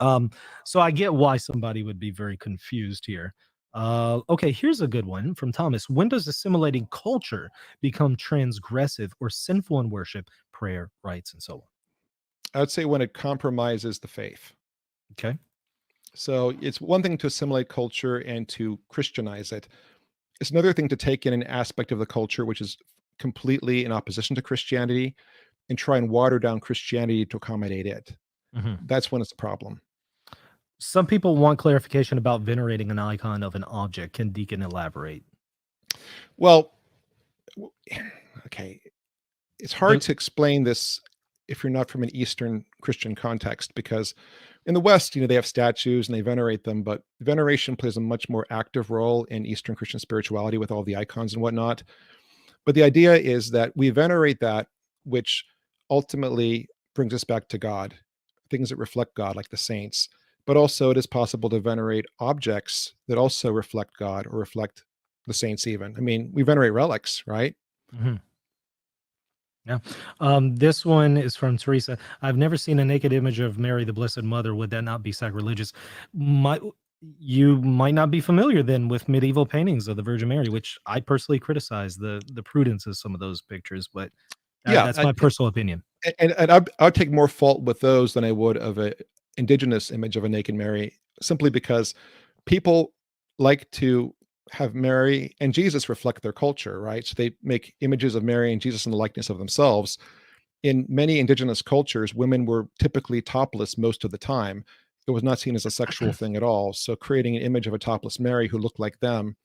Speaker 1: So I get why somebody would be very confused here. Okay, here's a good one from Thomas. When does assimilating culture become transgressive or sinful in worship, prayer, rites, and so on?
Speaker 2: I would say when it compromises the faith.
Speaker 1: Okay.
Speaker 2: So it's one thing to assimilate culture and to Christianize it. It's another thing to take in an aspect of the culture which is completely in opposition to Christianity and try and water down Christianity to accommodate it.
Speaker 1: Mm-hmm.
Speaker 2: That's when it's a problem.
Speaker 1: Some people want clarification about venerating an icon of an object. Can Deacon elaborate?
Speaker 2: Well, okay. It's hard to explain this if you're not from an Eastern Christian context, because in the West, they have statues and they venerate them, but veneration plays a much more active role in Eastern Christian spirituality with all the icons and whatnot. But the idea is that we venerate that which ultimately brings us back to God, things that reflect God, like the saints. But also it is possible to venerate objects that also reflect God or reflect the saints even. I mean, we venerate relics, right?
Speaker 1: Mm-hmm. Yeah. This one is from Teresa. I've never seen a naked image of Mary, the Blessed Mother. Would that not be sacrilegious? You might not be familiar then with medieval paintings of the Virgin Mary, which I personally criticize the prudence of some of those pictures, but that's my personal opinion.
Speaker 2: And I'd take more fault with those than I would of a indigenous image of a naked Mary, simply because people like to have Mary and Jesus reflect their culture, right? So they make images of Mary and Jesus in the likeness of themselves. in many indigenous cultures, women were typically topless most of the time. It was not seen as a sexual thing at all. So creating an image of a topless Mary who looked like them,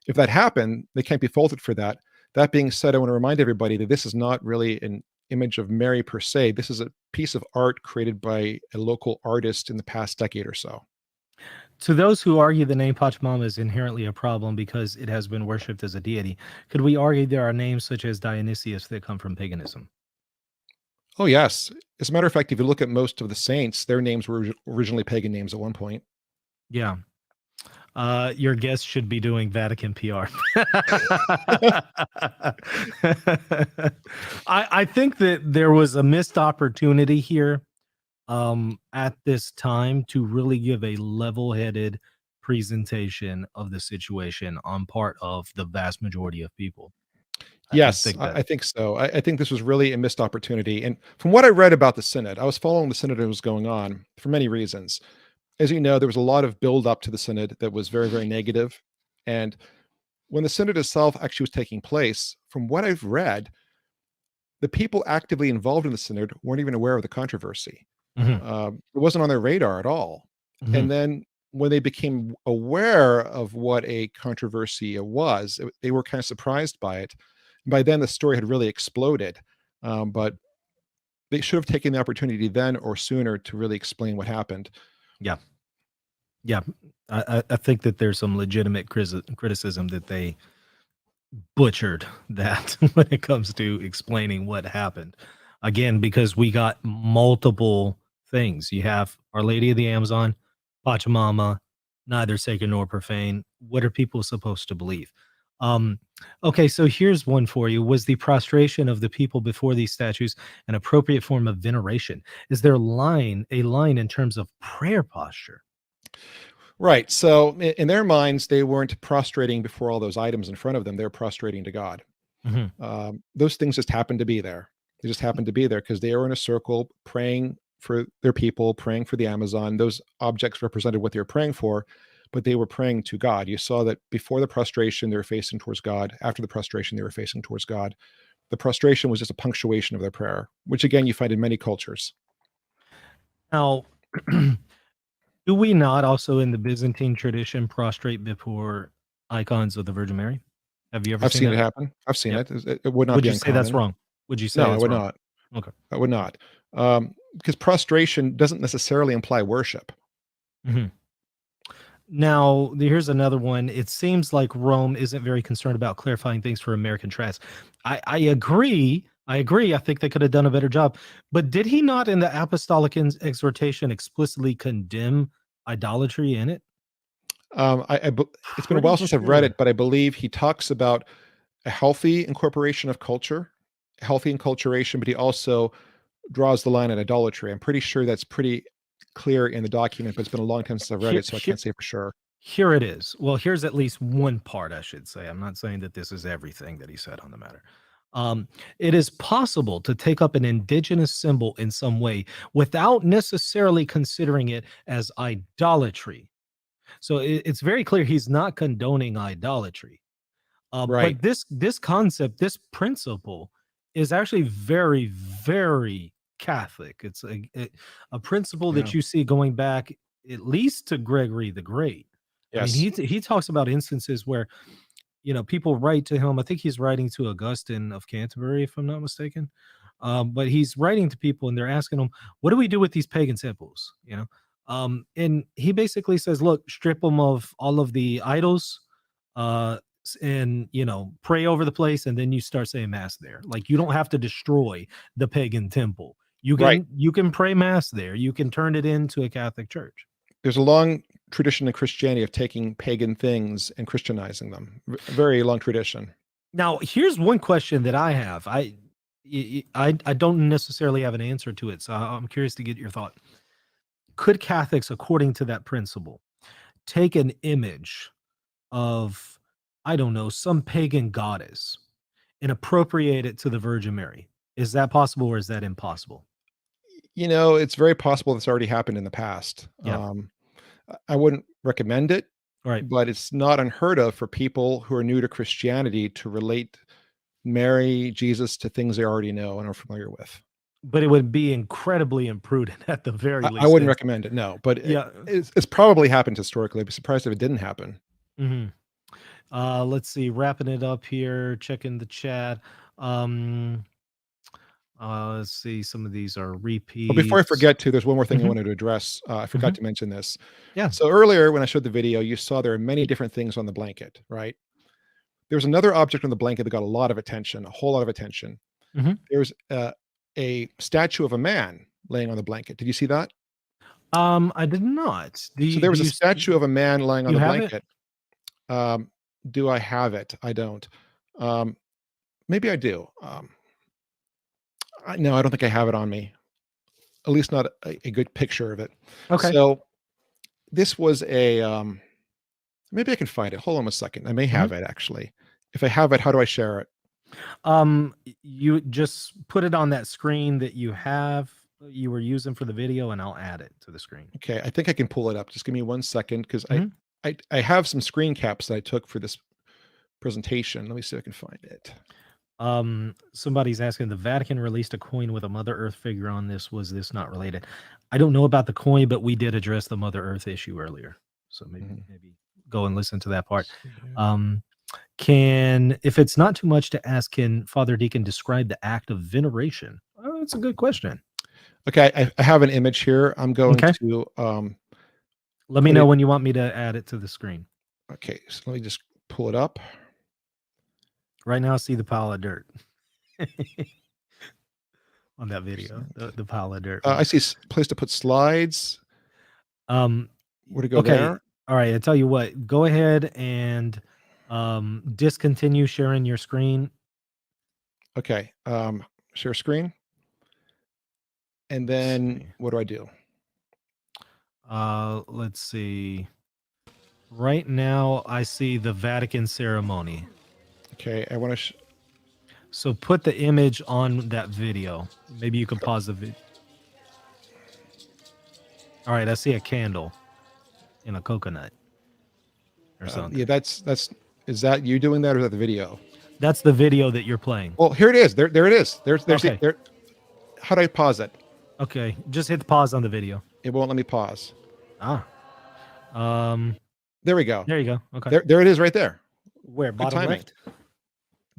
Speaker 2: if that happened, they can't be faulted for that. That being said, I want to remind everybody that this is not really an image of Mary per se. This is a piece of art created by a local artist in the past decade or so.
Speaker 1: To those who argue the name Pachamama is inherently a problem because it has been worshipped as a deity, could we argue there are names such as Dionysius that come from paganism?
Speaker 2: Oh, yes. As a matter of fact, if you look at most of the saints, their names were originally pagan names at one point.
Speaker 1: Yeah. Your guest should be doing Vatican PR. I think that there was a missed opportunity here at this time to really give a level-headed presentation of the situation on part of the vast majority of people. I
Speaker 2: Yes,
Speaker 1: think
Speaker 2: I
Speaker 1: that.
Speaker 2: I think so. I think this was really a missed opportunity. And from what I read about the synod, I was following the synod that was going on for many reasons. As you know, there was a lot of build up to the synod that was very, very negative. And when the synod itself actually was taking place, from what I've read, the people actively involved in the synod weren't even aware of the controversy.
Speaker 1: Mhm,
Speaker 2: It wasn't on their radar at all.
Speaker 1: mhm.
Speaker 2: And then when they became aware of what a controversy it was, they were kind of surprised by it. By then, the story had really exploded. But they should have taken the opportunity then or sooner to really explain what happened.
Speaker 1: Yeah, yeah. I think that there's some legitimate criticism that they butchered that when it comes to explaining what happened. Again, because we got multiple things. You have Our Lady of the Amazon, Pachamama, neither sacred nor profane. What are people supposed to believe? Um, okay, so here's one for you. Was the prostration of the people before these statues an appropriate form of veneration? Is there a line in terms of prayer posture?
Speaker 2: Right. So in their minds, they weren't prostrating before all those items in front of them. They're prostrating to God.
Speaker 1: Mhm.
Speaker 2: Those things just happened to be there. They just happened to be there because they were in a circle praying for their people, praying for the Amazon. Those objects represented what they were praying for, but they were praying to God. You saw that before the prostration, they were facing towards God. After the prostration, they were facing towards God. The prostration was just a punctuation of their prayer, which again you find in many cultures.
Speaker 1: Now, do we not also in the Byzantine tradition prostrate before icons of the Virgin Mary? Have you ever
Speaker 2: I've
Speaker 1: seen
Speaker 2: seen it
Speaker 1: that?
Speaker 2: happen. I've seen
Speaker 1: Yeah.
Speaker 2: it. It would not
Speaker 1: Would
Speaker 2: be
Speaker 1: you say that's
Speaker 2: uncommon.
Speaker 1: wrong? Would you say
Speaker 2: No, I
Speaker 1: it's
Speaker 2: would
Speaker 1: wrong?
Speaker 2: not.
Speaker 1: Okay.
Speaker 2: I would not. Because prostration doesn't necessarily imply worship.
Speaker 1: Mhm. Now, here's another one. It seems like Rome isn't very concerned about clarifying things for American trends. I agree. I agree. I think they could have done a better job. But did he not, in the apostolic exhortation, explicitly condemn idolatry in it?
Speaker 2: It's been a
Speaker 1: Pretty
Speaker 2: while since I've read
Speaker 1: sure.
Speaker 2: it, but I believe he talks about a healthy incorporation of culture, healthy enculturation, but he also draws the line at idolatry. I'm pretty sure that's pretty clear in the document, but it's been a long time since I've read
Speaker 1: Here,
Speaker 2: it, so I
Speaker 1: here,
Speaker 2: can't say for sure.
Speaker 1: Here it is. Well, here's at least one part, I should say. I'm not saying that this is everything that he said on the matter. It is possible to take up an indigenous symbol in some way without necessarily considering it as idolatry. So it's very clear he's not condoning idolatry.
Speaker 2: Right.
Speaker 1: But this concept, this principle, is actually very, very Catholic. It's a principle
Speaker 2: Yeah.
Speaker 1: that you see going back at least to Gregory the Great. I mean,
Speaker 2: Yes.
Speaker 1: he talks about instances where people write to him. I think he's writing to Augustine of Canterbury, if I'm not mistaken. But he's writing to people, and they're asking him, "What do we do with these pagan symbols?" And he basically says, "Look, strip them of all of the idols, and pray over the place, and then you start saying mass there. Like you don't have to destroy the pagan temple. You
Speaker 2: Right.
Speaker 1: can pray mass there. You can turn it into a Catholic church."
Speaker 2: There's a long tradition in Christianity of taking pagan things and Christianizing them. A very long tradition.
Speaker 1: Now, here's one question that I have. I don't necessarily have an answer to it, so I'm curious to get your thought. Could Catholics, according to that principle, take an image of, I don't know, some pagan goddess and appropriate it to the Virgin Mary? Is that possible or is that impossible?
Speaker 2: It's very possible that's already happened in the past.
Speaker 1: Yeah.
Speaker 2: I wouldn't recommend it,
Speaker 1: All right.
Speaker 2: but it's not unheard of for people who are new to Christianity to relate Mary, Jesus to things they already know and are familiar with.
Speaker 1: But it would be incredibly imprudent at the very
Speaker 2: I
Speaker 1: least.
Speaker 2: wouldn't recommend it, no, but
Speaker 1: Yeah.
Speaker 2: it's probably happened historically. I'd be surprised if it didn't happen.
Speaker 1: Mhm. Let's see, wrapping it up here, checking the chat. Um, let's see, some of these are
Speaker 2: But before I
Speaker 1: repeats.
Speaker 2: forget to, there's one more thing I
Speaker 1: Mhm,
Speaker 2: wanted to address. I forgot
Speaker 1: mhm.
Speaker 2: to mention this.
Speaker 1: Yeah.
Speaker 2: So earlier when I showed the video, you saw there are many different things on the blanket, right? There's another object on the blanket that got a lot of attention, a whole lot of attention.
Speaker 1: Mhm.
Speaker 2: There's a statue of a man laying on the blanket. Did you see that?
Speaker 1: I did not.
Speaker 2: So there
Speaker 1: Do
Speaker 2: was a
Speaker 1: you
Speaker 2: statue of a man lying on
Speaker 1: you
Speaker 2: the
Speaker 1: have it?
Speaker 2: blanket. Um, do I have it? I don't. Um, maybe I do. No, I don't think I have it on me. At least not a good picture of it.
Speaker 1: Okay.
Speaker 2: So this was a maybe I can find it. Hold on a second. I may have
Speaker 1: Mhm.
Speaker 2: it actually. If I have it, how do I share it?
Speaker 1: You just put it on that screen that you were using for the video, and I'll add it to the screen.
Speaker 2: Okay, I think I can pull it up. Just give me 1 second because
Speaker 1: Mhm.
Speaker 2: I have some screen caps that I took for this presentation. Let me see if I can find it.
Speaker 1: Somebody's asking, the Vatican released a coin with a Mother Earth figure on this. Was this not related? I don't know about the coin, but we did address the Mother Earth issue earlier. So
Speaker 2: Mhm.
Speaker 1: maybe go and listen to that part.
Speaker 2: See here.
Speaker 1: Um, if it's not too much to ask, can Father Deacon describe the act of veneration? Oh, that's a good question.
Speaker 2: Okay, I have an image here. I'm going
Speaker 1: Okay.
Speaker 2: to
Speaker 1: Let me
Speaker 2: put
Speaker 1: know
Speaker 2: it.
Speaker 1: when you want me to add it to the screen.
Speaker 2: Okay, so let me just pull it up.
Speaker 1: Right now, I see the pile of dirt on that video. The pile of dirt.
Speaker 2: I see place to put slides.
Speaker 1: Um,
Speaker 2: Where to go
Speaker 1: okay.
Speaker 2: there?
Speaker 1: All right. I tell you what, go ahead and discontinue sharing your screen.
Speaker 2: Okay, share screen. And
Speaker 1: Let's
Speaker 2: then
Speaker 1: see.
Speaker 2: what do I do?
Speaker 1: Let's see. Right now, I see the Vatican ceremony.
Speaker 2: Okay, I want to.
Speaker 1: So put the image on that video. Maybe you can pause the video. All right. I see a candle in a coconut or
Speaker 2: Yeah,
Speaker 1: something.
Speaker 2: that's. Is that you doing that or is that the video?
Speaker 1: That's the video that you're playing.
Speaker 2: Well, here it is. There it is.
Speaker 1: Okay.
Speaker 2: There. How do I pause it?
Speaker 1: Okay. Just hit the pause on the video.
Speaker 2: It won't let me pause.
Speaker 1: Ah. Um.
Speaker 2: There we go.
Speaker 1: There you go. Okay.
Speaker 2: There it is right there.
Speaker 1: Where?
Speaker 2: Good
Speaker 1: Bottom
Speaker 2: timing.
Speaker 1: left?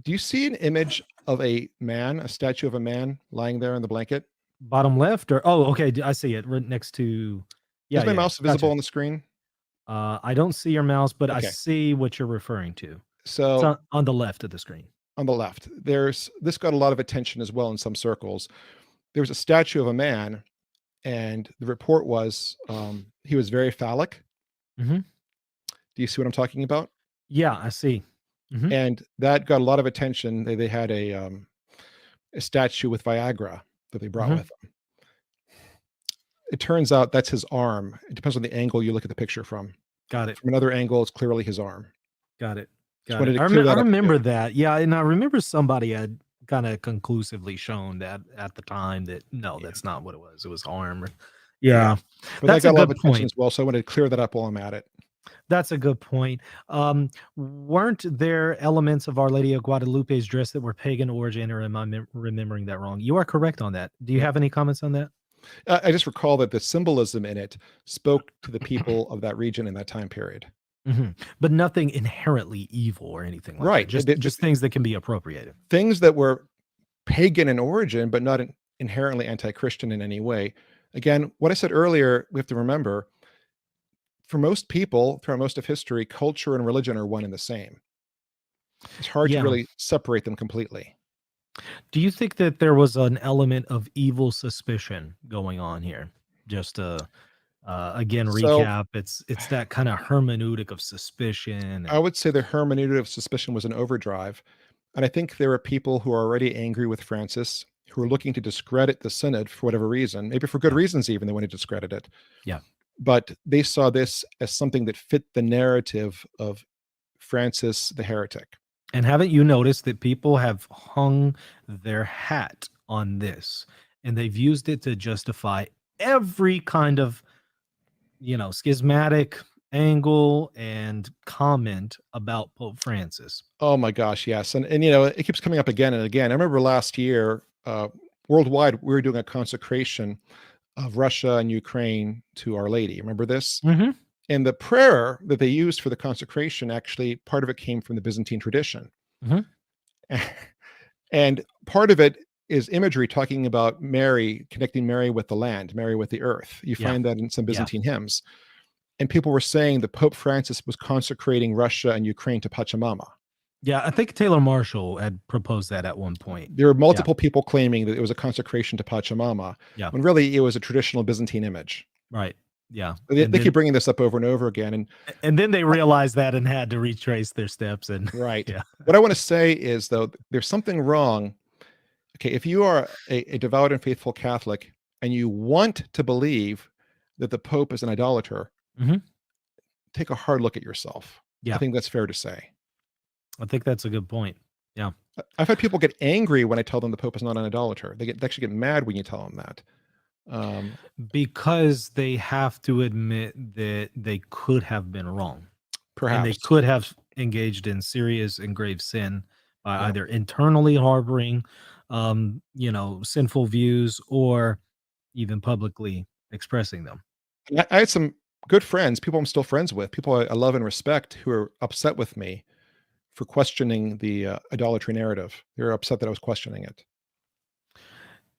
Speaker 2: Do you see an image of a man, a statue of a man lying there in the blanket?
Speaker 1: Bottom left or okay, I see it right next to
Speaker 2: Is my
Speaker 1: yeah,
Speaker 2: mouse visible
Speaker 1: gotcha.
Speaker 2: on the screen?
Speaker 1: I don't see your mouse, but I
Speaker 2: Okay.
Speaker 1: see what you're referring to. It's
Speaker 2: So
Speaker 1: on the left of the screen.
Speaker 2: on the left, there's this got a lot of attention as well in some circles. There was a statue of a man, and the report was he was very phallic.
Speaker 1: Mhm.
Speaker 2: Do you see what I'm talking about?
Speaker 1: Yeah, I see. Mhm.
Speaker 2: And that got a lot of attention. They had a statue with Viagra that they brought
Speaker 1: Mhm.
Speaker 2: with them. It turns out that's his arm. It depends on the angle you look at the picture from.
Speaker 1: Got it.
Speaker 2: From another angle, it's clearly his arm.
Speaker 1: Got it.
Speaker 2: Just
Speaker 1: Got it.
Speaker 2: wanted to clear
Speaker 1: I
Speaker 2: that up too.
Speaker 1: remember that. Yeah, and I remember somebody had kinda conclusively shown that at the time that no,
Speaker 2: Yeah,
Speaker 1: that's not what it was. It was arm.
Speaker 2: yeah.
Speaker 1: Yeah.
Speaker 2: But that
Speaker 1: That's a
Speaker 2: got a lot of
Speaker 1: good
Speaker 2: attention
Speaker 1: point.
Speaker 2: as well, so I wanted to clear that up while I'm at it.
Speaker 1: That's a good point. Weren't there elements of Our Lady of Guadalupe's dress that were pagan origin, or am I remembering that wrong? You are correct on that. Do you
Speaker 2: Yeah.
Speaker 1: have any comments on that?
Speaker 2: I just recall that the symbolism in it spoke to the people of that region in that time period.
Speaker 1: Mhm. But nothing inherently evil or anything like that.
Speaker 2: Right.
Speaker 1: Just things that can be appropriated.
Speaker 2: Things that were pagan in origin, but not inherently anti-Christian in any way. Again, what I said earlier, we have to remember, for most people, throughout most of history, culture and religion are one and the same. It's hard to
Speaker 1: Yeah.
Speaker 2: really separate them completely.
Speaker 1: Do you think that there was an element of evil suspicion going on here? Just to again
Speaker 2: So
Speaker 1: recap, it's that kind of hermeneutic of suspicion
Speaker 2: I
Speaker 1: and
Speaker 2: would say the hermeneutic of suspicion was an overdrive. And I think there are people who are already angry with Francis who are looking to discredit the synod for whatever reason, maybe for good
Speaker 1: yeah,
Speaker 2: reasons, even they want to discredit it.
Speaker 1: yeah.
Speaker 2: But they saw this as something that fit the narrative of Francis the heretic.
Speaker 1: And haven't you noticed that people have hung their hat on this and they've used it to justify every kind of, schismatic angle and comment about Pope Francis?
Speaker 2: Oh my gosh, yes. And it keeps coming up again and again. I remember last year, worldwide, we were doing a consecration of Russia and Ukraine to Our Lady. Remember this?
Speaker 1: Mm-hmm.
Speaker 2: And the prayer that they used for the consecration, actually, part of it came from the Byzantine tradition.
Speaker 1: Mm-hmm.
Speaker 2: And part of it is imagery talking about Mary, connecting Mary with the land, Mary with the earth. You
Speaker 1: Yeah.
Speaker 2: find that in some
Speaker 1: Yeah.
Speaker 2: Byzantine hymns. And people were saying that Pope Francis was consecrating Russia and Ukraine to Pachamama.
Speaker 1: Yeah, I think Taylor Marshall had proposed that at one point.
Speaker 2: There were multiple people claiming that it was a consecration to Pachamama,
Speaker 1: Yeah.
Speaker 2: when really it was a traditional Byzantine image.
Speaker 1: Right. Yeah.
Speaker 2: They keep bringing this up over and over again.
Speaker 1: And then they realized that and had to retrace their steps. And
Speaker 2: right.
Speaker 1: Yeah.
Speaker 2: What I want to say is, though, there's something wrong. Okay, if you are a devout and faithful Catholic and you want to believe that the Pope is an idolater,
Speaker 1: Mhm.
Speaker 2: take a hard look at yourself.
Speaker 1: Yeah.
Speaker 2: I think that's fair to say.
Speaker 1: I think that's a good point. Yeah.
Speaker 2: I've had people get angry when I tell them the Pope is not an idolater. They actually get mad when you tell them that.
Speaker 1: Because they have to admit that they could have been wrong.
Speaker 2: Perhaps.
Speaker 1: And they could have engaged in serious and grave sin by
Speaker 2: Yeah.
Speaker 1: either internally harboring, sinful views or even publicly expressing them.
Speaker 2: I had some good friends, people I'm still friends with, people I love and respect, who are upset with me for questioning the idolatry narrative. They're upset that I was questioning it.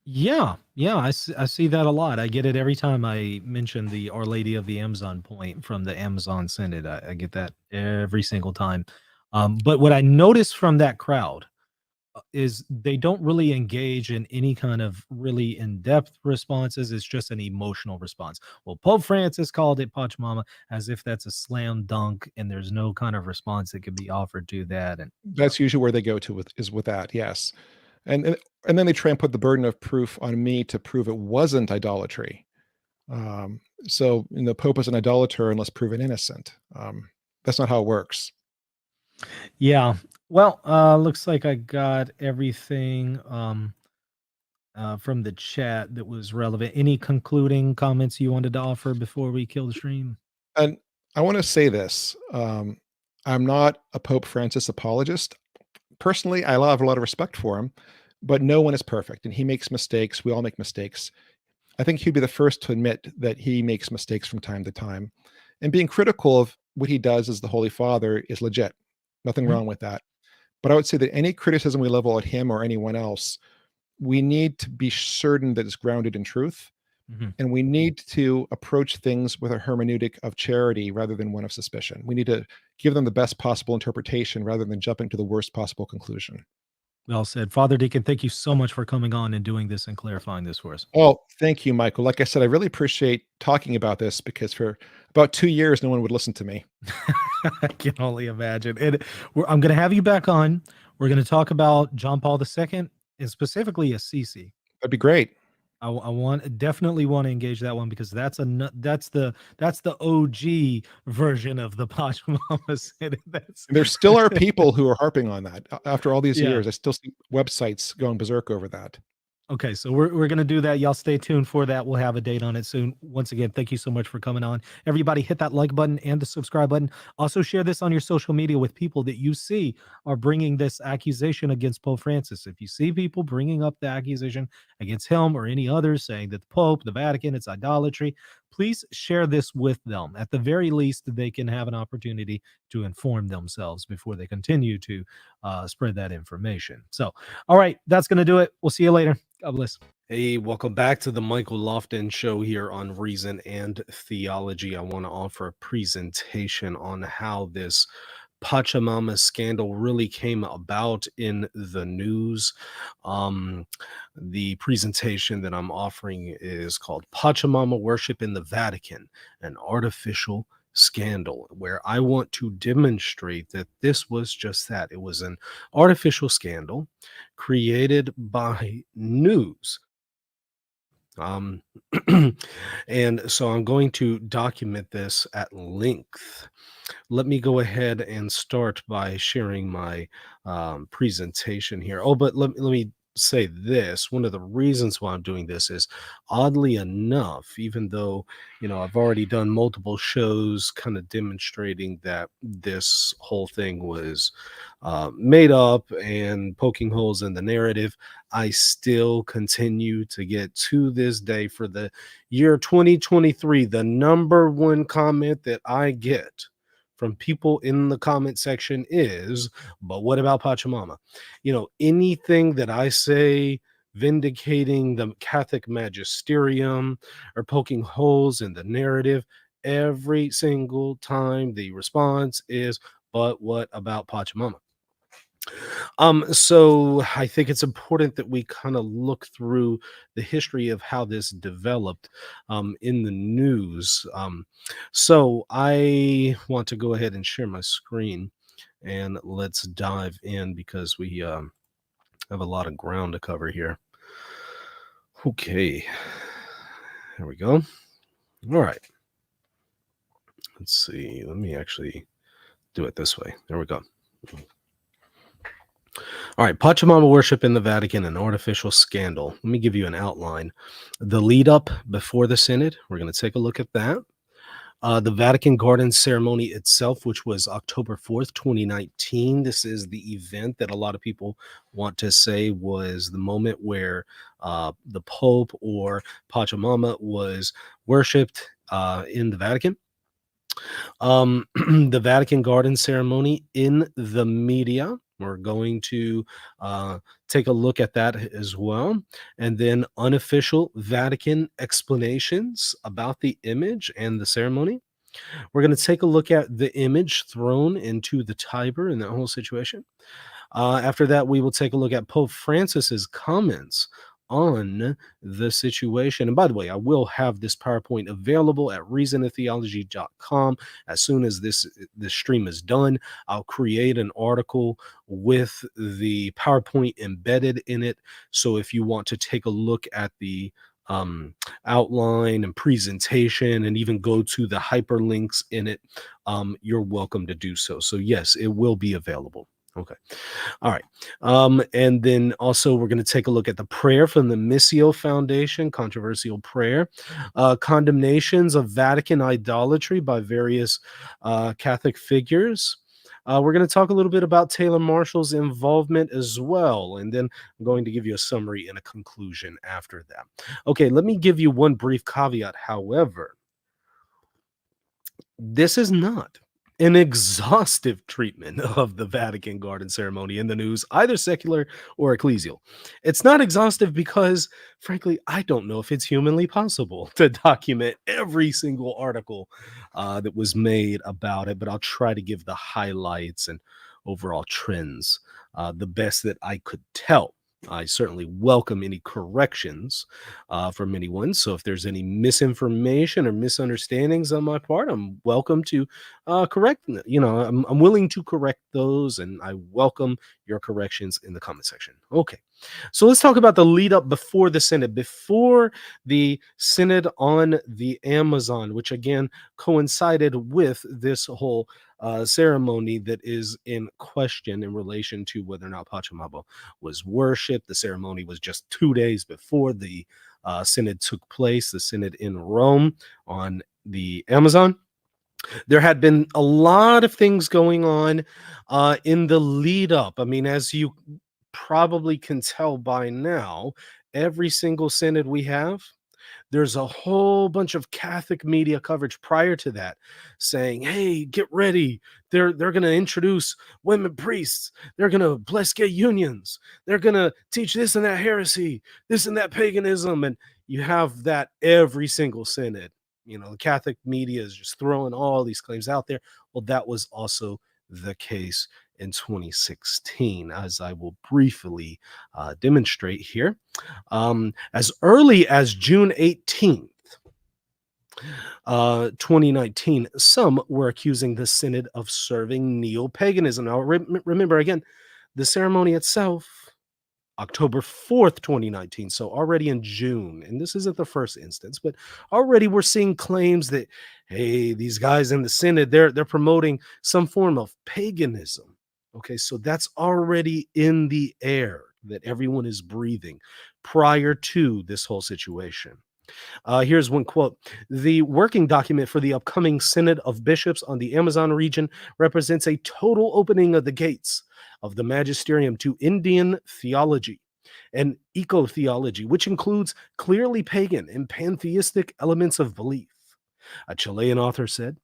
Speaker 1: Yeah, I see that a lot. I get it every time I mention the Our Lady of the Amazon point from the Amazon Synod. I get that every single time. But what I notice from that crowd is they don't really engage in any kind of really in-depth responses. It's just an emotional response. Well, Pope Francis called it Pachamama, as if that's a slam dunk and there's no kind of response that could be offered to that. And
Speaker 2: that's usually where they go to with that. Yes. And then they try and put the burden of proof on me to prove it wasn't idolatry. So the Pope is an idolater unless proven innocent. That's not how it works.
Speaker 1: Yeah. Well, looks like I got everything from the chat that was relevant. Any concluding comments you wanted to offer before we kill the stream?
Speaker 2: And I want to say this. I'm not a Pope Francis apologist. Personally, I have a lot of respect for him, but no one is perfect and he makes mistakes. We all make mistakes. I think he'd be the first to admit that he makes mistakes from time to time. And being critical of what he does as the Holy Father is legit. Nothing wrong with that. But I would say that any criticism we level at him or anyone else, we need to be certain that it's grounded in truth. And we need to approach things with a hermeneutic of charity rather than one of suspicion. We need to give them the best possible interpretation rather than jumping to the worst possible conclusion.
Speaker 1: Well said. Father Deacon, thank you so much for coming on and doing this and clarifying this for us.
Speaker 2: Oh, thank you, Michael. Like I said, I really appreciate talking about this because for about 2 years, no one would listen to me.
Speaker 1: I can only imagine. And I'm going to have you back on. We're going to talk about John Paul II and specifically Assisi.
Speaker 2: That'd be great.
Speaker 1: I definitely want to engage that one because that's the OG version of the Pachamama Synod.
Speaker 2: There still are people who are harping on that after all these years. I still see websites going berserk over that.
Speaker 1: Okay, so we're going to do that. Y'all stay tuned for that. We'll have a date on it soon. Once again, thank you so much for coming on. Everybody hit that like button and the subscribe button. Also share this on your social media with people that you see are bringing this accusation against Pope Francis. If you see people bringing up the accusation against him or any others saying that the Pope, the Vatican, it's idolatry, please share this with them. At the very least, they can have an opportunity to inform themselves before they continue to spread that information. So, all right, that's going to do it. We'll see you later. God bless. Hey, welcome back to the Michael Lofton Show here on Reason and Theology. I want to offer a presentation on how this Pachamama scandal really came about in the news. The presentation that I'm offering is called Pachamama Worship in the Vatican, an Artificial Scandal, where I want to demonstrate that this was just that. It was an artificial scandal created by news. And so I'm going to document this at length. Let me go ahead and start by sharing my presentation here. Oh, but let me say this. One of the reasons why I'm doing this is, oddly enough, even though, I've already done multiple shows kind of demonstrating that this whole thing was made up and poking holes in the narrative, I still continue to get, to this day, for the year 2023, the number one comment that I get from people in the comment section is, but what about Pachamama? Anything that I say vindicating the Catholic magisterium or poking holes in the narrative, every single time the response is, but what about Pachamama? So I think it's important that we kind of look through the history of how this developed in the news. So I want to go ahead and share my screen, and let's dive in, because we have a lot of ground to cover here. Okay, there we go. All right. Let's see. Let me actually do it this way. There we go. All right, Pachamama worship in the Vatican, an artificial scandal. Let me give you an outline. The lead up before the Synod, we're going to take a look at that. The Vatican Garden ceremony itself, which was October 4th, 2019. This is the event that a lot of people want to say was the moment where the Pope or Pachamama was worshipped in the Vatican. The Vatican Garden ceremony in the media. We're going to take a look at that as well. And then unofficial Vatican explanations about the image and the ceremony. We're going to take a look at the image thrown into the Tiber and that whole situation. After that, we will take a look at Pope Francis's comments on the situation. And by the way, I will have this PowerPoint available at reasonoftheology.com. As soon as this stream is done, I'll create an article with the PowerPoint embedded in it. So if you want to take a look at the outline and presentation and even go to the hyperlinks in it, you're welcome to do so. So yes, it will be available. Okay. All right. And then also we're going to take a look at the prayer from the Missio Foundation, controversial prayer, condemnations of Vatican idolatry by various Catholic figures. We're going to talk a little bit about Taylor Marshall's involvement as well. And then I'm going to give you a summary and a conclusion after that. Okay, let me give you one brief caveat, however. This is not an exhaustive treatment of the Vatican Garden ceremony in the news, either secular or ecclesial. It's not exhaustive because, frankly, I don't know if it's humanly possible to document every single article that was made about it, but I'll try to give the highlights and overall trends the best that I could tell. I certainly welcome any corrections from anyone. So if there's any misinformation or misunderstandings on my part, I'm welcome to correct. I'm willing to correct those, and I welcome your corrections in the comment section. Okay. So let's talk about the lead up before the Synod. Before the Synod on the Amazon, which again coincided with this whole ceremony that is in question in relation to whether or not Pachamama was worshipped. The ceremony was just 2 days before the Synod took place, the Synod in Rome on the Amazon. There had been a lot of things going on in the lead up. I mean, as you probably can tell by now, every single Synod we have, there's a whole bunch of Catholic media coverage prior to that saying, hey, get ready. They're going to introduce women priests. They're going to bless gay unions. They're going to teach this and that heresy, this and that paganism. And you have that every single Synod. The Catholic media is just throwing all these claims out there. Well, that was also the case in 2016, as I will briefly demonstrate here. As early as June 18th, 2019, some were accusing the Synod of serving neo-paganism. Now, remember, again, the ceremony itself, October 4th, 2019, so already in June, and this isn't the first instance, but already we're seeing claims that, hey, these guys in the Synod, they're promoting some form of paganism. Okay, so that's already in the air. that everyone is breathing prior to this whole situation. Here's one quote. The working document for the upcoming Synod of Bishops on the Amazon region represents a total opening of the gates of the magisterium to Indian theology and eco-theology, which includes clearly pagan and pantheistic elements of belief. A Chilean author said,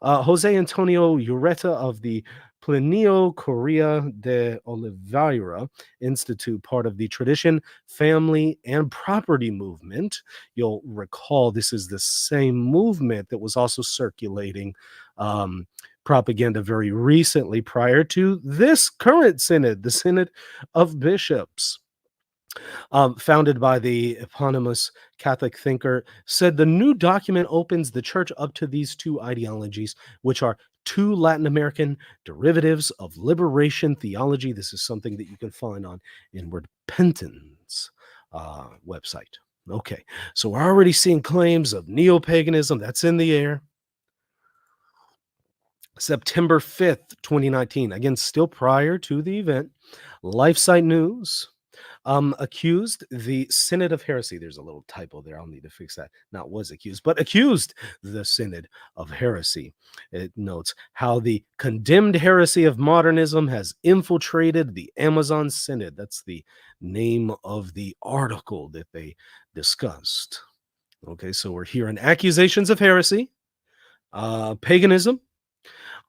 Speaker 1: Jose Antonio Ureta of the Plinio Correa de Oliveira Institute, part of the Tradition, Family, and Property movement. You'll recall this is the same movement that was also circulating propaganda very recently prior to this current synod, the Synod of Bishops. Founded by the eponymous Catholic thinker, said the new document opens the church up to these two ideologies, which are two Latin American derivatives of liberation theology. This is something that you can find on Inward Penance website. Okay, so we're already seeing claims of neo-paganism. That's in the air. September 5th, 2019, again, still prior to the event, LifeSite News accused the Synod of Heresy. There's a little typo there. I'll need to fix that. Not was accused, but accused the Synod of Heresy. It notes how the condemned heresy of modernism has infiltrated the Amazon Synod. That's the name of the article that they discussed. Okay, so we're hearing accusations of heresy, paganism.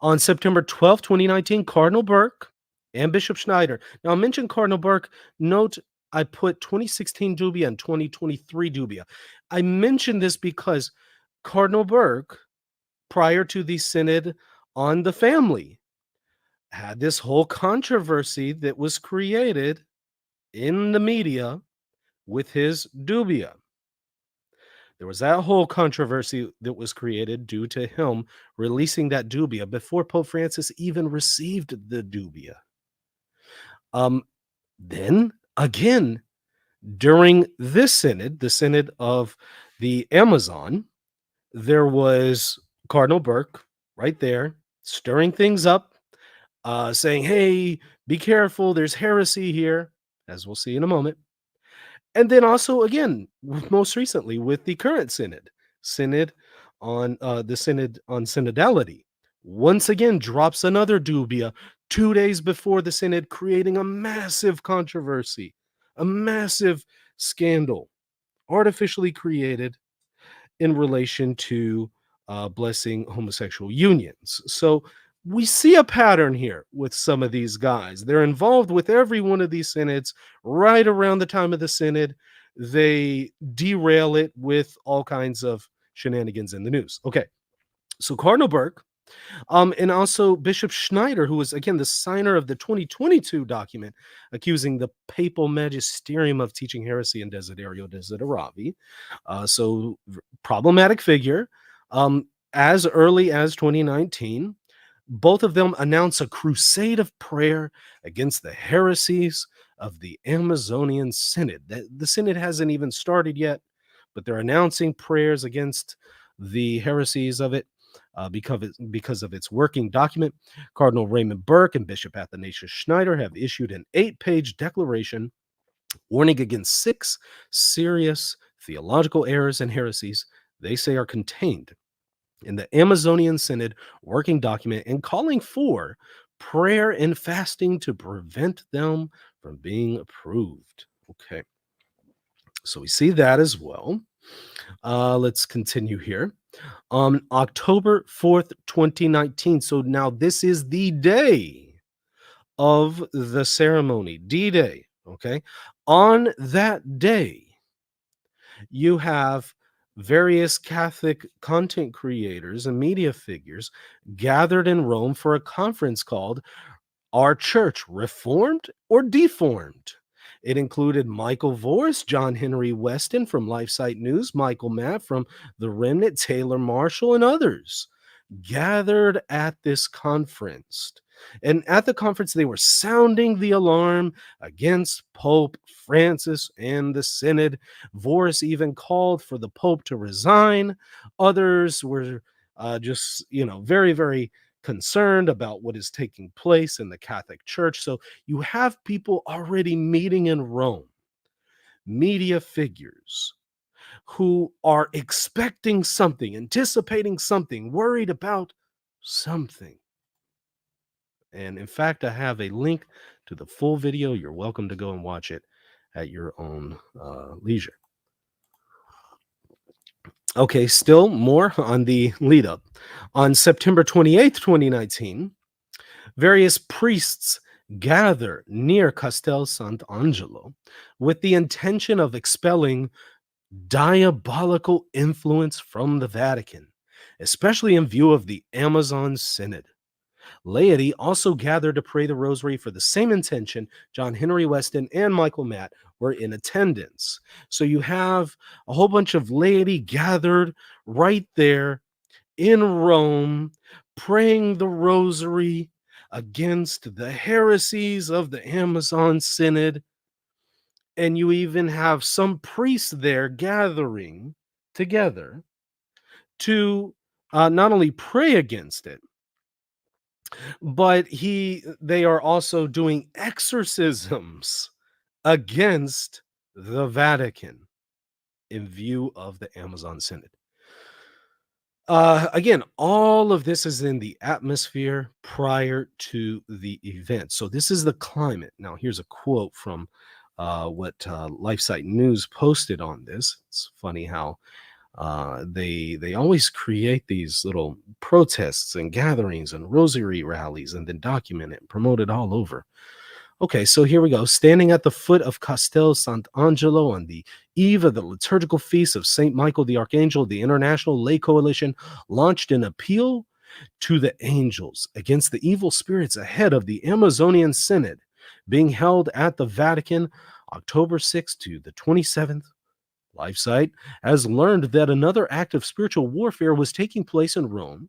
Speaker 1: On September 12, 2019, Cardinal Burke and Bishop Schneider. Now, I mentioned Cardinal Burke. Note I put 2016 dubia and 2023 dubia. I mentioned this because Cardinal Burke, prior to the Synod on the Family, had this whole controversy that was created in the media with his dubia. There was that whole controversy that was created due to him releasing that dubia before Pope Francis even received the dubia. Then again, during this synod, the Synod of the Amazon, there was Cardinal Burke right there stirring things up, saying, hey, be careful, there's heresy here, as we'll see in a moment. And then also, again, most recently with the current synod on the Synod on Synodality, once again drops another dubia 2 days before the synod, creating a massive controversy, a massive scandal, artificially created in relation to blessing homosexual unions. So we see a pattern here with some of these guys. They're involved with every one of these synods right around the time of the synod. They derail it with all kinds of shenanigans in the news. Okay, so Cardinal Burke, and also Bishop Schneider, who was, again, the signer of the 2022 document accusing the papal magisterium of teaching heresy and Desiderio Desideravi. So problematic figure. As early as 2019, both of them announce a crusade of prayer against the heresies of the Amazonian Synod. The synod hasn't even started yet, but they're announcing prayers against the heresies of it. Because of its working document, Cardinal Raymond Burke and Bishop Athanasius Schneider have issued an 8-page declaration warning against 6 serious theological errors and heresies they say are contained in the Amazonian Synod working document and calling for prayer and fasting to prevent them from being approved. Okay, so we see that as well. Let's continue here. On October 4th, 2019. So now this is the day of the ceremony, D-Day, okay? On that day, you have various Catholic content creators and media figures gathered in Rome for a conference called Our Church, Reformed or Deformed? It included Michael Voris, John Henry Weston from LifeSite News, Michael Matt from The Remnant, Taylor Marshall, and others gathered at this conference. And at the conference, they were sounding the alarm against Pope Francis and the Synod. Voris even called for the Pope to resign. Others were just, very, very concerned about what is taking place in the Catholic Church. So you have people already meeting in Rome, media figures who are expecting something, anticipating something, worried about something. And in fact, I have a link to the full video. You're welcome to go and watch it at your own leisure. Okay, still more on the lead up. On September 28th, 2019, various priests gather near Castel Sant'Angelo with the intention of expelling diabolical influence from the Vatican, especially in view of the Amazon Synod. Laity also gathered to pray the rosary for the same intention. John Henry Weston and Michael Matt were in attendance. So you have a whole bunch of laity gathered right there in Rome, praying the rosary against the heresies of the Amazon Synod. And you even have some priests there gathering together to not only pray against it, but they are also doing exorcisms against the Vatican in view of the Amazon Synod. Again, all of this is in the atmosphere prior to the event. So this is the climate. Now, here's a quote from what LifeSite News posted on this. It's funny how they always create these little protests and gatherings and rosary rallies and then document it and promote it all over. Okay, so here we go. Standing at the foot of Castel Sant'Angelo on the eve of the liturgical feast of St. Michael the Archangel, the International Lay Coalition launched an appeal to the angels against the evil spirits ahead of the Amazonian Synod being held at the Vatican October 6th to the 27th. LifeSite has learned that another act of spiritual warfare was taking place in Rome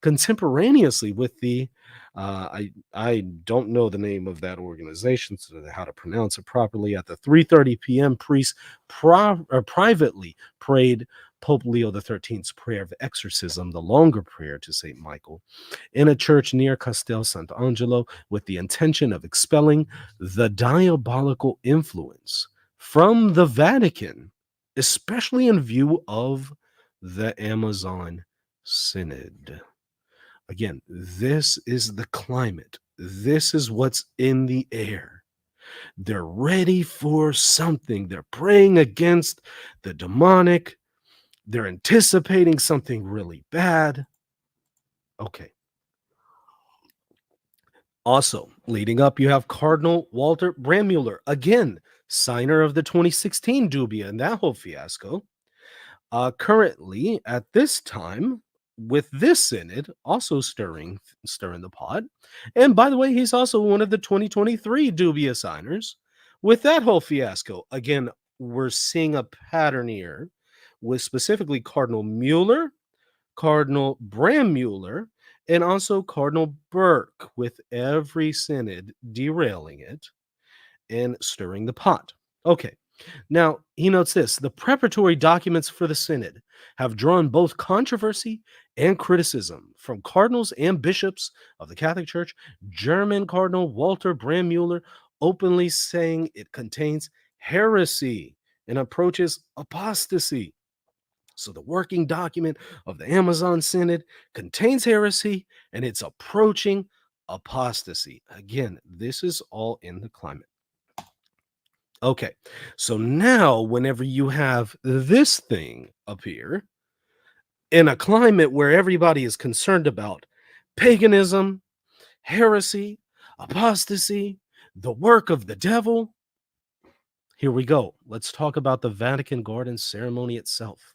Speaker 1: contemporaneously with the I don't know the name of that organization, so how to pronounce it properly. At the 3:30 p.m., priests privately prayed Pope Leo XIII's prayer of exorcism, the longer prayer to St. Michael, in a church near Castel Sant'Angelo with the intention of expelling the diabolical influence from the Vatican, especially in view of the Amazon Synod. Again, this is the climate. This is what's in the air. They're ready for something. They're praying against the demonic. They're anticipating something really bad. Okay. Also, leading up, you have Cardinal Walter Brandmuller, again, signer of the 2016 dubia and that whole fiasco. Currently, at this time, with this synod, also stirring the pot. And by the way, he's also one of the 2023 dubia signers with that whole fiasco. Again, we're seeing a pattern here with specifically Cardinal Mueller, Cardinal Brandmuller, and also Cardinal Burke, with every synod derailing it and stirring the pot. Okay. Now, he notes this: the preparatory documents for the synod have drawn both controversy and criticism from cardinals and bishops of the Catholic Church. German Cardinal Walter Brandmuller openly saying it contains heresy and approaches apostasy. So the working document of the Amazon Synod contains heresy and it's approaching apostasy. Again, this is all in the climate. Okay, so now whenever you have this thing appear in a climate where everybody is concerned about paganism, heresy, apostasy, the work of the devil, here we go. Let's talk about the Vatican Garden ceremony itself.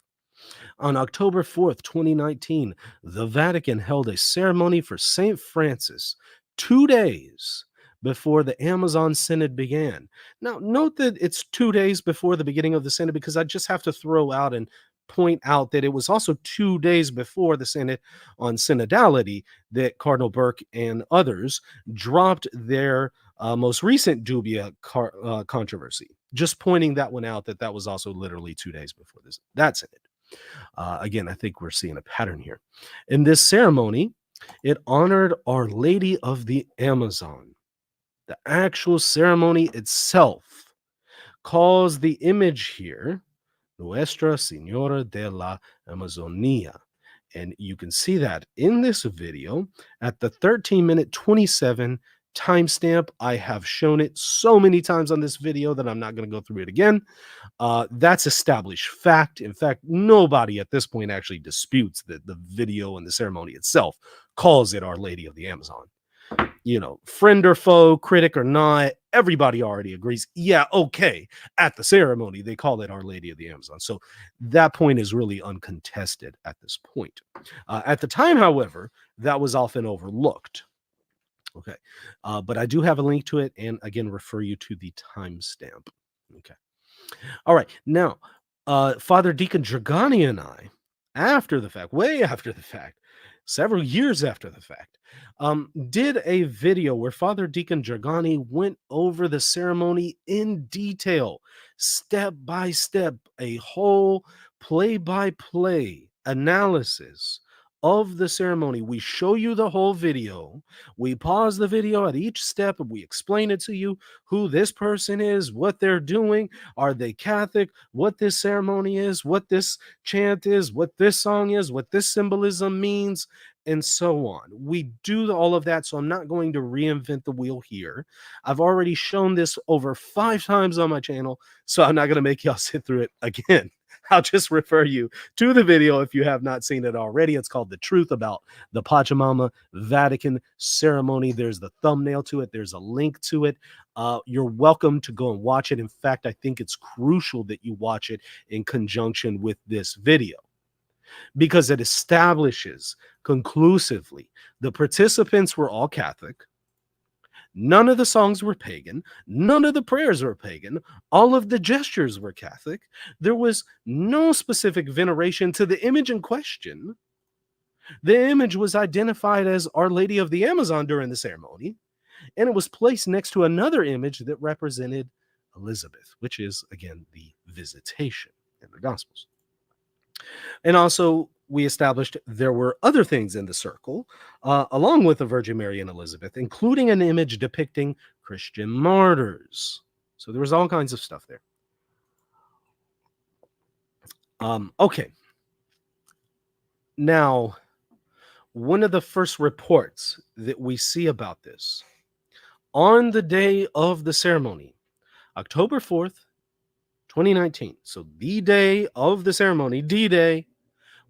Speaker 1: On October 4th, 2019, the Vatican held a ceremony for St. Francis 2 days before the Amazon Synod began. Now, note that it's 2 days before the beginning of the Synod, because I just have to throw out and point out that it was also 2 days before the Synod on synodality that Cardinal Burke and others dropped their most recent dubia controversy. Just pointing that one out, that was also literally 2 days before that Synod. Again, I think we're seeing a pattern here. In this ceremony, It honored Our Lady of the Amazon. The actual ceremony itself calls the image here Nuestra Señora de la Amazonia. And you can see that in this video at the 13-minute 27 timestamp. I have shown it so many times on this video that I'm not going to go through it again. That's established fact. In fact, nobody at this point actually disputes that the video and the ceremony itself calls it Our Lady of the Amazon. You know, friend or foe, critic or not, everybody already agrees. Yeah, okay. At the ceremony, they call it Our Lady of the Amazon. So that point is really uncontested at this point. At the time, however, that was often overlooked. Okay. But I do have a link to it and again refer you to the timestamp. Okay. All right. Now, Father Deacon Dragani and I, after the fact, way after the fact, several years after the fact, did a video where Father Deacon Dragani went over the ceremony in detail, step by step, a whole play-by-play analysis of the ceremony. We show you the whole video. We pause the video at each step and we explain it to you who this person is, what they're doing, are they Catholic, what this ceremony is, what this chant is, what this song is, what this symbolism means, and so on. We do all of that, so I'm not going to reinvent the wheel here. I've already shown this over 5 times on my channel, so I'm not going to make y'all sit through it again. I'll just refer you to the video if you have not seen it already. It's called The Truth About the Pachamama Vatican Ceremony. There's the thumbnail to it. There's a link to it. You're welcome to go and watch it. In fact, I think it's crucial that you watch it in conjunction with this video because it establishes conclusively the participants were all Catholic. None of the songs were pagan. None of the prayers were pagan. All of the gestures were Catholic. There was no specific veneration to the image in question. The image was identified as Our Lady of the Amazon during the ceremony, and it was placed next to another image that represented Elizabeth, which is, again, the visitation in the Gospels. And also, we established there were other things in the circle, along with the Virgin Mary and Elizabeth, including an image depicting Christian martyrs. So there was all kinds of stuff there. Okay. Now, one of the first reports that we see about this, on the day of the ceremony, October 4th, 2019, so the day of the ceremony, D-Day,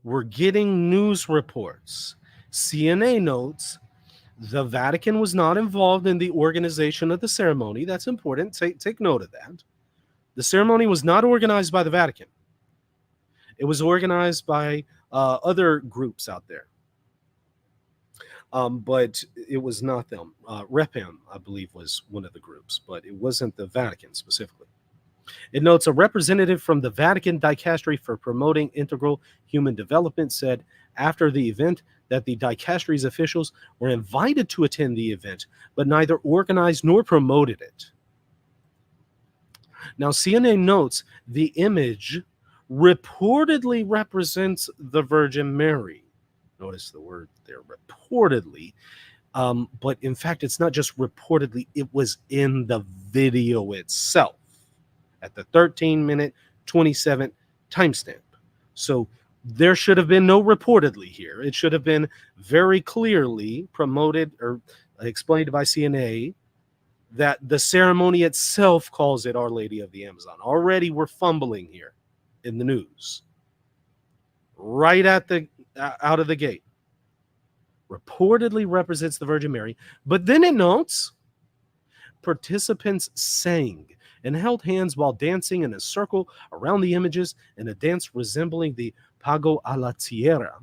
Speaker 1: we're getting news reports. CNA notes the Vatican was not involved in the organization of the ceremony. That's important. Take note of that. The ceremony was not organized by the Vatican. It was organized by other groups out there. But it was not them. Repam, I believe, was one of the groups, but it wasn't the Vatican specifically. It notes a representative from the Vatican Dicastery for Promoting Integral Human Development said after the event that the Dicastery's officials were invited to attend the event, but neither organized nor promoted it. Now, CNA notes the image reportedly represents the Virgin Mary. Notice the word there, reportedly. But in fact, it's not just reportedly, it was in the video itself at the 13-minute 27 timestamp. So there should have been no reportedly here. It should have been very clearly promoted or explained by CNA that the ceremony itself calls it Our Lady of the Amazon. Already we're fumbling here in the news. Right at the out of the gate. Reportedly represents the Virgin Mary, but then it notes participants sang and held hands while dancing in a circle around the images in a dance resembling the Pago a la Tierra,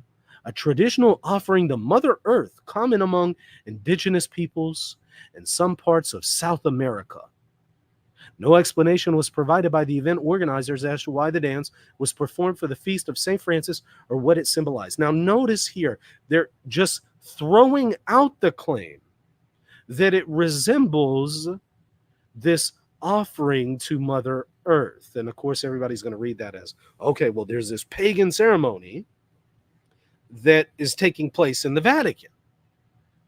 Speaker 1: a traditional offering to Mother Earth common among indigenous peoples in some parts of South America. No explanation was provided by the event organizers as to why the dance was performed for the feast of St. Francis or what it symbolized. Now notice here, they're just throwing out the claim that it resembles this offering to Mother Earth. And of course, everybody's going to read that as, okay, well, there's this pagan ceremony that is taking place in the Vatican.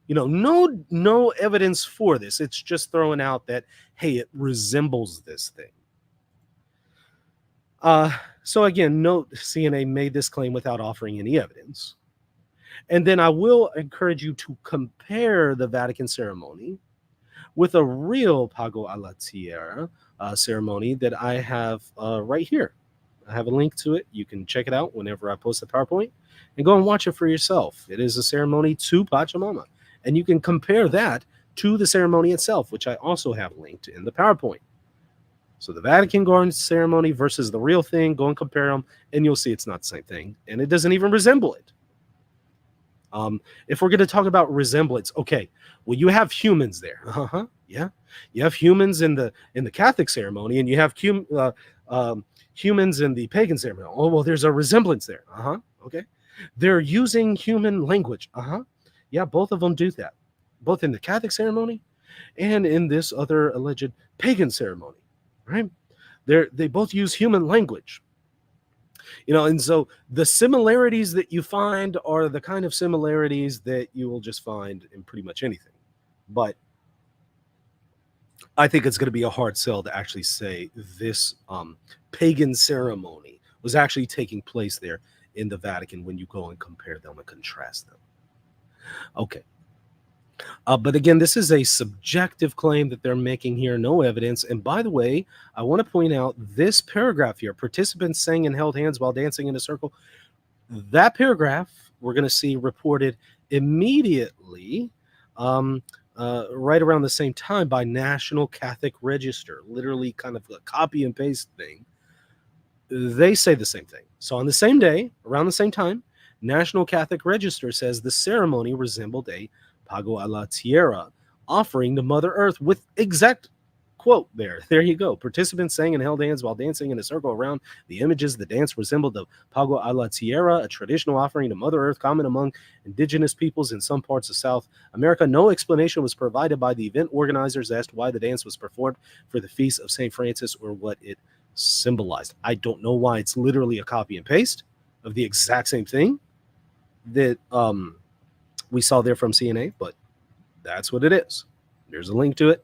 Speaker 1: No evidence for this. It's just throwing out that, hey, it resembles this thing. So again, note CNA made this claim without offering any evidence. And then I will encourage you to compare the Vatican ceremony with a real Pago alla Tierra ceremony that I have right here. I have a link to it. You can check it out whenever I post the PowerPoint and go and watch it for yourself. It is a ceremony to Pachamama. And you can compare that to the ceremony itself, which I also have linked in the PowerPoint. So the Vatican garden ceremony versus the real thing, go and compare them, and you'll see it's not the same thing. And it doesn't even resemble it. If we're going to talk about resemblance, okay, well, you have humans there. Yeah. You have humans in the Catholic ceremony, and you have humans in the pagan ceremony. Oh, well, there's a resemblance there. Okay. They're using human language. Yeah, both of them do that, both in the Catholic ceremony and in this other alleged pagan ceremony, right? They both use human language. And so the similarities that you find are the kind of similarities that you will just find in pretty much anything. But I think it's going to be a hard sell to actually say this pagan ceremony was actually taking place there in the Vatican when you go and compare them and contrast them. Okay. But again, this is a subjective claim that they're making here, no evidence. And by the way, I want to point out this paragraph here, participants sang and held hands while dancing in a circle. That paragraph we're going to see reported immediately right around the same time by National Catholic Register, literally kind of a copy and paste thing. They say the same thing. So on the same day, around the same time, National Catholic Register says the ceremony resembled a Pago alla Tierra offering to Mother Earth, with exact quote there. There you go. Participants sang and held hands while dancing in a circle around the images. The dance resembled the Pago alla Tierra, a traditional offering to Mother Earth common among indigenous peoples in some parts of South America. No explanation was provided by the event organizers as to why the dance was performed for the feast of St. Francis or what it symbolized. I don't know why it's literally a copy and paste of the exact same thing that we saw there from CNA, but that's what it is. There's a link to it.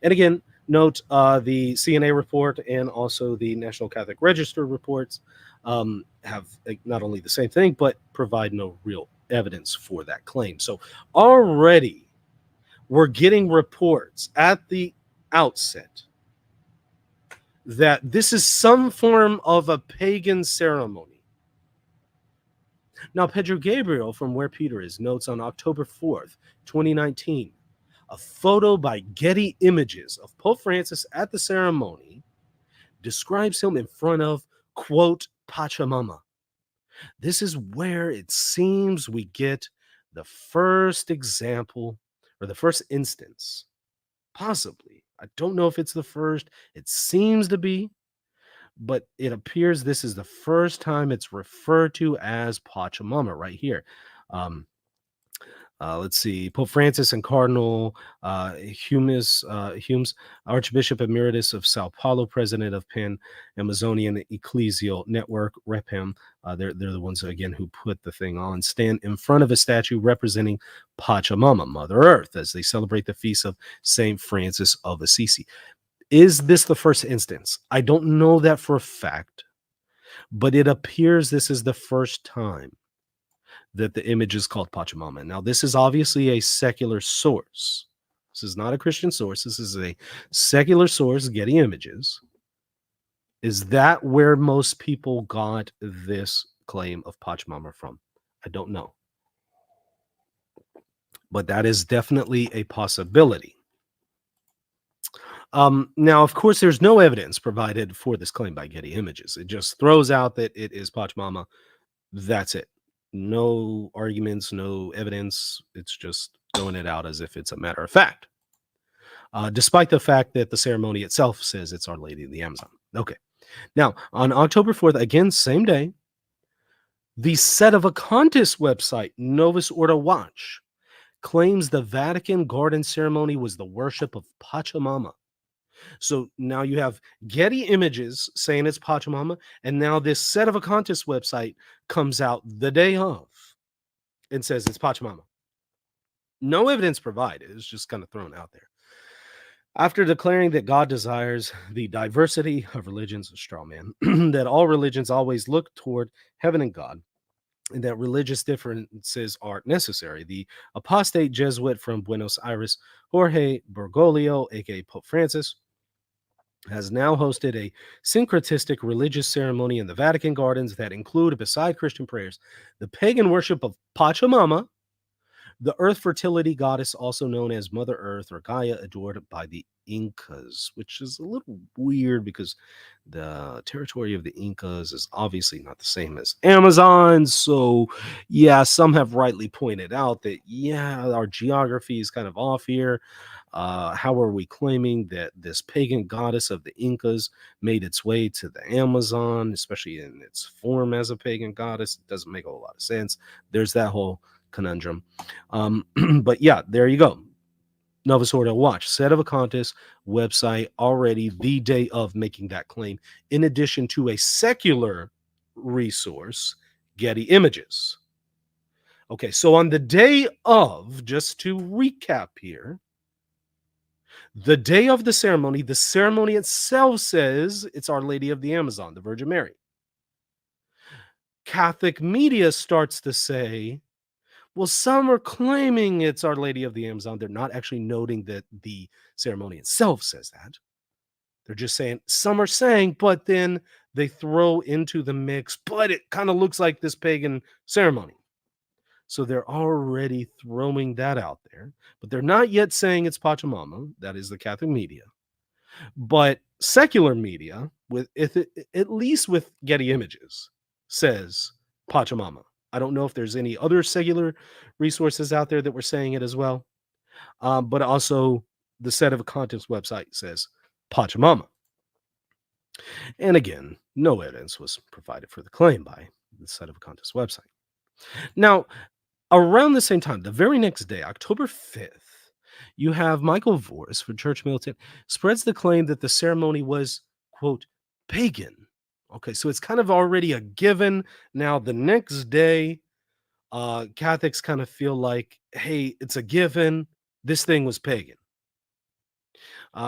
Speaker 1: And again, note the CNA report and also the National Catholic Register reports have not only the same thing, but provide no real evidence for that claim. So already we're getting reports at the outset that this is some form of a pagan ceremony. Now, Pedro Gabriel, from Where Peter Is, notes on October 4th, 2019, a photo by Getty Images of Pope Francis at the ceremony describes him in front of, quote, Pachamama. This is where it seems we get the first example or the first instance, possibly. I don't know if it's the first. It seems to be. But it appears this is the first time it's referred to as Pachamama right here. Let's see. Pope Francis and Cardinal Humes, Archbishop Emeritus of Sao Paulo, President of Pan Amazonian Ecclesial Network, REPAM. They're the ones, again, who put the thing on, stand in front of a statue representing Pachamama, Mother Earth, as they celebrate the feast of St. Francis of Assisi. Is this the first instance? I don't know that for a fact, but it appears this is the first time that the image is called Pachamama. Now, this is obviously a secular source. This is not a Christian source. This is a secular source, Getty Images. Is that where most people got this claim of Pachamama from? I don't know. But that is definitely a possibility. Now, of course, there's no evidence provided for this claim by Getty Images. It just throws out that it is Pachamama. That's it. No arguments, no evidence. It's just throwing it out as if it's a matter of fact. Despite the fact that the ceremony itself says it's Our Lady of the Amazon. Okay. Now, on October 4th, again, same day, the Sedevacantis website, Novus Ordo Watch, claims the Vatican garden ceremony was the worship of Pachamama. So now you have Getty Images saying it's Pachamama, and now this Sedevacantis website comes out the day of and says it's Pachamama. No evidence provided. It's just kind of thrown out there. After declaring that God desires the diversity of religions, a straw man, that all religions always look toward heaven and God, and that religious differences are necessary, the apostate Jesuit from Buenos Aires, Jorge Bergoglio, aka Pope Francis, has now hosted a syncretistic religious ceremony in the Vatican gardens that include, beside Christian prayers, the pagan worship of Pachamama, the earth fertility goddess, also known as Mother Earth or Gaia, adored by the Incas, which is a little weird because the territory of the Incas is obviously not the same as Amazon. So, yeah, some have rightly pointed out that, yeah, our geography is kind of off here. How are we claiming that this pagan goddess of the Incas made its way to the Amazon, especially in its form as a pagan goddess? It doesn't make a whole lot of sense. There's that whole conundrum. But yeah, there you go. Novus Ordo Watch, Sedevacantis website, already the day of making that claim, in addition to a secular resource, Getty Images. Okay, so on the day of, just to recap here, the day of the ceremony itself says it's Our Lady of the Amazon, the Virgin Mary. Catholic media starts to say, well, some are claiming it's Our Lady of the Amazon. They're not actually noting that the ceremony itself says that. They're just saying, some are saying, but then they throw into the mix, but it kind of looks like this pagan ceremony. So they're already throwing that out there, but they're not yet saying it's Pachamama. That is the Catholic media. But secular media, at least with Getty Images, says Pachamama. I don't know if there's any other secular resources out there that were saying it as well. But also the Sedevacantis website says Pachamama. And again, no evidence was provided for the claim by the Sedevacantis website. Now, around the same time, the very next day, October 5th, you have Michael Voris for Church Militant spreads the claim that the ceremony was, quote, pagan. Okay, so it's kind of already a given. Now, the next day, Catholics kind of feel like, hey, it's a given. This thing was pagan.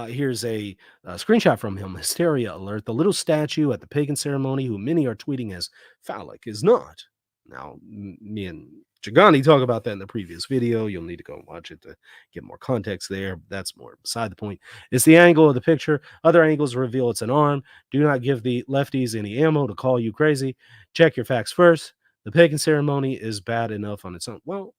Speaker 1: Here's a screenshot from him. Hysteria alert. The little statue at the pagan ceremony, who many are tweeting as phallic, is not. Now, me and Chagani talk about that in the previous video. You'll need to go and watch it to get more context there. That's more beside the point. It's the angle of the picture. Other angles reveal it's an arm. Do not give the lefties any ammo to call you crazy. Check your facts first. The pagan ceremony is bad enough on its own. Well,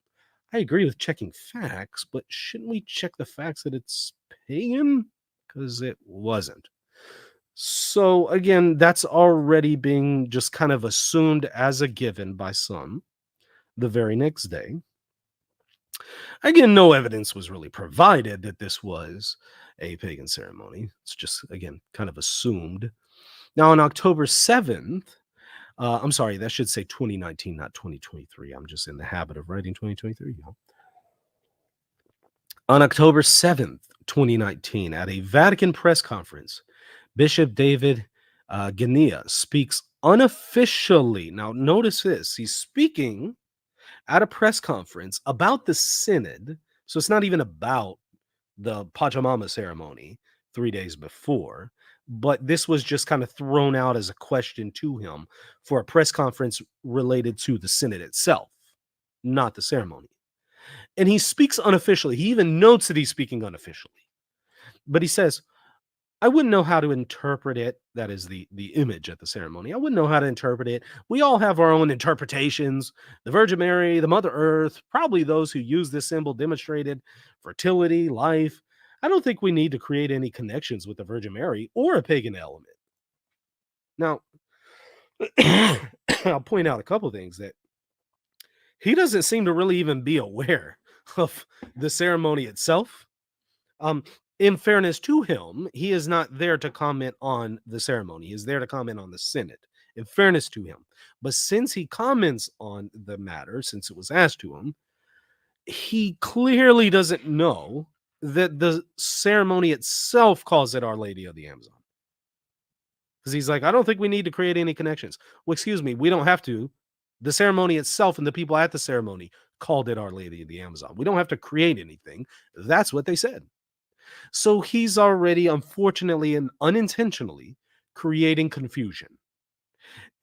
Speaker 1: I agree with checking facts, but shouldn't we check the facts that it's pagan? Because it wasn't. So again, that's already being just kind of assumed as a given by some. The very next day, again, no evidence was really provided that this was a pagan ceremony. It's just, again, kind of assumed. Now, on October 7th, I'm sorry, that should say 2019, not 2023. I'm just in the habit of writing 2023. On October 7th, 2019, at a Vatican press conference, Bishop David Gania speaks unofficially. Now, notice this. He's speaking at a press conference about the synod. So it's not even about the Pachamama ceremony 3 days before, but this was just kind of thrown out as a question to him for a press conference related to the synod itself, not the ceremony. And he speaks unofficially. He even notes that he's speaking unofficially. But he says, I wouldn't know how to interpret it. That is the image at the ceremony. I wouldn't know how to interpret it. We all have our own interpretations. The Virgin Mary, the Mother Earth, probably those who use this symbol demonstrated fertility, life. I don't think we need to create any connections with the Virgin Mary or a pagan element. Now, I'll point out a couple things that he doesn't seem to really even be aware of the ceremony itself. In fairness to him, he is not there to comment on the ceremony. He is there to comment on the synod, in fairness to him. But since he comments on the matter, since it was asked to him, he clearly doesn't know that the ceremony itself calls it Our Lady of the Amazon. Because he's like, I don't think we need to create any connections. Well, excuse me, we don't have to. The ceremony itself and the people at the ceremony called it Our Lady of the Amazon. We don't have to create anything. That's what they said. So he's already, unfortunately and unintentionally, creating confusion.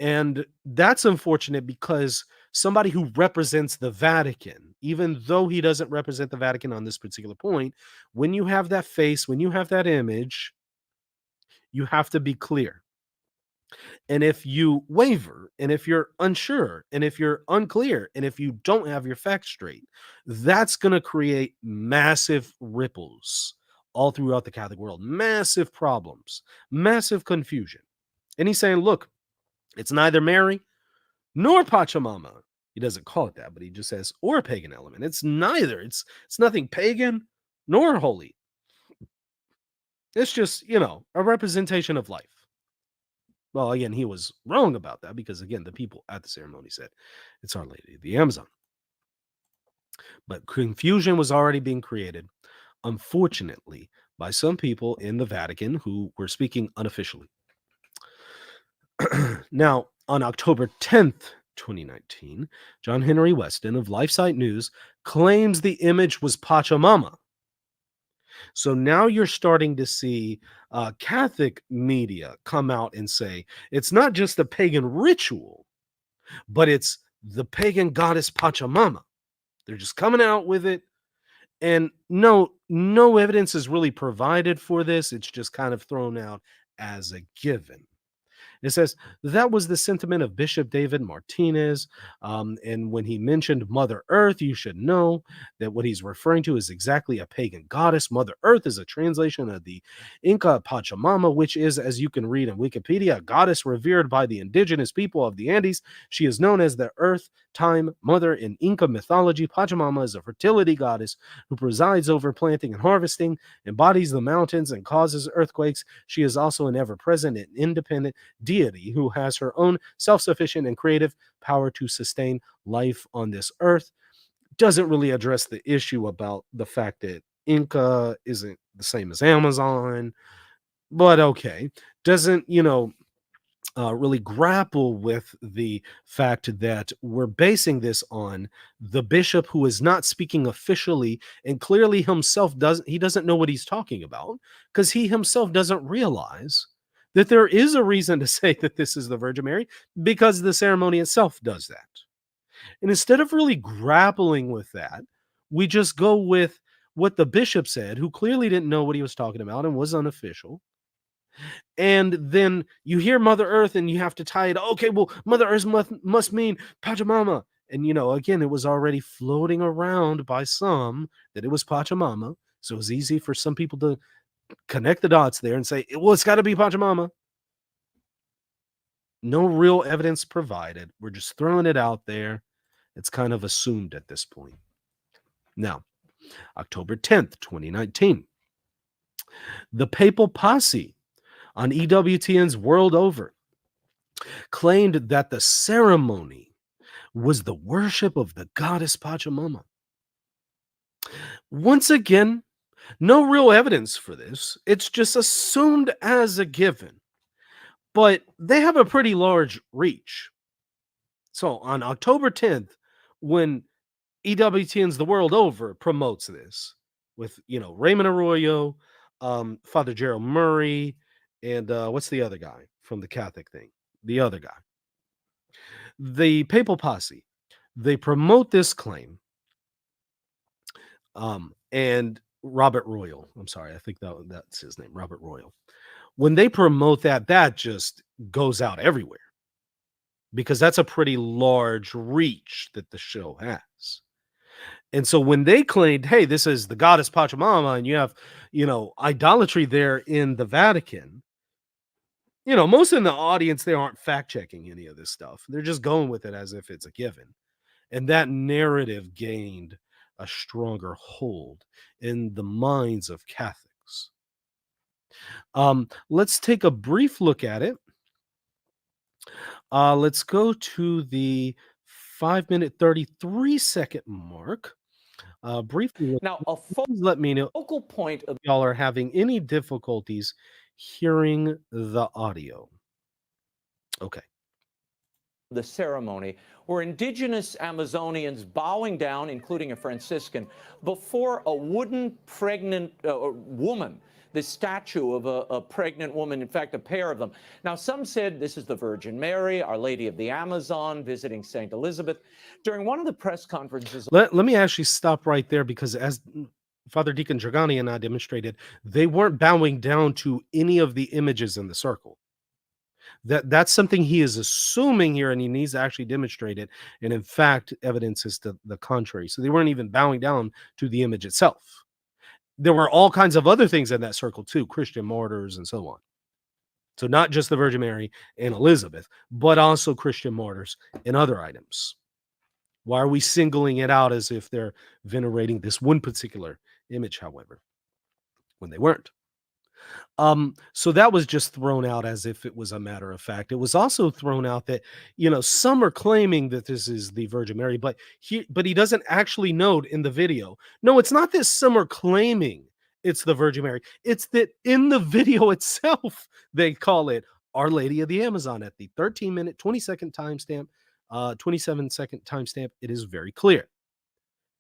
Speaker 1: And that's unfortunate because somebody who represents the Vatican, even though he doesn't represent the Vatican on this particular point, when you have that face, when you have that image, you have to be clear. And if you waver, and if you're unsure, and if you're unclear, and if you don't have your facts straight, that's going to create massive ripples all throughout the Catholic world, massive problems, massive confusion. And he's saying, look, it's neither Mary nor Pachamama. He doesn't call it that, but he just says, or a pagan element. It's neither. It's nothing pagan nor holy. It's just, a representation of life. Well, again, he was wrong about that because, again, the people at the ceremony said it's Our Lady of the Amazon. But confusion was already being created, unfortunately, by some people in the Vatican who were speaking unofficially. Now, on October 10th, 2019, John Henry Weston of LifeSite News claims the image was Pachamama. So now you're starting to see Catholic media come out and say it's not just a pagan ritual, but it's the pagan goddess Pachamama. They're just coming out with it. And no evidence is really provided for this. It's just kind of thrown out as a given. It says that was the sentiment of Bishop David Martinez. And when he mentioned Mother Earth, you should know that what he's referring to is exactly a pagan goddess. Mother Earth is a translation of the Inca Pachamama, which is, as you can read in Wikipedia, a goddess revered by the indigenous people of the Andes. She is known as the Earth Time Mother in Inca mythology. Pachamama is a fertility goddess who presides over planting and harvesting, embodies the mountains, and causes earthquakes. She is also an ever-present and independent deity who has her own self-sufficient and creative power to sustain life on this earth. Doesn't really address the issue about the fact that Inca isn't the same as Amazon, but okay. Doesn't, really grapple with the fact that we're basing this on the bishop who is not speaking officially and clearly himself doesn't know what he's talking about because he himself doesn't realize that there is a reason to say that this is the Virgin Mary because the ceremony itself does that. And instead of really grappling with that, we just go with what the bishop said, who clearly didn't know what he was talking about and was unofficial. And then you hear Mother Earth and you have to tie it. Okay, well, Mother Earth must mean Pachamama. And, again, it was already floating around by some that it was Pachamama. So it was easy for some people to connect the dots there and say, well, it's got to be Pachamama. No real evidence provided. We're just throwing it out there. It's kind of assumed at this point. Now, October 10th, 2019, the papal posse on EWTN's World Over claimed that the ceremony was the worship of the goddess Pachamama. Once again, no real evidence for this. It's just assumed as a given. But they have a pretty large reach. So on October 10th, when EWTN's The World Over promotes this with, Raymond Arroyo, Father Gerald Murray, and what's the other guy from the Catholic thing? The other guy. The papal posse, they promote this claim. And Robert Royal, I'm sorry, I think that's his name, Robert Royal. When they promote that just goes out everywhere because that's a pretty large reach that the show has. And so when they claimed, hey, this is the goddess Pachamama and you have, idolatry there in the Vatican, most in the audience, they aren't fact checking any of this stuff. They're just going with it as if it's a given. And that narrative gained a stronger hold in the minds of Catholics. Let's take a brief look at it. Let's go to the 5-minute 33-second mark. Briefly,
Speaker 3: now
Speaker 1: let me know
Speaker 3: focal point of
Speaker 1: y'all are having any difficulties hearing the audio. Okay.
Speaker 3: the ceremony were indigenous Amazonians bowing down, including a Franciscan, before a wooden pregnant woman, the statue of a pregnant woman, in fact, a pair of them. Now, some said this is the Virgin Mary, Our Lady of the Amazon, visiting St. Elizabeth. During one of the press conferences...
Speaker 1: Let me actually stop right there, because as Father Deacon Dragani and I demonstrated, they weren't bowing down to any of the images in the circle. That's something he is assuming here, and he needs to actually demonstrate it. And in fact, evidence is to the contrary. So they weren't even bowing down to the image itself. There were all kinds of other things in that circle too, Christian martyrs and so on. So not just the Virgin Mary and Elizabeth, but also Christian martyrs and other items. Why are we singling it out as if they're venerating this one particular image, however, when they weren't? So that was just thrown out as if it was a matter of fact. It was also thrown out that, some are claiming that this is the Virgin Mary, but he doesn't actually note in the video. No, it's not that some are claiming it's the Virgin Mary. It's that in the video itself, they call it Our Lady of the Amazon at the 13-minute, 20-second timestamp, 27-second timestamp. It is very clear.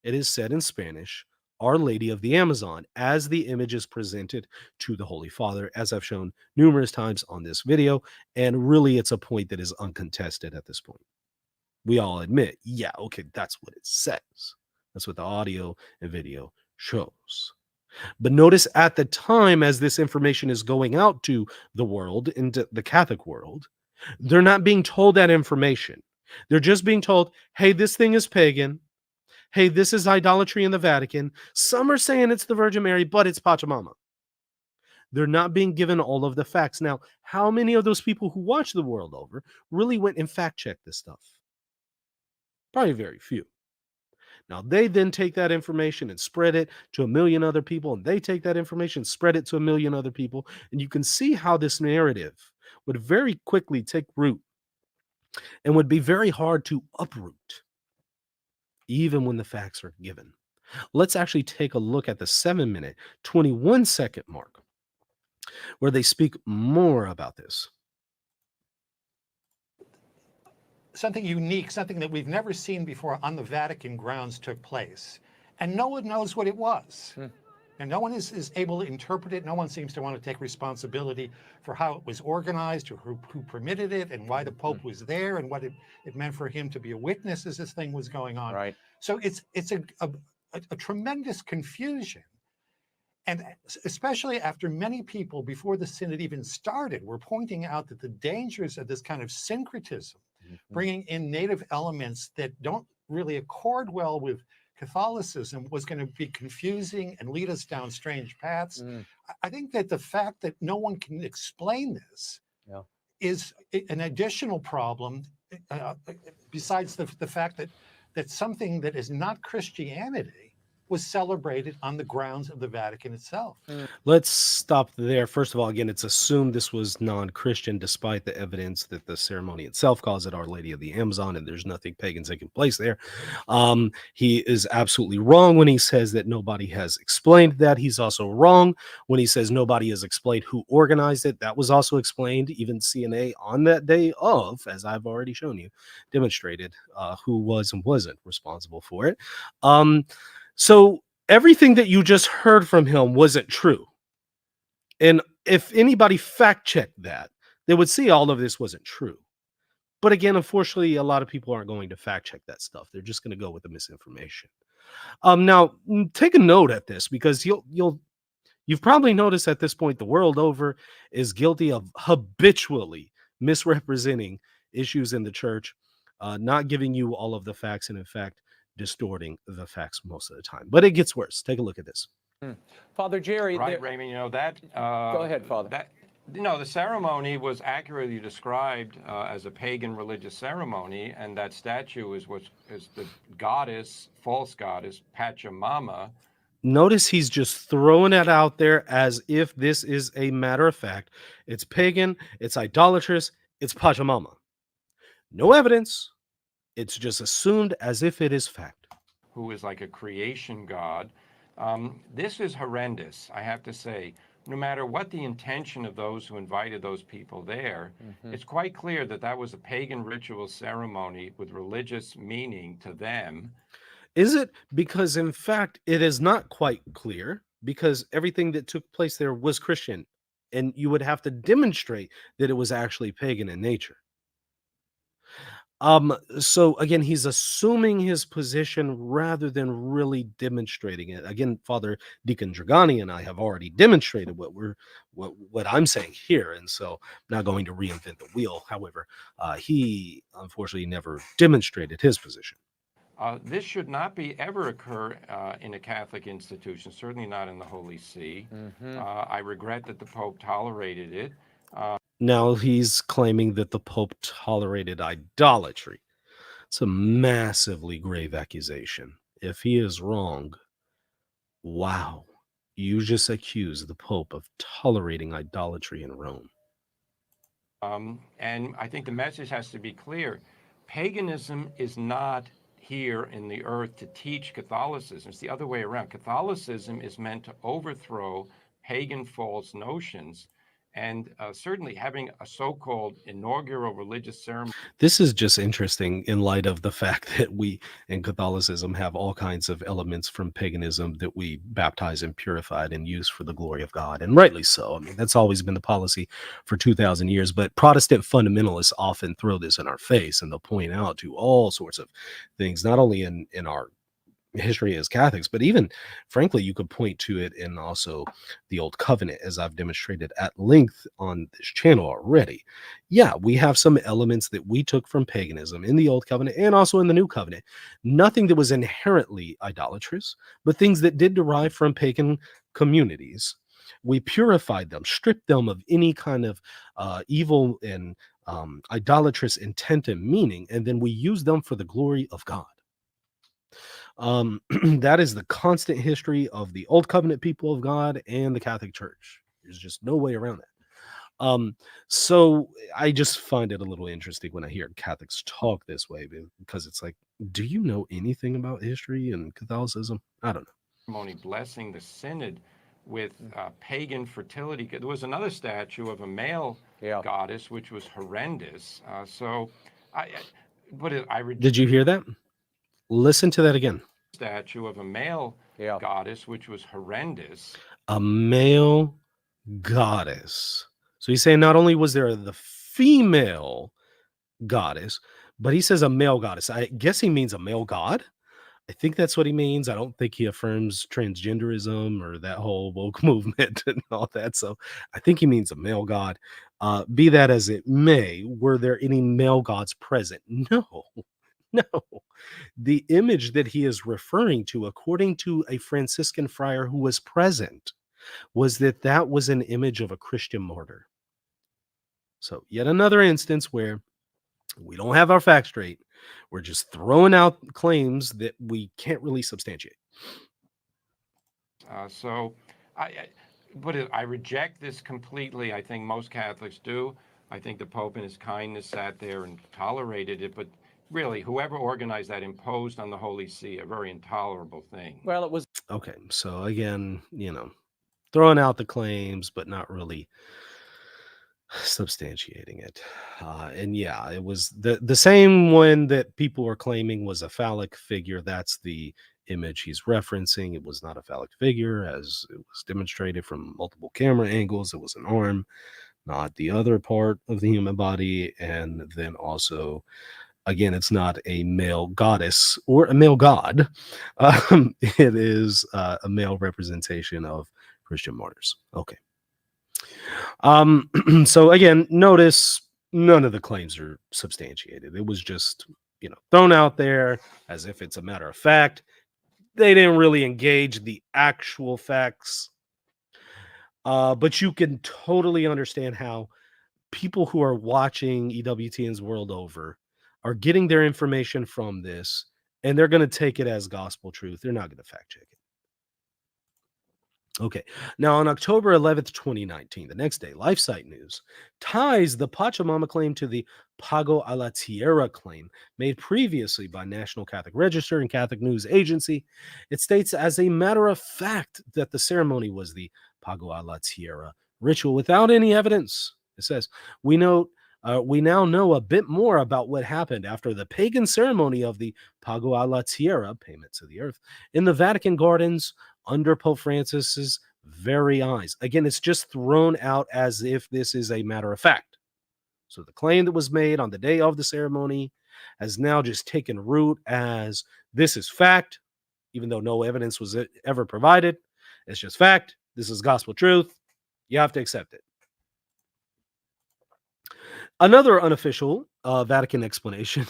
Speaker 1: It is said in Spanish, Our Lady of the Amazon, as the image is presented to the Holy Father, as I've shown numerous times on this video. And really, it's a point that is uncontested at this point. We all admit, yeah, okay, that's what it says. That's what the audio and video shows. But notice at the time, as this information is going out to the world, into the Catholic world, they're not being told that information. They're just being told, hey, this thing is pagan. Hey, this is idolatry in the Vatican. Some are saying it's the Virgin Mary, but it's Pachamama. They're not being given all of the facts. Now, how many of those people who watch the world over really went and fact-checked this stuff? Probably very few. Now, they then take that information and spread it to a million other people, and they take that information and spread it to a million other people. And you can see how this narrative would very quickly take root and would be very hard to uproot, even when the facts are given. Let's actually take a look at the 7-minute, 21-second mark, where they speak more about this.
Speaker 4: Something unique, something that we've never seen before on the Vatican grounds took place. And no one knows what it was. And no one is able to interpret it. No one seems to want to take responsibility for how it was organized, or who permitted it, and why the Pope was there, and what it meant for him to be a witness as this thing was going on.
Speaker 3: Right.
Speaker 4: So it's a tremendous confusion. And especially after many people, before the synod even started, were pointing out that the dangers of this kind of syncretism, bringing in native elements that don't really accord well with Catholicism, was going to be confusing and lead us down strange paths. I think that the fact that no one can explain this is an additional problem, besides the fact that something that is not Christianity was celebrated on the grounds of the Vatican itself.
Speaker 1: Let's stop there. First of all, again, it's assumed this was non-Christian, despite the evidence that the ceremony itself calls it Our Lady of the Amazon, and there's nothing pagan taking place there. He is absolutely wrong when he says that nobody has explained that. He's also wrong when he says nobody has explained who organized it. That was also explained. Even CNA on that day of, as I've already shown you, demonstrated who was and wasn't responsible for it. So everything that you just heard from him wasn't true. And if anybody fact-checked that, they would see all of this wasn't true. But again, unfortunately, a lot of people aren't going to fact-check that stuff. They're just going to go with the misinformation. Now, take a note at this, because you've probably noticed at this point the world over is guilty of habitually misrepresenting issues in the church, not giving you all of the facts, and in fact, distorting the facts most of the time. But it gets worse. Take a look at this.
Speaker 3: Father Jerry.
Speaker 5: Right, Raymond, that...
Speaker 3: Go ahead, Father.
Speaker 5: The ceremony was accurately described as a pagan religious ceremony, and that statue is the goddess, false goddess, Pachamama.
Speaker 1: Notice he's just throwing it out there as if this is a matter of fact. It's pagan, it's idolatrous, it's Pachamama. No evidence. It's just assumed as if it is fact.
Speaker 5: Who is like a creation god. This is horrendous, I have to say. no matter what the intention of those who invited those people there, it's quite clear that that was a pagan ritual ceremony with religious meaning to them.
Speaker 1: Is it? Because in fact, it is not quite clear, because everything that took place there was Christian, and you would have to demonstrate that it was actually pagan in nature. So again, he's assuming his position rather than really demonstrating it. Again, Father Deacon Dragani and I have already demonstrated what I'm saying here, and so I'm not going to reinvent the wheel. However, he unfortunately never demonstrated his position.
Speaker 5: This should not be ever occur in a Catholic institution, certainly not in the Holy See. I regret that the Pope tolerated it.
Speaker 1: Now he's claiming that the Pope tolerated idolatry. It's a massively grave accusation. If he is wrong, wow, you just accused the Pope of tolerating idolatry in Rome.
Speaker 5: And I think the message has to be clear. Paganism is not here in the earth to teach Catholicism. It's the other way around. Catholicism is meant to overthrow pagan false notions. And certainly having a so-called inaugural religious ceremony.
Speaker 1: This is just interesting in light of the fact that we in Catholicism have all kinds of elements from paganism that we baptize and purified and use for the glory of God. And rightly so. I mean, that's always been the policy for 2,000 years. But Protestant fundamentalists often throw this in our face, and they'll point out to all sorts of things, not only in our history as Catholics, but even frankly, you could point to it in also the Old Covenant, as I've demonstrated at length on this channel already. Yeah, we have some elements that we took from paganism in the Old Covenant and also in the New Covenant. Nothing that was inherently idolatrous, but things that did derive from pagan communities. We purified them, stripped them of any kind of evil and idolatrous intent and meaning, and then we used them for the glory of God. That is the constant history of the Old Covenant people of God and the Catholic Church. There's just no way around that. So I just find it a little interesting when I hear Catholics talk this way, because it's like, do you know anything about history and Catholicism? I don't know.
Speaker 5: Ceremony blessing the synod with pagan fertility. There was another statue of a male goddess, which was horrendous.
Speaker 1: Did you hear that? Listen to that again.
Speaker 5: Statue of a male goddess, which was horrendous.
Speaker 1: A male goddess. So he's saying not only was there the female goddess, but he says a male goddess. I guess he means a male god. I think that's what he means. I don't think he affirms transgenderism or that whole woke movement and all that. So I think he means a male god. Be that as it may, were there any male gods present? No. No, the image that he is referring to, according to a Franciscan friar who was present, was that was an image of a Christian martyr. So yet another instance where we don't have our facts straight. We're just throwing out claims that we can't really substantiate.
Speaker 5: I reject this completely. I think most Catholics do. I think the Pope in his kindness sat there and tolerated it, but really, whoever organized that imposed on the Holy See a very intolerable thing.
Speaker 3: Well, it was
Speaker 1: okay. So again, throwing out the claims, but not really substantiating it. And yeah, it was the same one that people were claiming was a phallic figure. That's the image he's referencing. It was not a phallic figure, as it was demonstrated from multiple camera angles. It was an arm, not the other part of the human body. And then also, again, it's not a male goddess or a male god. It is a male representation of Christian martyrs. Okay. So again, notice none of the claims are substantiated. It was just, thrown out there as if it's a matter of fact. They didn't really engage the actual facts. But you can totally understand how people who are watching EWTN's world over are getting their information from this, and they're going to take it as gospel truth. They're not going to fact check it. Okay. Now, on October 11th, 2019, the next day, LifeSite News ties the Pachamama claim to the Pago a la Tierra claim made previously by National Catholic Register and Catholic News Agency. It states, as a matter of fact, that the ceremony was the Pago a la Tierra ritual without any evidence. It says, we now know a bit more about what happened after the pagan ceremony of the Pago a la Tierra, payment to the earth, in the Vatican gardens under Pope Francis's very eyes. Again, it's just thrown out as if this is a matter of fact. So the claim that was made on the day of the ceremony has now just taken root as this is fact, even though no evidence was ever provided. It's just fact. This is gospel truth. You have to accept it. Another unofficial Vatican explanation,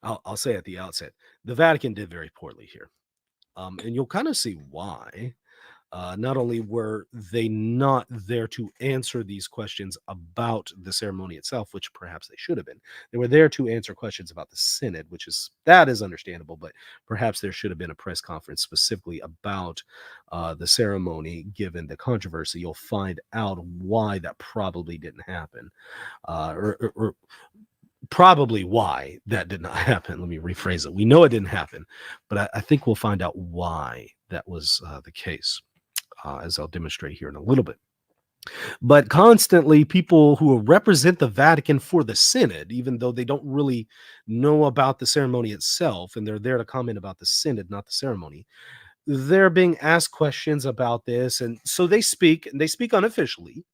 Speaker 1: I'll say at the outset, the Vatican did very poorly here. And you'll kind of see why. Not only were they not there to answer these questions about the ceremony itself, which perhaps they should have been, they were there to answer questions about the synod, that is understandable, but perhaps there should have been a press conference specifically about the ceremony. Given the controversy, you'll find out why that probably didn't happen, or probably why that did not happen. Let me rephrase it. We know it didn't happen, but I think we'll find out why that was the case. As I'll demonstrate here in a little bit. But constantly, people who represent the Vatican for the synod, even though they don't really know about the ceremony itself, and they're there to comment about the synod, not the ceremony, they're being asked questions about this. And so they speak unofficially,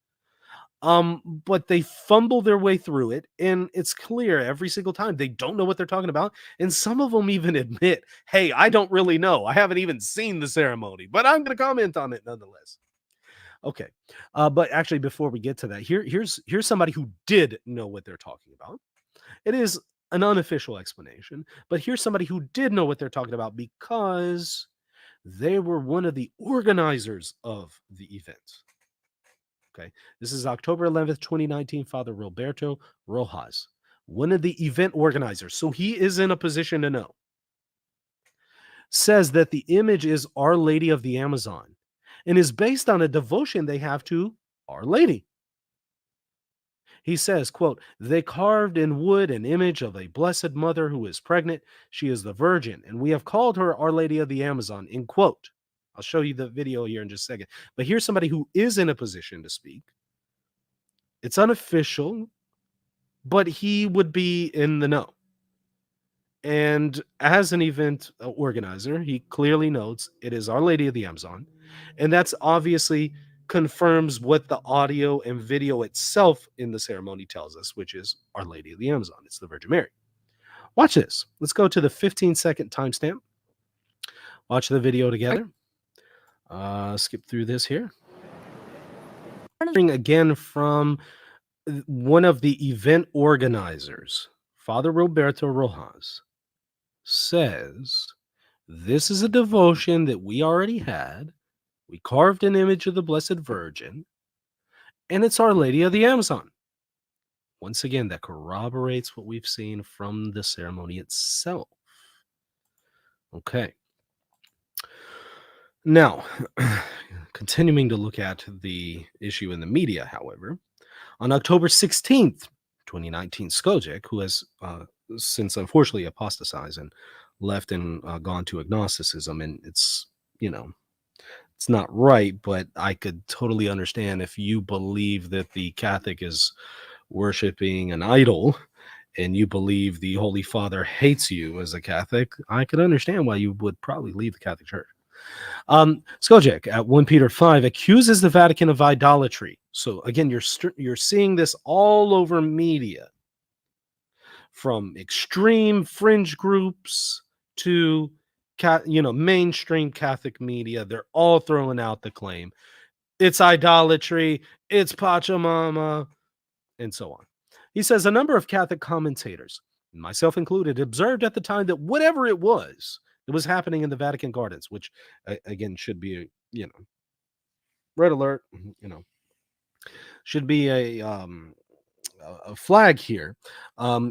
Speaker 1: but they fumble their way through it. And it's clear every single time they don't know what they're talking about. And some of them even admit, hey, I don't really know. I haven't even seen the ceremony, but I'm going to comment on it nonetheless. Okay. But actually, before we get to that, here's somebody who did know what they're talking about. It is an unofficial explanation, but here's somebody who did know what they're talking about because they were one of the organizers of the event. Okay, this is October 11th, 2019, Father Roberto Rojas, one of the event organizers. So he is in a position to know. Says that the image is Our Lady of the Amazon and is based on a devotion they have to Our Lady. He says, quote, they carved in wood an image of a blessed mother who is pregnant. She is the Virgin, and we have called her Our Lady of the Amazon, end quote. I'll show you the video here in just a second. But here's somebody who is in a position to speak. It's unofficial, but he would be in the know. And as an event organizer, he clearly notes it is Our Lady of the Amazon. And that's obviously confirms what the audio and video itself in the ceremony tells us, which is Our Lady of the Amazon. It's the Virgin Mary. Watch this. Let's go to the 15-second timestamp. Watch the video together. Skip through this here. Again from one of the event organizers, Father Roberto Rojas, says, this is a devotion that we already had. We carved an image of the Blessed Virgin, and it's Our Lady of the Amazon. Once again, that corroborates what we've seen from the ceremony itself. Okay. Now, continuing to look at the issue in the media, however, on October 16th, 2019, Skojec, who has since unfortunately apostatized and left and gone to agnosticism, and it's not right, but I could totally understand if you believe that the Catholic is worshiping an idol and you believe the Holy Father hates you as a Catholic, I could understand why you would probably leave the Catholic Church. Skojec at 1 Peter 5 accuses the Vatican of idolatry. So again, you're seeing this all over media, from extreme fringe groups to mainstream Catholic media. They're all throwing out the claim it's idolatry, it's Pachamama, and so on. He says a number of Catholic commentators, myself included, observed at the time that whatever it was that was happening in the Vatican gardens, which again should be, red alert, should be a flag here.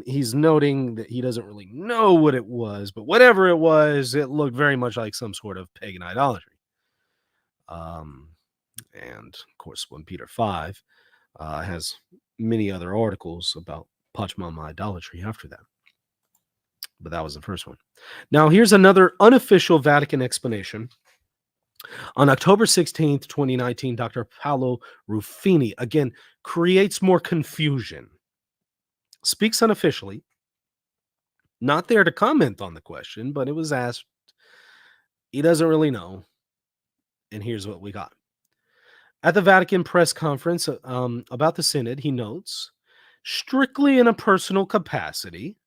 Speaker 1: He's noting that he doesn't really know what it was, but whatever it was, it looked very much like some sort of pagan idolatry. And of course, 1 Peter 5 has many other articles about Pachamama idolatry after that. But that was the first one. Now, here's another unofficial Vatican explanation On October 16th, 2019, Dr. Paolo Ruffini again creates more confusion, speaks unofficially, not there to comment on the question, but it was asked. He doesn't really know. And here's what we got. At the Vatican press conference about the synod, he notes, strictly in a personal capacity,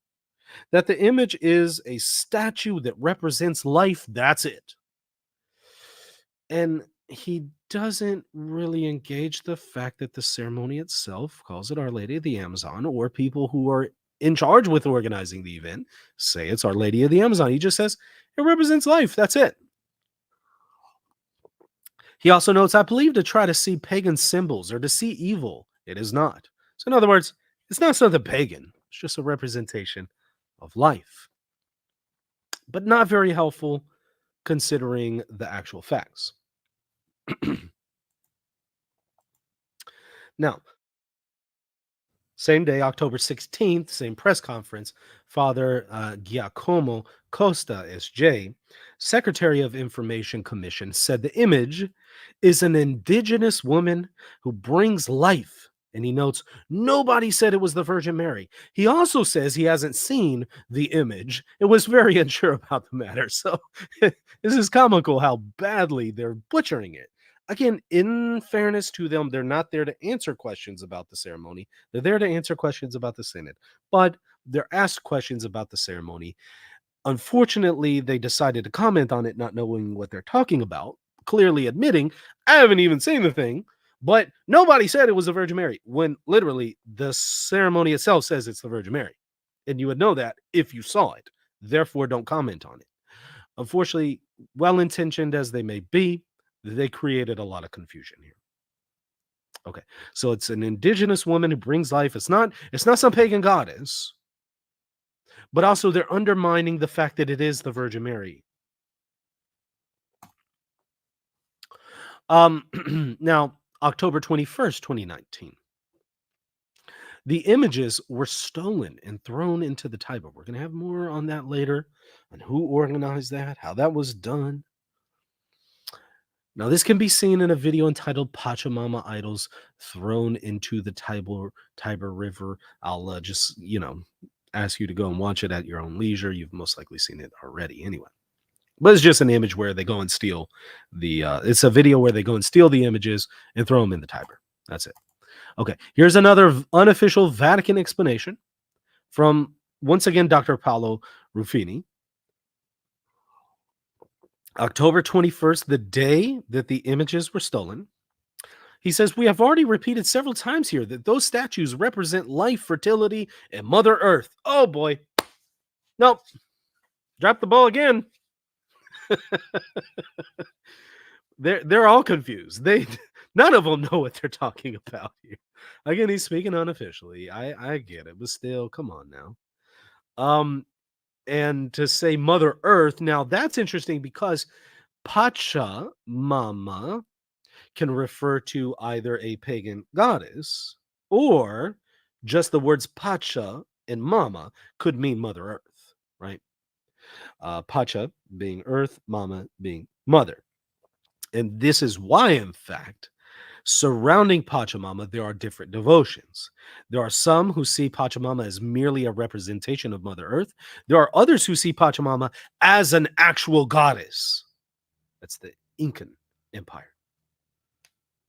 Speaker 1: that the image is a statue that represents life. That's it. And he doesn't really engage the fact that the ceremony itself calls it Our Lady of the Amazon, or people who are in charge with organizing the event say it's Our Lady of the Amazon. He just says it represents life. That's it. He also notes, I believe to try to see pagan symbols or to see evil. It is not. So in other words, it's not something pagan. It's just a representation of life. But not very helpful considering the actual facts. Now, same day, October 16th, same press conference, Father Giacomo Costa, S.J., Secretary of Information Commission, said the image is an indigenous woman who brings life. And he notes, nobody said it was the Virgin Mary. He also says he hasn't seen the image. It was very unsure about the matter. So this is comical how badly they're butchering it. Again, in fairness to them, they're not there to answer questions about the ceremony. They're there to answer questions about the synod, but they're asked questions about the ceremony. Unfortunately, they decided to comment on it not knowing what they're talking about, clearly admitting, I haven't even seen the thing, but nobody said it was the Virgin Mary, when literally the ceremony itself says it's the Virgin Mary. And you would know that if you saw it. Therefore, don't comment on it. Unfortunately, well-intentioned as they may be, they created a lot of confusion here. Okay, so it's an indigenous woman who brings life. It's not some pagan goddess, but also they're undermining the fact that it is the Virgin Mary. Now, October 21st, 2019. The images were stolen and thrown into the Tiber. We're going to have more on that later, on who organized that, how that was done. Now, this can be seen in a video entitled Pachamama Idols Thrown into the Tiber River. I'll just, ask you to go and watch it at your own leisure. You've most likely seen it already anyway. But it's just an image where they go and steal it's a video where they go and steal the images and throw them in the Tiber. That's it. Okay, here's another unofficial Vatican explanation from, once again, Dr. Paolo Ruffini. October 21st, the day that the images were stolen, he says, we have already repeated several times here that those statues represent life, fertility, and Mother Earth. Oh boy. Nope. Drop the ball again. They're all confused. None of them know what they're talking about here. Again, he's speaking unofficially. I get it, but still, come on now. And to say Mother Earth, now that's interesting because Pachamama can refer to either a pagan goddess or just the words Pacha and Mama could mean Mother Earth, right? Pacha being earth, Mama being mother. And this is why, in fact, surrounding Pachamama, there are different devotions. There are some who see Pachamama as merely a representation of Mother Earth. There are others who see Pachamama as an actual goddess. That's the Incan Empire.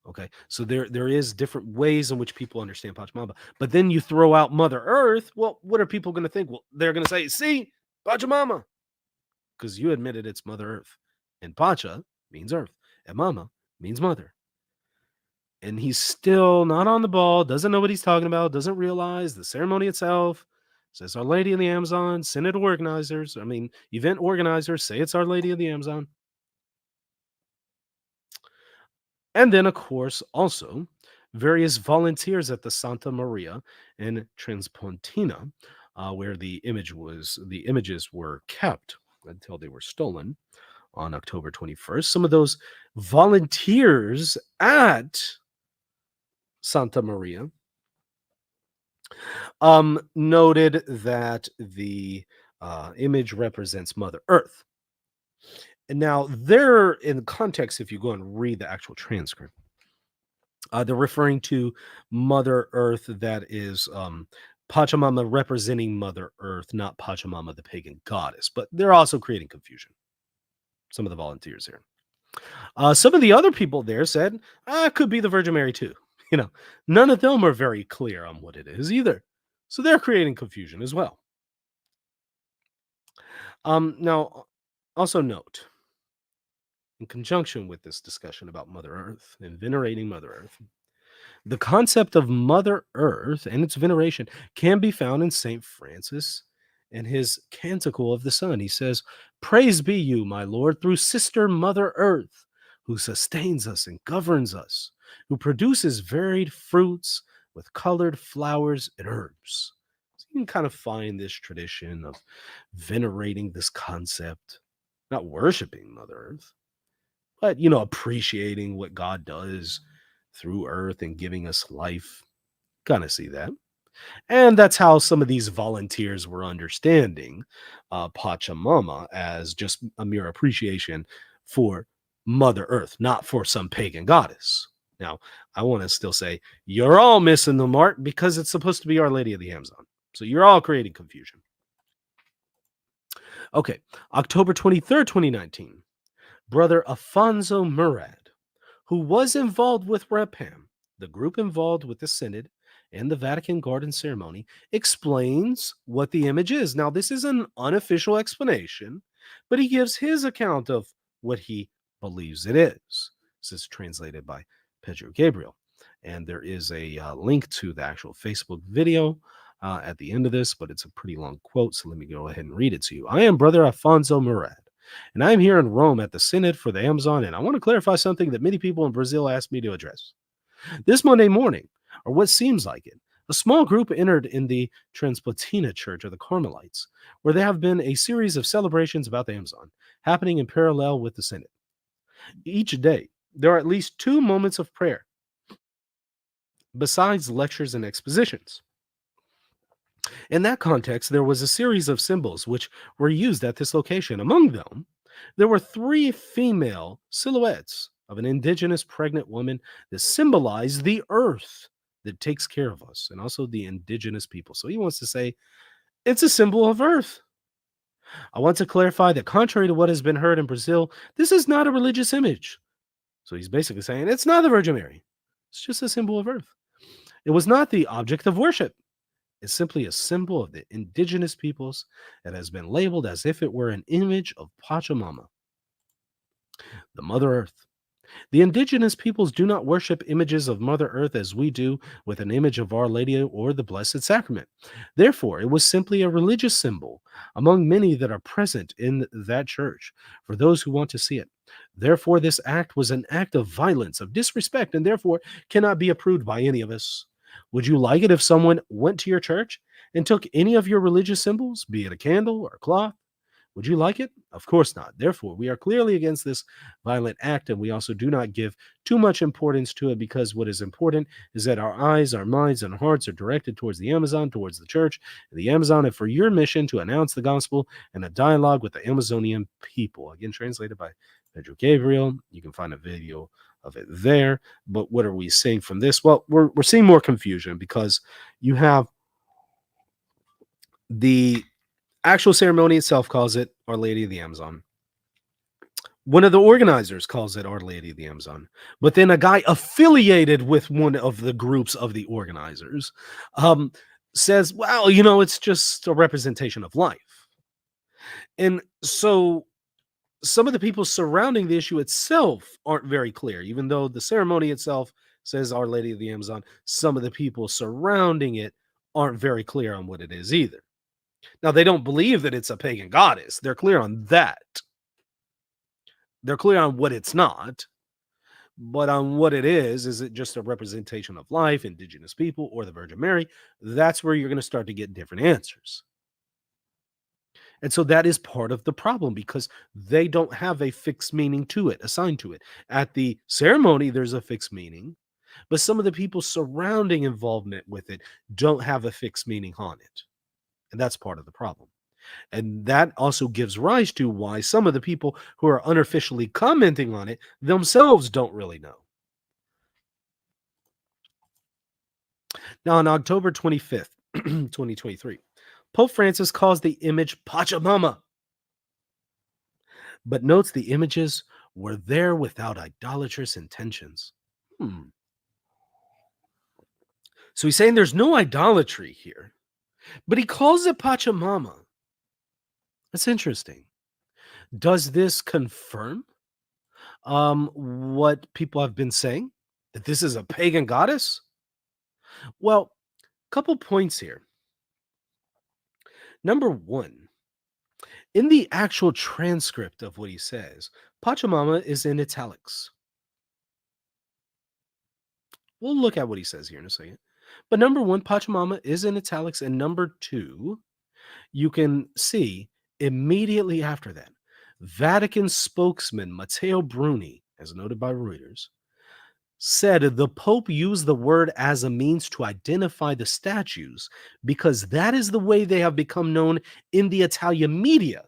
Speaker 1: Okay, so there is different ways in which people understand Pachamama. But then you throw out Mother Earth. Well, what are people going to think? Well, they're going to say, see, Pachamama. Because you admitted it's Mother Earth. And Pacha means earth. And Mama means mother. And he's still not on the ball, doesn't know what he's talking about, doesn't realize the ceremony itself says Our Lady of the Amazon. Event organizers say it's Our Lady of the Amazon. And then, of course, also various volunteers at the Santa Maria in Transpontina, where the images were kept until they were stolen on October 21st. Some of those volunteers at Santa Maria noted that the image represents Mother Earth. And now they're in context, if you go and read the actual transcript, they're referring to Mother Earth, that is Pachamama representing Mother Earth, not Pachamama, the pagan goddess. But they're also creating confusion. Some of the volunteers here. Some of the other people there said, it could be the Virgin Mary too. None of them are very clear on what it is either. So they're creating confusion as well. Now, also note, in conjunction with this discussion about Mother Earth and venerating Mother Earth, the concept of Mother Earth and its veneration can be found in St. Francis and his Canticle of the Sun. He says, "Praise be you, my Lord, through Sister Mother Earth, who sustains us and governs us, who produces varied fruits with colored flowers and herbs." So you can kind of find this tradition of venerating this concept, not worshiping Mother Earth, but, appreciating what God does through earth and giving us life. Kind of see that. And that's how some of these volunteers were understanding Pachamama as just a mere appreciation for Mother Earth, not for some pagan goddess. Now, I want to still say, you're all missing the mark because it's supposed to be Our Lady of the Amazon. So you're all creating confusion. Okay, October 23rd, 2019. Brother Afonso Murad, who was involved with Repam, the group involved with the Synod and the Vatican Garden ceremony, explains what the image is. Now, this is an unofficial explanation, but he gives his account of what he believes it is. This is translated by Pedro Gabriel. And there is a link to the actual Facebook video at the end of this, but it's a pretty long quote, so let me go ahead and read it to you. "I am Brother Afonso Murad, and I am here in Rome at the Synod for the Amazon, and I want to clarify something that many people in Brazil asked me to address. This Monday morning, or what seems like it, a small group entered in the Transplatina Church of the Carmelites, where there have been a series of celebrations about the Amazon, happening in parallel with the Synod. Each day, there are at least 2 moments of prayer, besides lectures and expositions. In that context, there was a series of symbols which were used at this location. Among them, there were 3 female silhouettes of an indigenous pregnant woman that symbolized the earth that takes care of us and also the indigenous people." So he wants to say it's a symbol of earth. "I want to clarify that contrary to what has been heard in Brazil, this is not a religious image." So he's basically saying it's not the Virgin Mary. It's just a symbol of earth. "It was not the object of worship. It's simply a symbol of the indigenous peoples that has been labeled as if it were an image of Pachamama, the Mother Earth. The indigenous peoples do not worship images of Mother Earth as we do with an image of Our Lady or the Blessed Sacrament. Therefore, it was simply a religious symbol among many that are present in that church for those who want to see it. Therefore, this act was an act of violence, of disrespect, and therefore cannot be approved by any of us. Would you like it if someone went to your church and took any of your religious symbols, be it a candle or a cloth? Would you like it? Of course not. Therefore, we are clearly against this violent act, and we also do not give too much importance to it, because what is important is that our eyes, our minds, and hearts are directed towards the Amazon, towards the church, and the Amazon, and for your mission to announce the gospel and a dialogue with the Amazonian people." Again, translated by Pedro Gabriel. You can find a video of it there. But what are we seeing from this? Well, we're seeing more confusion, because you have the actual ceremony itself calls it Our Lady of the Amazon. One of the organizers calls it Our Lady of the Amazon. But then a guy affiliated with one of the groups of the organizers says, well, it's just a representation of life. And so some of the people surrounding the issue itself aren't very clear. Even though the ceremony itself says Our Lady of the Amazon, some of the people surrounding it aren't very clear on what it is either. Now, they don't believe that it's a pagan goddess. They're clear on that. They're clear on what it's not. But on what it is it just a representation of life, indigenous people, or the Virgin Mary? That's where you're going to start to get different answers. And so that is part of the problem, because they don't have a fixed meaning to it, assigned to it. At the ceremony, there's a fixed meaning, but some of the people surrounding involvement with it don't have a fixed meaning on it. And that's part of the problem. And that also gives rise to why some of the people who are unofficially commenting on it themselves don't really know. Now, on October 25th, 2023, Pope Francis calls the image Pachamama, but notes the images were there without idolatrous intentions. So he's saying there's no idolatry here, but he calls it Pachamama. That's interesting. Does this confirm what people have been saying, that this is a pagan goddess? Well, a couple points here. Number one, in the actual transcript of what he says, Pachamama is in italics. We'll look at what he says here in a second. But number one, Pachamama is in italics. And number two, you can see immediately after that, Vatican spokesman Matteo Bruni, as noted by Reuters, said the Pope used the word as a means to identify the statues because that is the way they have become known in the Italian media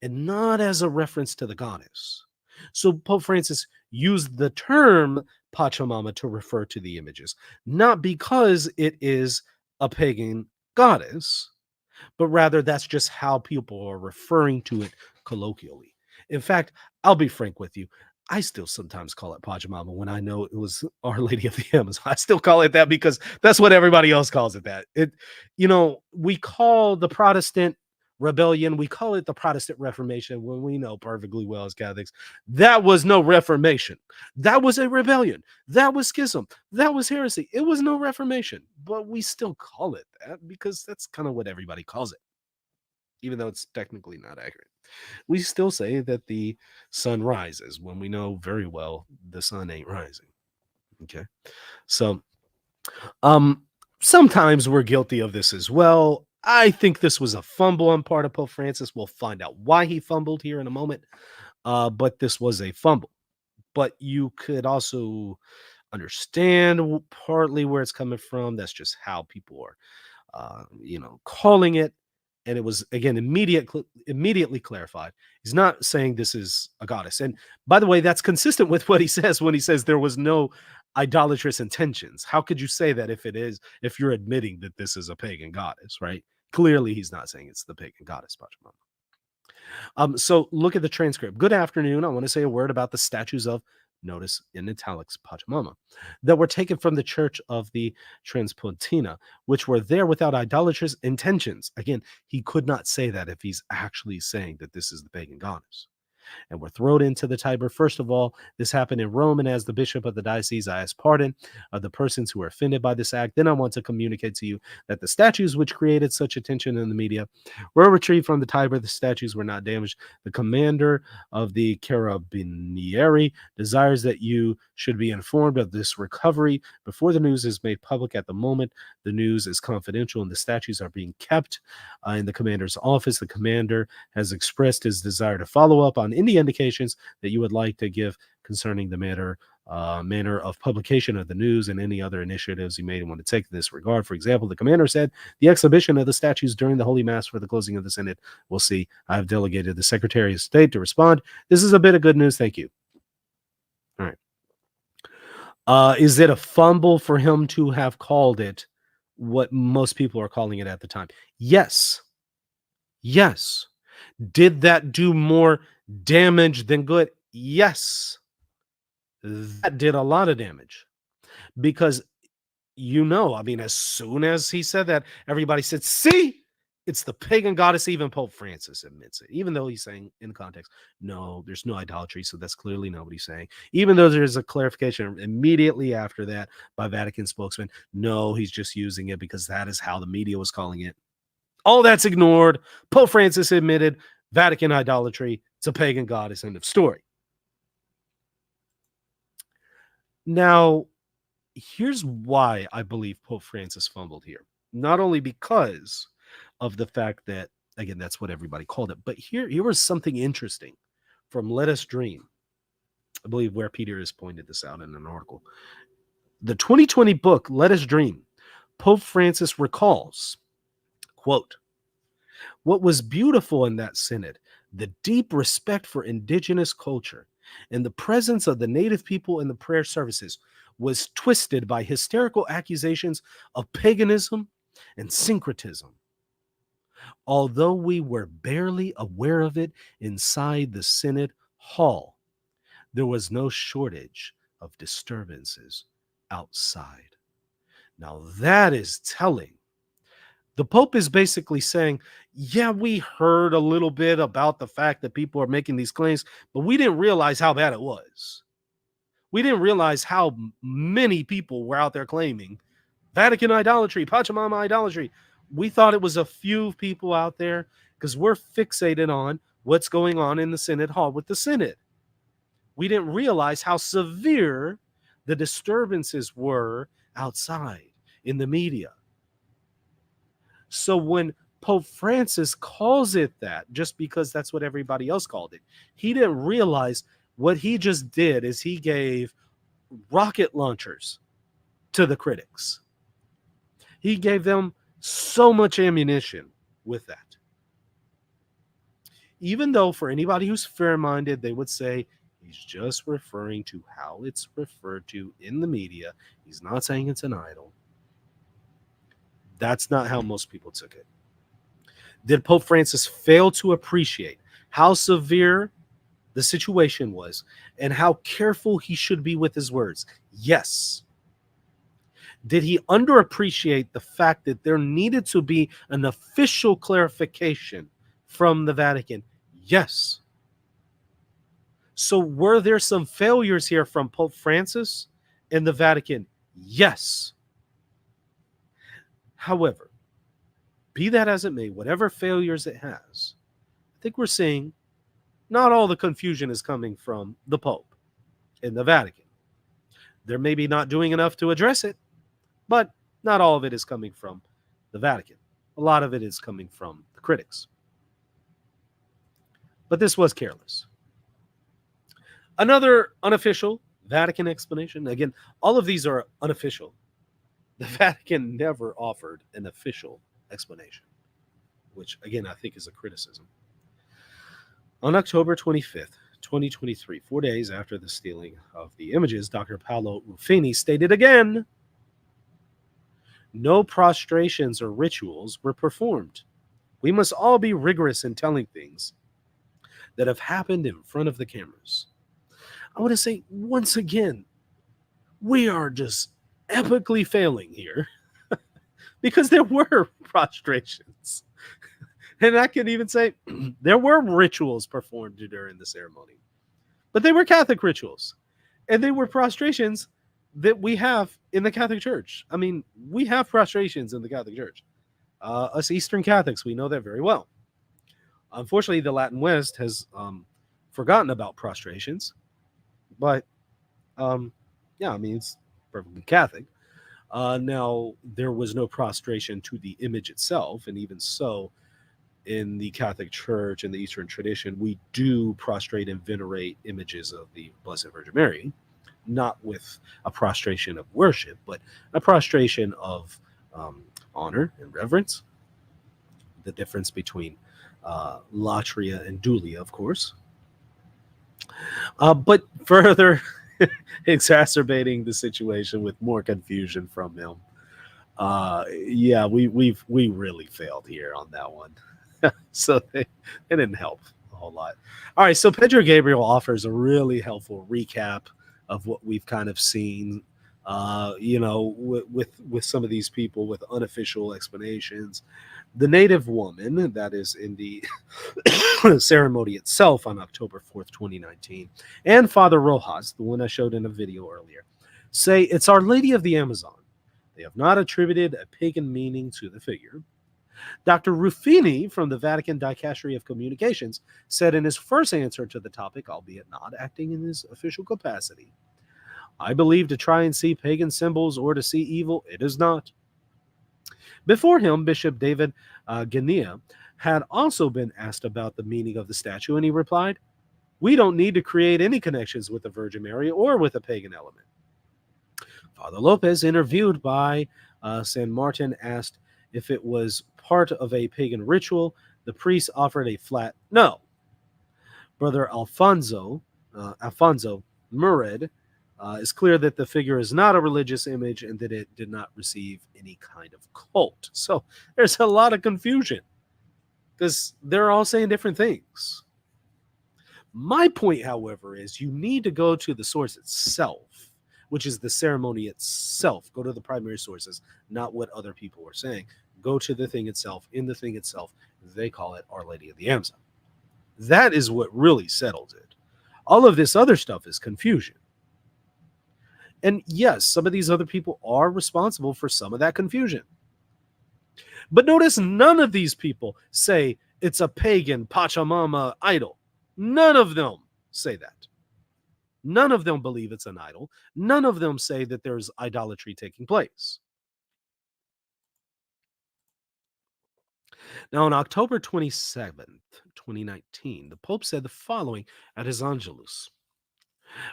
Speaker 1: and not as a reference to the goddess. So Pope Francis used the term Pachamama to refer to the images, not because it is a pagan goddess, but rather that's just how people are referring to it colloquially. In fact, I'll be frank with you. I still sometimes call it Pachamama when I know it was Our Lady of the Amazon. I still call it that because that's what everybody else calls it that. We call the Protestant rebellion, we call it the Protestant Reformation when we know perfectly well as Catholics, that was no Reformation. That was a rebellion. That was schism. That was heresy. It was no Reformation, but we still call it that because that's kind of what everybody calls it, even though it's technically not accurate. We still say that the sun rises when we know very well the sun ain't rising. Okay. So, sometimes we're guilty of this as well. I think this was a fumble on part of Pope Francis. We'll find out why he fumbled here in a moment. But this was a fumble. But you could also understand partly where it's coming from. That's just how people are, calling it. And it was, again, immediately clarified. He's not saying this is a goddess. And by the way, that's consistent with what he says when he says there was no idolatrous intentions. How could you say that if you're admitting that this is a pagan goddess, right? Clearly, he's not saying it's the pagan goddess, Pachamama. So look at the transcript. Good afternoon. I want to say a word about the statues of, notice in italics, Pachamama, that were taken from the Church of the Transpontina, which were there without idolatrous intentions. Again, he could not say that if he's actually saying that this is the pagan goddess. And were thrown into the Tiber. First of all, this happened in Rome, and as the bishop of the diocese, I ask pardon of the persons who were offended by this act. Then I want to communicate to you that the statues which created such attention in the media were retrieved from the Tiber. The statues were not damaged. The commander of the Carabinieri desires that you should be informed of this recovery before the news is made public. At the moment, the news is confidential, and the statues are being kept in the commander's office. The commander has expressed his desire to follow up on any indications that you would like to give concerning the manner of publication of the news and any other initiatives you may want to take in this regard. For example, the commander said the exhibition of the statues during the Holy Mass for the closing of the Synod. We'll see. I have delegated the Secretary of State to respond. This is a bit of good news. Thank you. All right. Is it a fumble for him to have called it what most people are calling it at the time? Yes. Yes. Did that do more damage than good? Yes. That did a lot of damage because, as soon as he said that, everybody said, see, it's the pagan goddess. Even Pope Francis admits it, even though he's saying in context, no, there's no idolatry. So that's clearly not what he's saying. Even though there's a clarification immediately after that by Vatican spokesman, no, he's just using it because that is how the media was calling it. All that's ignored. Pope Francis admitted Vatican idolatry. It's a pagan goddess. End of story. Now, here's why I believe Pope Francis fumbled here. Not only because of the fact that, again, that's what everybody called it, but here was something interesting from Let Us Dream. I believe where Peter has pointed this out in an article. The 2020 book, Let Us Dream, Pope Francis recalls, quote, What was beautiful in that synod, the deep respect for indigenous culture and the presence of the native people in the prayer services, was twisted by hysterical accusations of paganism and syncretism. Although we were barely aware of it inside the synod hall, there was no shortage of disturbances outside. Now that is telling. The Pope is basically saying, yeah, we heard a little bit about the fact that people are making these claims, but we didn't realize how bad it was. We didn't realize how many people were out there claiming Vatican idolatry, Pachamama idolatry. We thought it was a few people out there because we're fixated on what's going on in the Synod Hall with the Synod. We didn't realize how severe the disturbances were outside in the media. So when Pope Francis calls it that, just because that's what everybody else called it, he didn't realize what he just did is he gave rocket launchers to the critics. He gave them so much ammunition with that. Even though for anybody who's fair-minded, they would say he's just referring to how it's referred to in the media. He's not saying it's an idol. That's not how most people took it. Did Pope Francis fail to appreciate how severe the situation was and how careful he should be with his words? Yes. Did he underappreciate the fact that there needed to be an official clarification from the Vatican? Yes. So were there some failures here from Pope Francis and the Vatican? Yes. However, be that as it may, whatever failures it has, I think we're seeing not all the confusion is coming from the Pope and the Vatican. They're maybe not doing enough to address it, but not all of it is coming from the Vatican. A lot of it is coming from the critics. But this was careless. Another unofficial Vatican explanation. Again, all of these are unofficial. The Vatican never offered an official explanation, which, again, I think is a criticism. On October 25th, 2023, 4 days after the stealing of the images, Dr. Paolo Ruffini stated again, no prostrations or rituals were performed. We must all be rigorous in telling things that have happened in front of the cameras. I want to say, once again, we are just epically failing here because there were prostrations. And I can even say there were rituals performed during the ceremony, but they were Catholic rituals and they were prostrations that we have in the Catholic Church. I mean, we have prostrations in the Catholic Church. Us Eastern Catholics, we know that very well. Unfortunately, the Latin West has forgotten about prostrations, but yeah, I mean, it's perfectly Catholic. Now, there was no prostration to the image itself, and even so, in the Catholic Church and the Eastern tradition, we do prostrate and venerate images of the Blessed Virgin Mary, not with a prostration of worship, but a prostration of honor and reverence. The difference between latria and dulia, of course. But further exacerbating the situation with more confusion from him. Yeah, we really failed here on that one. So it didn't help a whole lot. All right, so Pedro Gabriel offers a really helpful recap of what we've kind of seen, with some of these people with unofficial explanations. The native woman that is in the ceremony itself on October 4th, 2019, and Father Rojas, the one I showed in a video earlier, say it's Our Lady of the Amazon. They have not attributed a pagan meaning to the figure. Dr. Ruffini from the Vatican Dicastery of Communications said in his first answer to the topic, albeit not acting in his official capacity, I believe to try and see pagan symbols or to see evil, it is not. Before him, Bishop David Gania had also been asked about the meaning of the statue, and he replied, we don't need to create any connections with the Virgin Mary or with a pagan element. Father Lopez, interviewed by San Martin, asked if it was part of a pagan ritual. The priest offered a flat no. Brother Alfonso Murid, it's clear that the figure is not a religious image and that it did not receive any kind of cult. So there's a lot of confusion because they're all saying different things. My point, however, is you need to go to the source itself, which is the ceremony itself. Go to the primary sources, not what other people are saying. Go to the thing itself. In the thing itself, they call it Our Lady of the Amazon. That is what really settles it. All of this other stuff is confusion. And yes, some of these other people are responsible for some of that confusion. But notice none of these people say it's a pagan Pachamama idol. None of them say that. None of them believe it's an idol. None of them say that there's idolatry taking place. Now, on October 27th, 2019, the Pope said the following at his Angelus.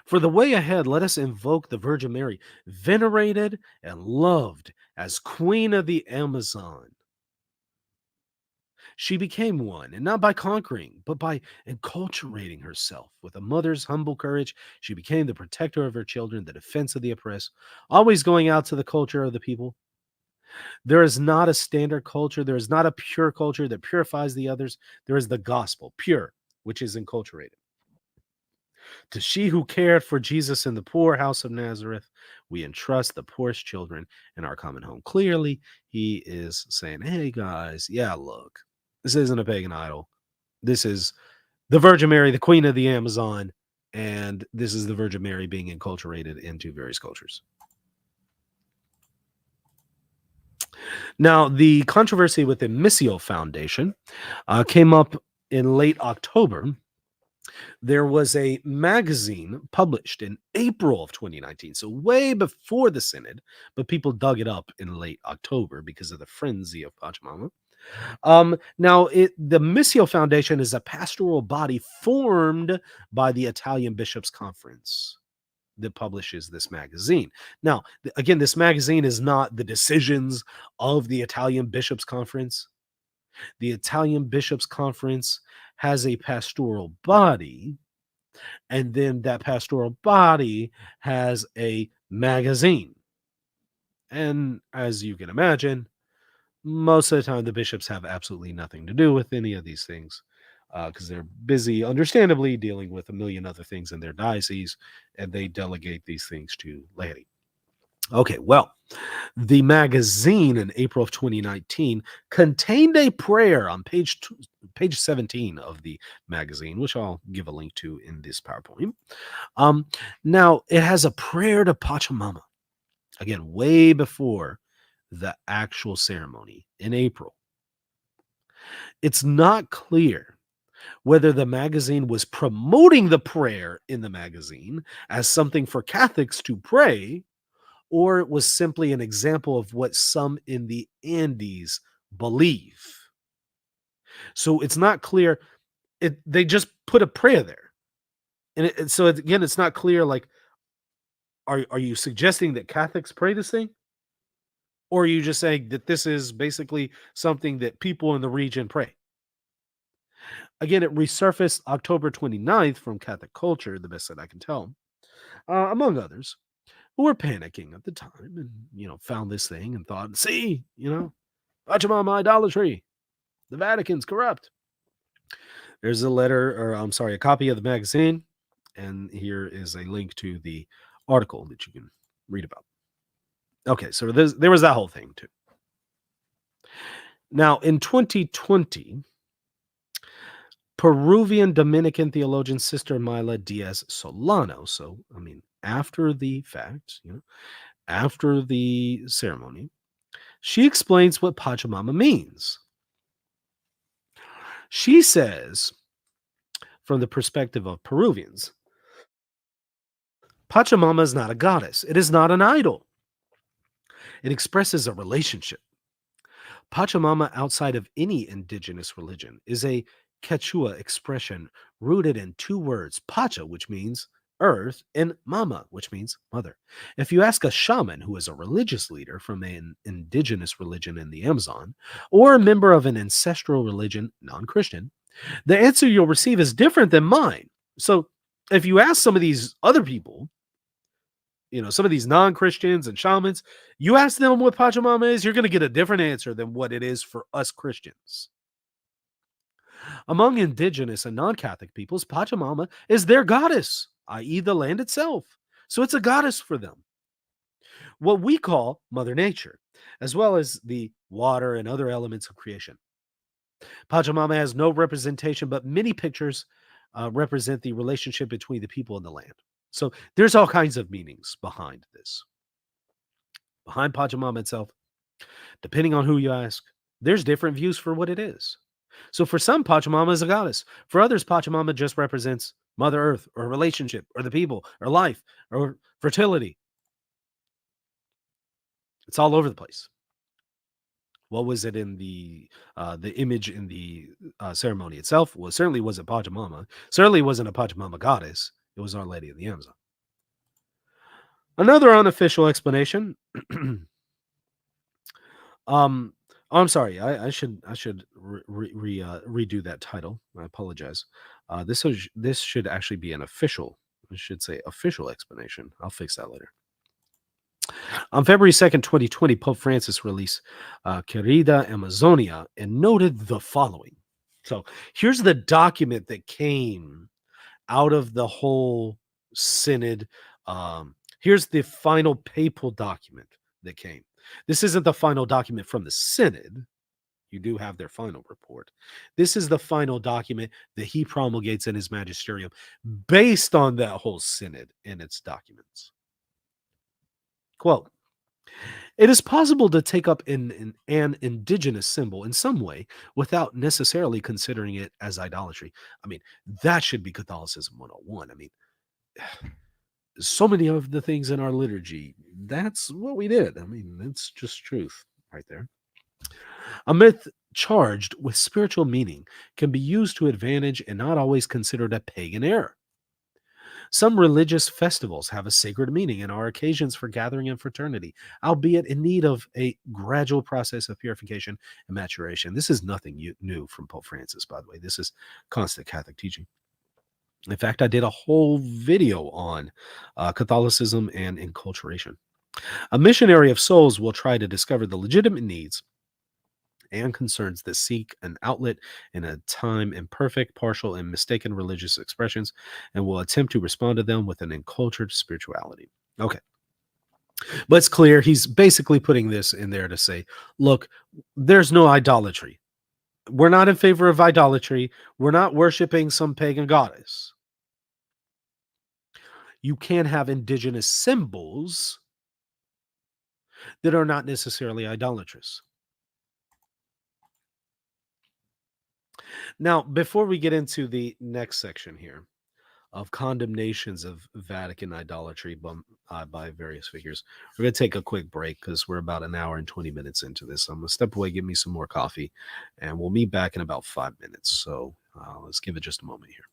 Speaker 1: For the way ahead, let us invoke the Virgin Mary, venerated and loved as Queen of the Amazon. She became one, and not by conquering, but by enculturating herself. With a mother's humble courage, she became the protector of her children, the defense of the oppressed, always going out to the culture of the people. There is not a standard culture. There is not a pure culture that purifies the others. There is the gospel, pure, which is enculturated. To she who cared for Jesus in the poor house of Nazareth, we entrust the poorest children in our common home. Clearly, he is saying, hey, guys, yeah, look, this isn't a pagan idol. This is the Virgin Mary, the Queen of the Amazon, and this is the Virgin Mary being enculturated into various cultures. Now, the controversy with the Missio Foundation came up in late October. There was a magazine published in April of 2019, so way before the synod, but people dug it up in late October because of the frenzy of Pachamama. Now, the Missio Foundation is a pastoral body formed by the Italian Bishops' Conference that publishes this magazine. Now, again, this magazine is not the decisions of the Italian Bishops' Conference. The Italian Bishops' Conference has a pastoral body, and then that pastoral body has a magazine. And as you can imagine, most of the time the bishops have absolutely nothing to do with any of these things because they're busy, understandably, dealing with a million other things in their diocese, and they delegate these things to laity. Okay, well, the magazine in April of 2019 contained a prayer on page 17 of the magazine, which I'll give a link to in this PowerPoint. Now, it has a prayer to Pachamama, again, way before the actual ceremony in April. It's not clear whether the magazine was promoting the prayer in the magazine as something for Catholics to pray, or it was simply an example of what some in the Andes believe. So it's not clear. They just put a prayer there. And so again, it's not clear, like, are you suggesting that Catholics pray this thing? Or are you just saying that this is basically something that people in the region pray? Again, it resurfaced October 29th from Catholic Culture, the best that I can tell, among others, who were panicking at the time and, found this thing and thought, see, Pachamama idolatry. The Vatican's corrupt. There's a a copy of the magazine, and here is a link to the article that you can read about. Okay, so there was that whole thing too. Now, in 2020, Peruvian Dominican theologian Sister Mila Diaz Solano, after the fact, after the ceremony, she explains what Pachamama means. She says, from the perspective of Peruvians, Pachamama is not a goddess. It is not an idol. It expresses a relationship. Pachamama, outside of any indigenous religion, is a Quechua expression rooted in two words, Pacha, which means earth, and mama, which means mother. If you ask a shaman who is a religious leader from an indigenous religion in the Amazon, or a member of an ancestral religion, non-Christian, the answer you'll receive is different than mine. So if you ask some of these other people, some of these non-Christians and shamans, you ask them what Pachamama is, you're going to get a different answer than what it is for us Christians. Among indigenous and non-Catholic peoples, Pachamama is their goddess, i.e. the land itself. So it's a goddess for them. What we call Mother Nature, as well as the water and other elements of creation. Pachamama has no representation, but many pictures represent the relationship between the people and the land. So there's all kinds of meanings behind this. Behind Pachamama itself, depending on who you ask, there's different views for what it is. So for some, Pachamama is a goddess. For others, Pachamama just represents Mother Earth, or a relationship, or the people, or life, or fertility. It's all over the place. What was it in the image in the ceremony itself? Well, it certainly wasn't Pachamama. Certainly wasn't a Pachamama goddess. It was Our Lady of the Amazon. Another unofficial explanation. I'm sorry. I should redo that title. I apologize. This should actually be an official. I should say official explanation. I'll fix that later. On February 2nd, 2020, Pope Francis released Querida Amazonia and noted the following. So here's the document that came out of the whole synod. Here's the final papal document that came. This isn't the final document from the synod. You do have their final report. This is the final document that he promulgates in his magisterium based on that whole synod and its documents. Quote, it is possible to take up an indigenous symbol in some way without necessarily considering it as idolatry. I mean, that should be Catholicism 101. I mean, so many of the things in our liturgy, that's what we did. I mean, it's just truth right there. A myth charged with spiritual meaning can be used to advantage and not always considered a pagan error. Some religious festivals have a sacred meaning and are occasions for gathering and fraternity, albeit in need of a gradual process of purification and maturation. This is nothing new from Pope Francis, by the way. This is constant Catholic teaching. In fact, I did a whole video on Catholicism and enculturation. A missionary of souls will try to discover the legitimate needs and concerns that seek an outlet in a time imperfect, partial, and mistaken religious expressions, and will attempt to respond to them with an encultured spirituality. Okay. But it's clear he's basically putting this in there to say, look, there's no idolatry. We're not in favor of idolatry. We're not worshiping some pagan goddess. You can have indigenous symbols that are not necessarily idolatrous. Now, before we get into the next section here of condemnations of Vatican idolatry by various figures, we're going to take a quick break because we're about an hour and 20 minutes into this. So I'm going to step away, get me some more coffee, and we'll meet back in about 5 minutes. So let's give it just a moment here.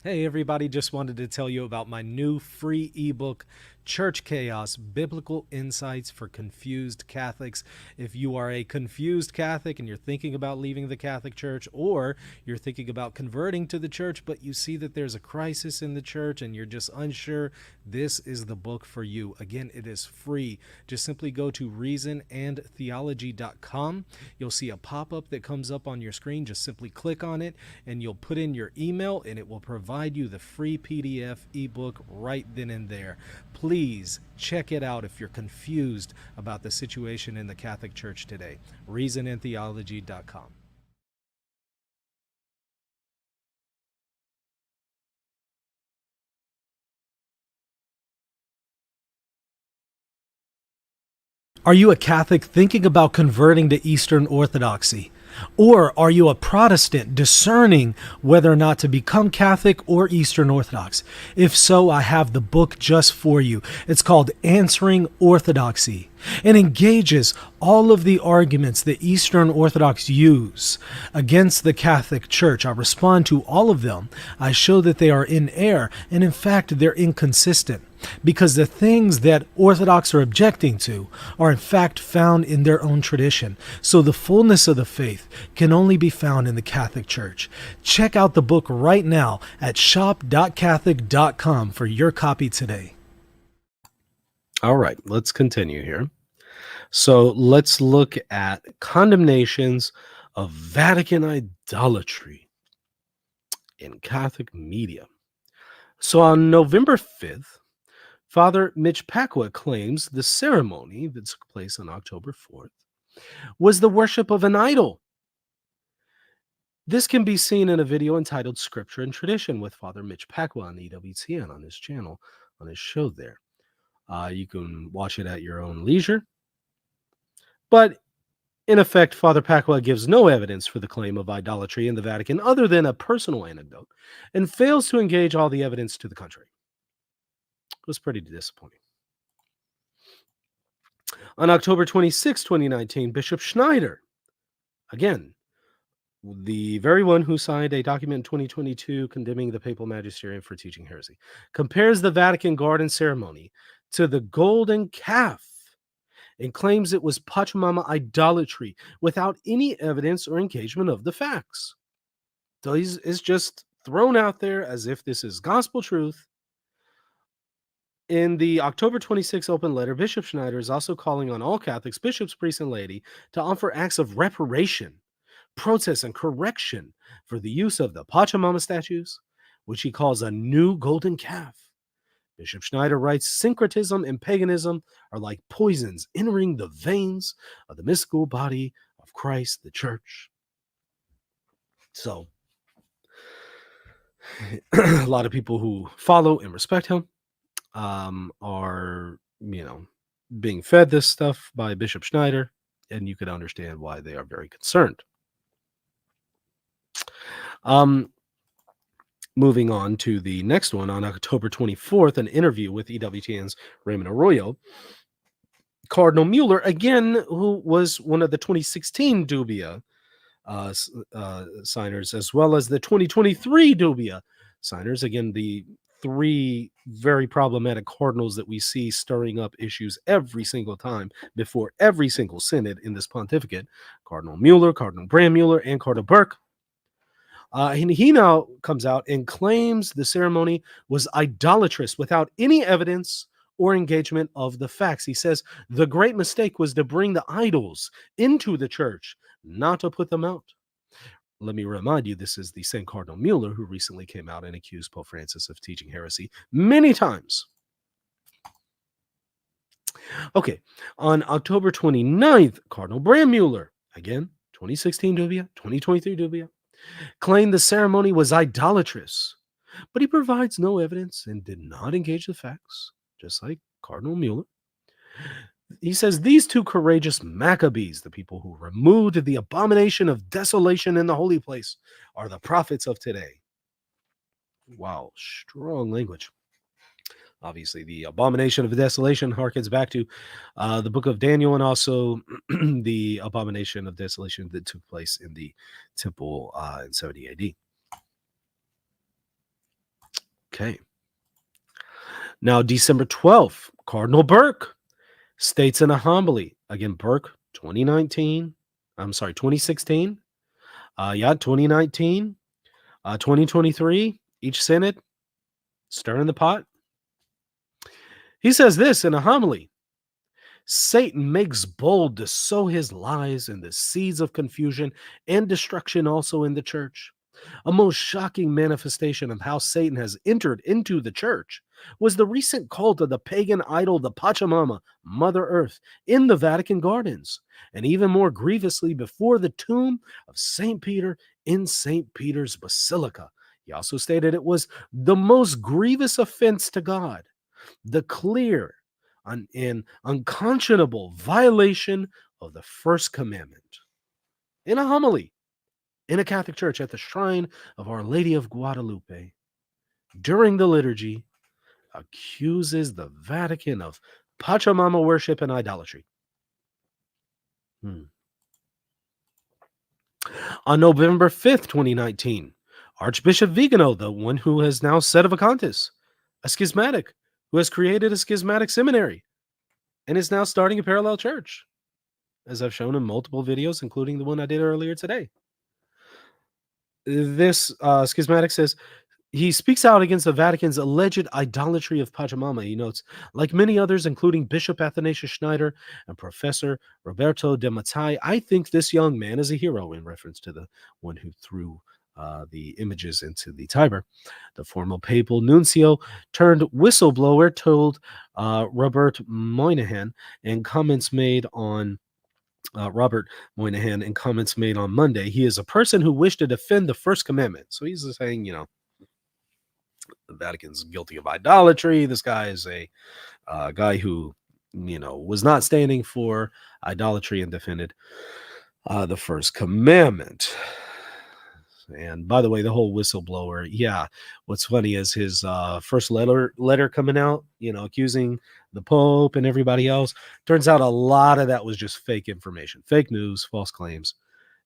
Speaker 1: Hey everybody, just wanted to tell you about my new free ebook, Church Chaos, Biblical Insights for Confused Catholics. If you are a confused Catholic and you're thinking about leaving the Catholic Church, or you're thinking about converting to the church, but you see that there's a crisis in the church and you're just unsure, this is the book for you. Again, it is free. Just simply go to reasonandtheology.com. You'll see a pop-up that comes up on your screen. Just simply click on it and you'll put in your email and it will provide you the free PDF ebook right then and there. Please check it out if you're confused about the situation in the Catholic Church today. reasonandtheology.com. Are you a Catholic thinking about converting to Eastern Orthodoxy? Or are you a Protestant discerning whether or not to become Catholic or Eastern Orthodox? If so, I have the book just for you. It's called Answering Orthodoxy. It engages all of the arguments that Eastern Orthodox use against the Catholic Church. I respond to all of them. I show that they are in error, and in fact, they're inconsistent, because the things that Orthodox are objecting to are in fact found in their own tradition. So the fullness of the faith can only be found in the Catholic Church. Check out the book right now at shop.catholic.com for your copy today.
Speaker 6: All right, let's continue here. So let's look at condemnations of Vatican idolatry in Catholic media. So on November 5th, Father Mitch Pacwa claims the ceremony that took place on October 4th was the worship of an idol. This can be seen in a video entitled Scripture and Tradition with Father Mitch Pacwa on EWTN on his channel, on his show there. You can watch it at your own leisure. But in effect, Father Pacwa gives no evidence for the claim of idolatry in the Vatican other than a personal anecdote, and fails to engage all the evidence to the contrary. It was pretty disappointing. On October 26, 2019, Bishop Schneider, again, the very one who signed a document in 2022 condemning the papal magisterium for teaching heresy, compares the Vatican garden ceremony to the golden calf and claims it was Pachamama idolatry without any evidence or engagement of the facts. So it's just thrown out there as if this is gospel truth. In the October 26 open letter, Bishop Schneider is also calling on all Catholics, bishops, priests, and laity to offer acts of reparation, protest, and correction for the use of the Pachamama statues, which he calls a new golden calf. Bishop Schneider writes, syncretism and paganism are like poisons entering the veins of the mystical body of Christ, the church. So, a lot of people who follow and respect him are, being fed this stuff by Bishop Schneider, and you could understand why they are very concerned. Moving on to the next one, on October 24th, an interview with EWTN's Raymond Arroyo, Cardinal Mueller, again, who was one of the 2016 Dubia signers, as well as the 2023 Dubia signers, again, the three very problematic cardinals that we see stirring up issues every single time before every single synod in this pontificate, Cardinal Mueller, Cardinal Brandmueller, and Cardinal Burke. And he now comes out and claims the ceremony was idolatrous without any evidence or engagement of the facts. He says the great mistake was to bring the idols into the church, not to put them out. Let me remind you, this is the same Cardinal Mueller who recently came out and accused Pope Francis of teaching heresy many times. Okay, on October 29th, Cardinal Brandmueller, again, 2016 Dubia, 2023 Dubia, claimed the ceremony was idolatrous, but he provides no evidence and did not engage the facts, just like Cardinal Mueller. He says these two courageous Maccabees, the people who removed the abomination of desolation in the holy place, are the prophets of today. Wow, strong language. Obviously, the abomination of desolation harkens back to the book of Daniel, and also the abomination of desolation that took place in the temple in 70 AD. Okay. Now, December 12th, Cardinal Burke states in a homily, again, Burke, 2016, 2019, 2023, each synod, stirring the pot. He says this in a homily: Satan makes bold to sow his lies and the seeds of confusion and destruction also in the church. A most shocking manifestation of how Satan has entered into the church was the recent cult of the pagan idol, the Pachamama, Mother Earth, in the Vatican gardens, and even more grievously before the tomb of St. Peter in St. Peter's Basilica. He also stated it was the most grievous offense to God, the clear and unconscionable violation of the first commandment. in a homily in a Catholic church at the shrine of Our Lady of Guadalupe during the liturgy accuses the Vatican of Pachamama worship and idolatry. On November 5th, 2019, Archbishop Vigano, the one who has now sedevacantis, a schismatic, who has created a schismatic seminary and is now starting a parallel church, as I've shown in multiple videos, including the one I did earlier today. This schismatic says, he speaks out against the Vatican's alleged idolatry of Pachamama. He notes, like many others, including Bishop Athanasius Schneider and Professor Roberto de Mattei, I think this young man is a hero, in reference to the one who threw the images into the Tiber. The former papal nuncio turned whistleblower told Robert Moynihan in comments made on Monday, he is a person who wished to defend the first commandment. So he's saying, the Vatican's guilty of idolatry. This guy is a guy who, was not standing for idolatry and defended the first commandment. And by the way, the whole whistleblower, what's funny is his first letter coming out, accusing the Pope and everybody else. Turns out a lot of that was just fake information, fake news, false claims.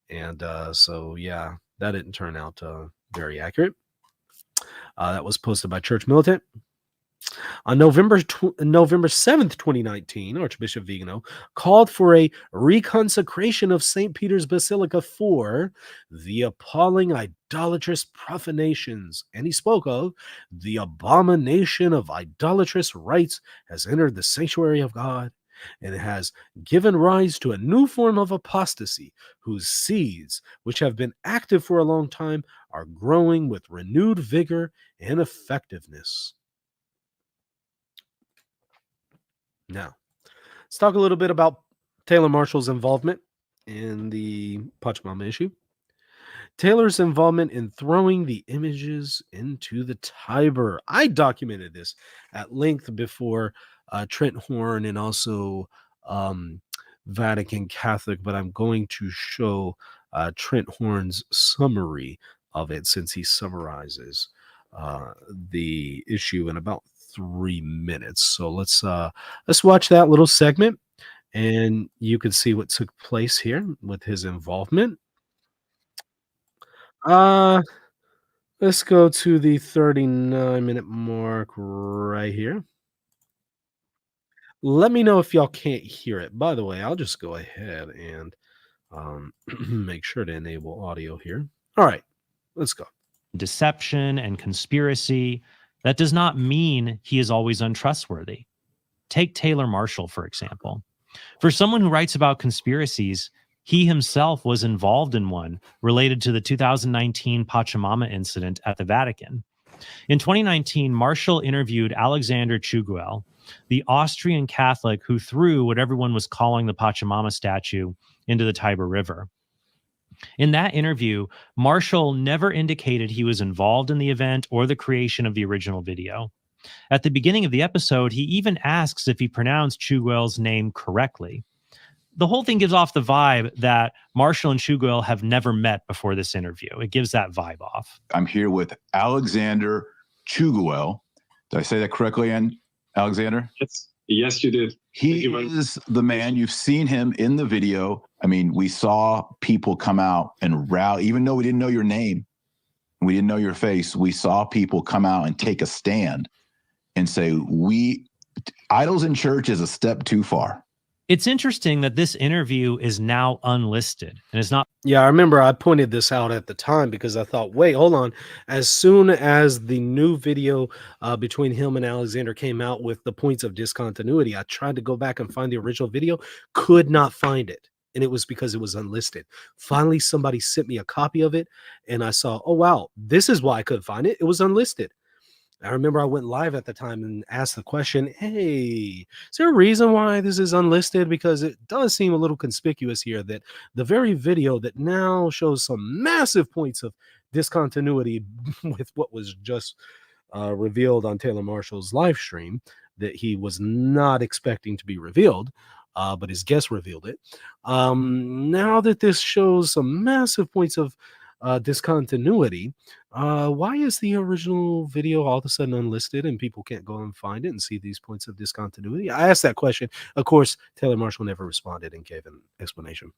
Speaker 6: And that didn't turn out very accurate. That was posted by Church Militant. On November 7th, 2019, Archbishop Vigano called for a reconsecration of St. Peter's Basilica for the appalling idolatrous profanations. And he spoke of the abomination of idolatrous rites has entered the sanctuary of God, and it has given rise to a new form of apostasy whose seeds, which have been active for a long time, are growing with renewed vigor and effectiveness. Now, let's talk a little bit about Taylor Marshall's involvement in the Pachamama issue. Taylor's involvement in throwing the images into the Tiber. I documented this at length before Trent Horn and also Vatican Catholic, but I'm going to show Trent Horn's summary of it, since he summarizes the issue in about 3 minutes. So let's watch that little segment, and you can see what took place here with his involvement. Let's go to the 39-minute mark right here. Let me know if y'all can't hear it. By the way, I'll just go ahead and make sure to enable audio here. All right, let's go.
Speaker 7: Deception and conspiracy. That does not mean he is always untrustworthy. Take Taylor Marshall, for example. For someone who writes about conspiracies, he himself was involved in one related to the 2019 Pachamama incident at the Vatican. In 2019, Marshall interviewed Alexander Chuguel, the Austrian Catholic who threw what everyone was calling the Pachamama statue into the Tiber River. In that interview, Marshall never indicated he was involved in the event or the creation of the original video. At the beginning of the episode, he even asks if he pronounced Chuguel's name correctly. The whole thing gives off the vibe that Marshall and Chuguel have never met before this interview. It gives that vibe off.
Speaker 8: I'm here with Alexander Chuguel. Did I say that correctly, Alexander?
Speaker 9: Yes, you did.
Speaker 8: He is the man. You've seen him in the video. I mean, we saw people come out and rally, even though we didn't know your name, we didn't know your face. We saw people come out and take a stand and say, idols in church is a step too far.
Speaker 7: It's interesting that this interview is now unlisted and it's not.
Speaker 6: Yeah, I remember I pointed this out at the time because I thought, wait, hold on. As soon as the new video between him and Alexander came out with the points of discontinuity, I tried to go back and find the original video, could not find it. And it was because it was unlisted. Finally, somebody sent me a copy of it and I saw, oh, wow, this is why I couldn't find it. It was unlisted. I remember I went live at the time and asked the question, hey, is there a reason why this is unlisted? Because it does seem a little conspicuous here that the very video that now shows some massive points of discontinuity with what was just revealed on Taylor Marshall's live stream that he was not expecting to be revealed. but his guest revealed it. Now that this shows some massive points of discontinuity, why is the original video all of a sudden unlisted and people can't go and find it and see these points of discontinuity? I asked that question. Of course, Taylor Marshall never responded and gave an explanation.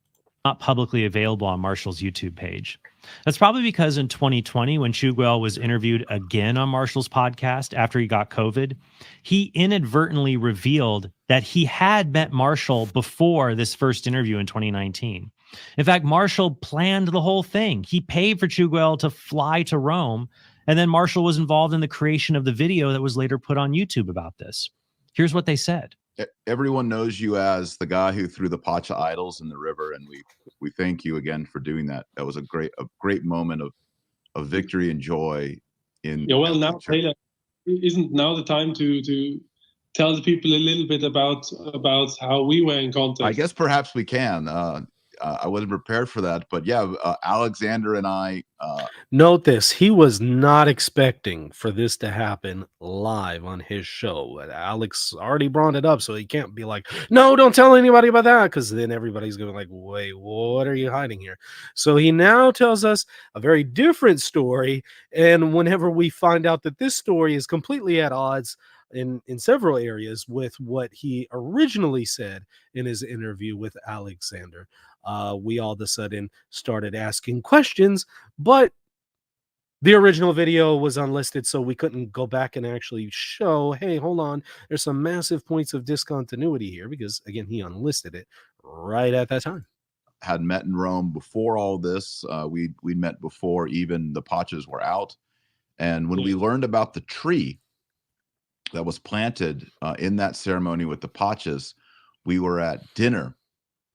Speaker 7: Not publicly available on Marshall's YouTube page. That's probably because in 2020, when Chugwell was interviewed again on Marshall's podcast after he got COVID, he inadvertently revealed that he had met Marshall before this first interview in 2019. In fact, Marshall planned the whole thing. He paid for Chugwell to fly to Rome, and then Marshall was involved in the creation of the video that was later put on YouTube about this. Here's what they said.
Speaker 8: Everyone knows you as the guy who threw the Pacha idols in the river, and we thank you again for doing that. That was a great moment of victory and joy.
Speaker 9: Well, now Taylor, isn't now the time to tell the people a little bit about how we were in contact?
Speaker 8: I guess perhaps we can. I wasn't prepared for that, but yeah, Alexander and I.
Speaker 6: Note this: he was not expecting for this to happen live on his show. Alex already brought it up, so he can't be like, "No, don't tell anybody about that," because then everybody's going to be like, "Wait, what are you hiding here?" So he now tells us a very different story, and whenever we find out that this story is completely at odds in several areas with what he originally said in his interview with Alexander, we all of a sudden started asking questions, but the original video was unlisted, so we couldn't go back and actually show, hey, hold on, there's some massive points of discontinuity here, because again, he unlisted it right at that time.
Speaker 8: Had met in Rome before all this. We met before even the Pachas were out. And when we learned about the tree that was planted in that ceremony with the Pachas, we were at dinner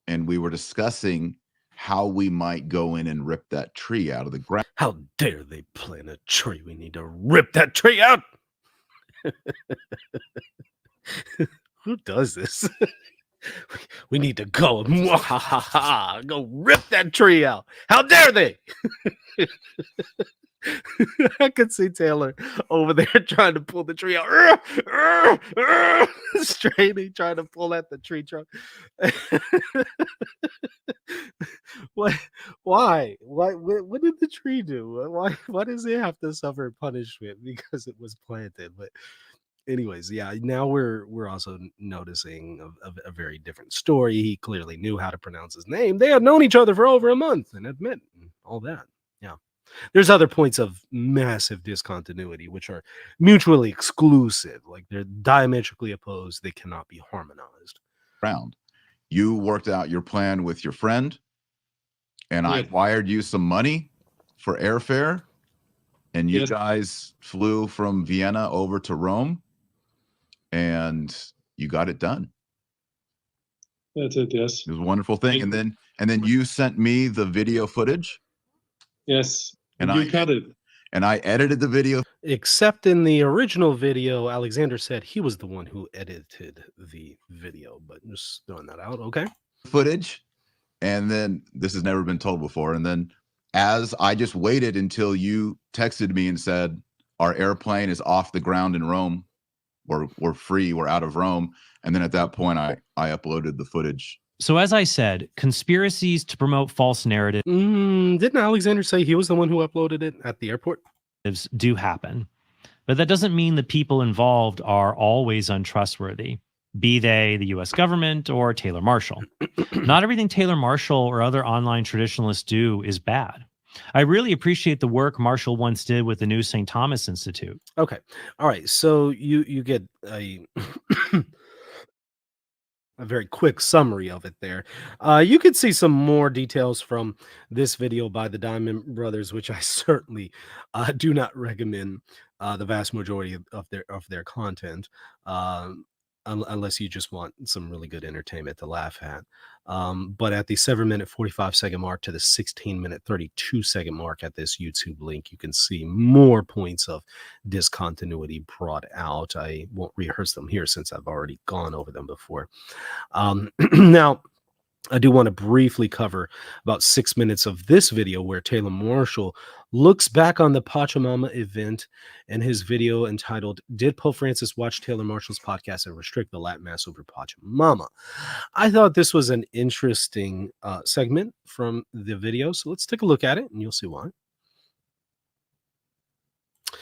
Speaker 8: and we were discussing how we might go in and rip that tree out of the ground.
Speaker 6: How dare they plant a tree? We need to rip that tree out. Who does this? We need to go. Go rip that tree out. How dare they? I could see Taylor over there trying to pull the tree out. Straining, trying to pull at the tree trunk. What? Why? What did the tree do? Why does it have to suffer punishment because it was planted? But anyways, yeah, now we're also noticing a very different story. He clearly knew how to pronounce his name. They had known each other for over a month and had met and all that. Yeah. There's other points of massive discontinuity, which are mutually exclusive. Like they're diametrically opposed. They cannot be harmonized.
Speaker 8: You worked out your plan with your friend, and I wired you some money for airfare, and you guys flew from Vienna over to Rome, and you got it done.
Speaker 9: That's it. Yes,
Speaker 8: it was a wonderful thing. And then you sent me the video footage.
Speaker 9: Yes,
Speaker 8: and
Speaker 9: you cut it.
Speaker 8: And I edited the video.
Speaker 6: Except in the original video, Alexander said he was the one who edited the video, but just throwing that out. Okay.
Speaker 8: Footage. And then this has never been told before. And then as I just waited until you texted me and said, our airplane is off the ground in Rome. We're free. We're out of Rome. And then at that point, I uploaded the footage.
Speaker 7: So as I said, conspiracies to promote false narratives
Speaker 6: didn't Alexander say he was the one who uploaded it at the airport?
Speaker 7: Do happen. But that doesn't mean the people involved are always untrustworthy, be they the U.S. government or Taylor Marshall. Not everything Taylor Marshall or other online traditionalists do is bad. I really appreciate the work Marshall once did with the new St. Thomas Institute.
Speaker 6: Okay. All right. So you get a... a very quick summary of it there. You could see some more details from this video by the Diamond Brothers, which I certainly do not recommend the vast majority of their content, unless you just want some really good entertainment to laugh at. But at the 7-minute 45-second mark to the 16-minute 32-second mark at this YouTube link, you can see more points of discontinuity brought out. I won't rehearse them here since I've already gone over them before. Now, I do want to briefly cover about 6 minutes of this video where Taylor Marshall looks back on the Pachamama event and his video entitled, "Did Pope Francis Watch Taylor Marshall's Podcast and Restrict the Latin Mass Over Pachamama?" I thought this was an interesting segment from the video, so let's take a look at it and you'll see why.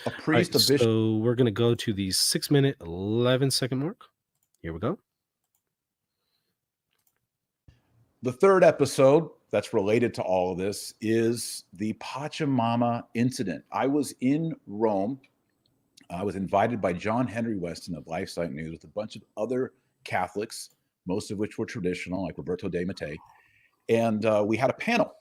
Speaker 8: A priest,
Speaker 6: All right,
Speaker 8: a bishop.
Speaker 6: so we're going to go to the 6-minute, 11-second mark. Here we go.
Speaker 8: The third episode that's related to all of this is the Pachamama incident. I was in Rome. I was invited by John Henry Weston of LifeSite News with a bunch of other Catholics, most of which were traditional, like Roberto de Mattei. And we had a panel.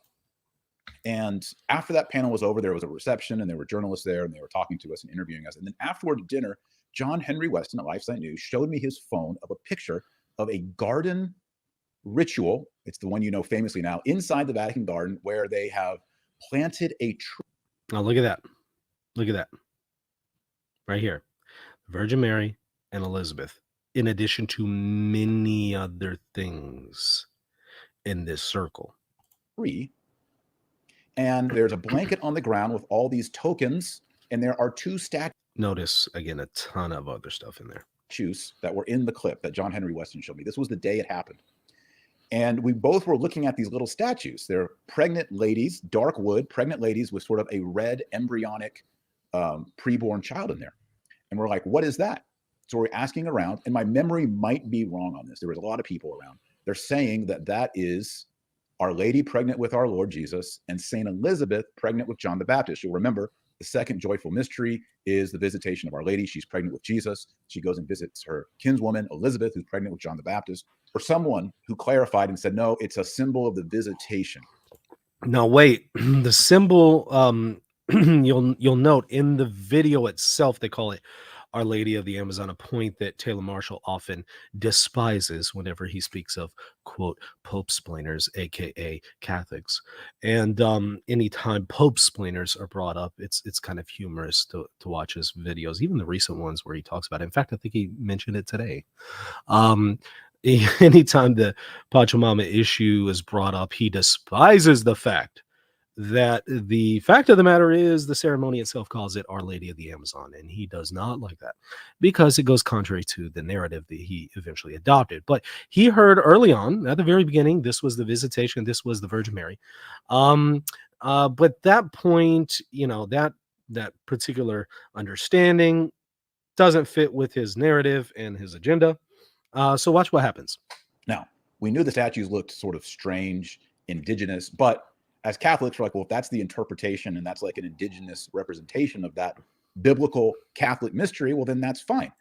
Speaker 8: And after that panel was over, there was a reception and there were journalists there and they were talking to us and interviewing us. And then afterward at dinner, John Henry Weston at LifeSite News showed me his phone of a picture of a garden ritual. It's the one you know famously now, inside the Vatican garden, where they have planted a tree.
Speaker 6: Now look at that. Look at that. Right here. Virgin Mary and Elizabeth, in addition to many other things in this circle.
Speaker 8: And there's a blanket on the ground with all these tokens, and there are 2 statues.
Speaker 6: Notice, again, a ton of other stuff in there.
Speaker 8: That were in the clip that John Henry Weston showed me. This was the day it happened. And we both were looking at these little statues. They're pregnant ladies, dark wood, pregnant ladies with sort of a red embryonic preborn child in there. And we're like, what is that? So we're asking around, and my memory might be wrong on this. There was a lot of people around. They're saying that that is Our Lady pregnant with our Lord Jesus and Saint Elizabeth pregnant with John the Baptist. You'll remember the second joyful mystery is the visitation of Our Lady. She's pregnant with Jesus. She goes and visits her kinswoman, Elizabeth, who's pregnant with John the Baptist. Or someone who clarified and said, no, it's a symbol of the visitation.
Speaker 6: Now, wait, the symbol, you'll note in the video itself, they call it Our Lady of the Amazon, a point that Taylor Marshall often despises whenever he speaks of, quote, Pope-splainers, aka Catholics. And anytime Pope-splainers are brought up, it's kind of humorous to watch his videos, even the recent ones where he talks about it. In fact, I think he mentioned it today. Anytime the Pachamama issue is brought up, he despises the fact that the fact of the matter is the ceremony itself calls it Our Lady of the Amazon, and he does not like that because it goes contrary to the narrative that he eventually adopted. But he heard early on, at the very beginning, this was the visitation, this was the Virgin Mary. But that point, you know, that particular understanding doesn't fit with his narrative and his agenda. So watch what happens.
Speaker 8: Now, we knew the statues looked sort of strange, indigenous, but as Catholics, we're like, well, if that's the interpretation and that's like an indigenous representation of that biblical Catholic mystery, well, then that's fine.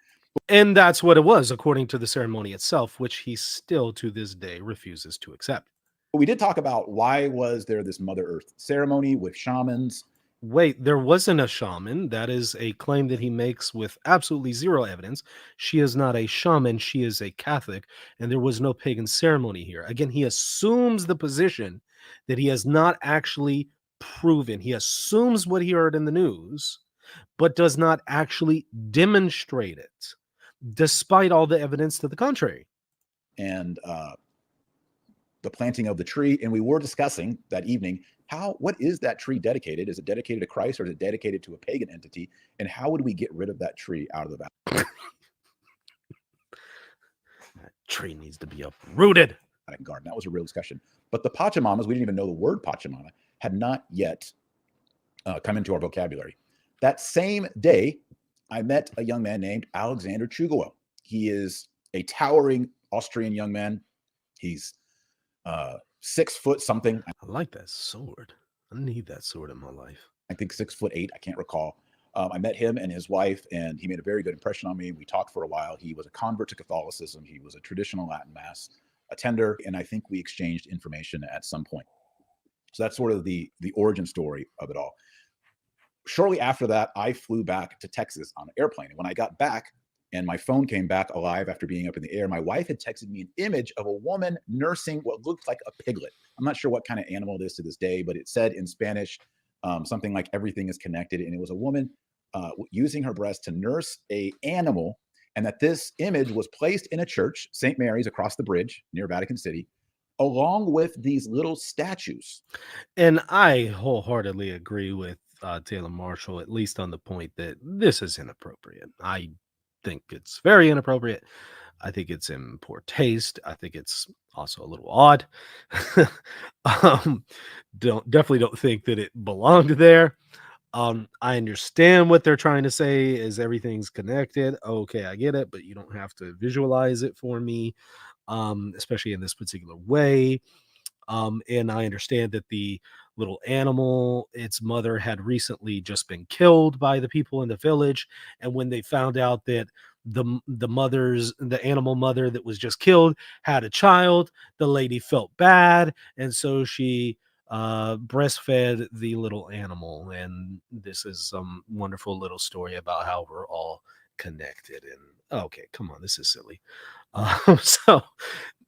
Speaker 6: And that's what it was, according to the ceremony itself, which he still to this day refuses to accept.
Speaker 8: But we did talk about why was there this Mother Earth ceremony with shamans.
Speaker 6: Wait, there wasn't a shaman. That is a claim that he makes with absolutely zero evidence. She is not a shaman. She is a Catholic, and there was no pagan ceremony here. Again, he assumes the position that he has not actually proven. He assumes what he heard in the news, but does not actually demonstrate it, despite all the evidence to the contrary.
Speaker 8: And the planting of the tree. And we were discussing that evening, what is that tree dedicated? Is it dedicated to Christ or is it dedicated to a pagan entity? And how would we get rid of that tree out of the valley?
Speaker 6: That tree needs to be uprooted.
Speaker 8: Garden. That was a real discussion. But the Pachamamas, we didn't even know the word Pachamama, had not yet come into our vocabulary. That same day, I met a young man named Alexander Chugalo. He is a towering Austrian young man. He's 6 foot something.
Speaker 6: I like that sword. I need that sword in my life.
Speaker 8: I think 6'8". I can't recall. I met him and his wife, and he made a very good impression on me. We talked for a while. He was a convert to Catholicism. He was a traditional Latin Mass attender, and I think we exchanged information at some point. So that's sort of the origin story of it all. Shortly after that, I flew back to Texas on an airplane. And when I got back and my phone came back alive after being up in the air, my wife had texted me an image of a woman nursing what looked like a piglet. I'm not sure what kind of animal it is to this day, but it said in Spanish something like everything is connected. And it was a woman using her breast to nurse a animal, and that this image was placed in a church, St. Mary's across the bridge near Vatican City, along with these little statues.
Speaker 6: And I wholeheartedly agree with Taylor Marshall, at least on the point that this is inappropriate. I think it's very inappropriate. I think it's in poor taste. I think it's also a little odd. Definitely don't think that it belonged there. I understand what they're trying to say is everything's connected. Okay, I get it, but you don't have to visualize it for me, especially in this particular way. And I understand that the little animal, its mother, had recently just been killed by the people in the village. And when they found out that the animal mother that was just killed had a child, the lady felt bad, and so she breastfed the little animal. And this is some wonderful little story about how we're all connected. And okay, come on, this is silly. So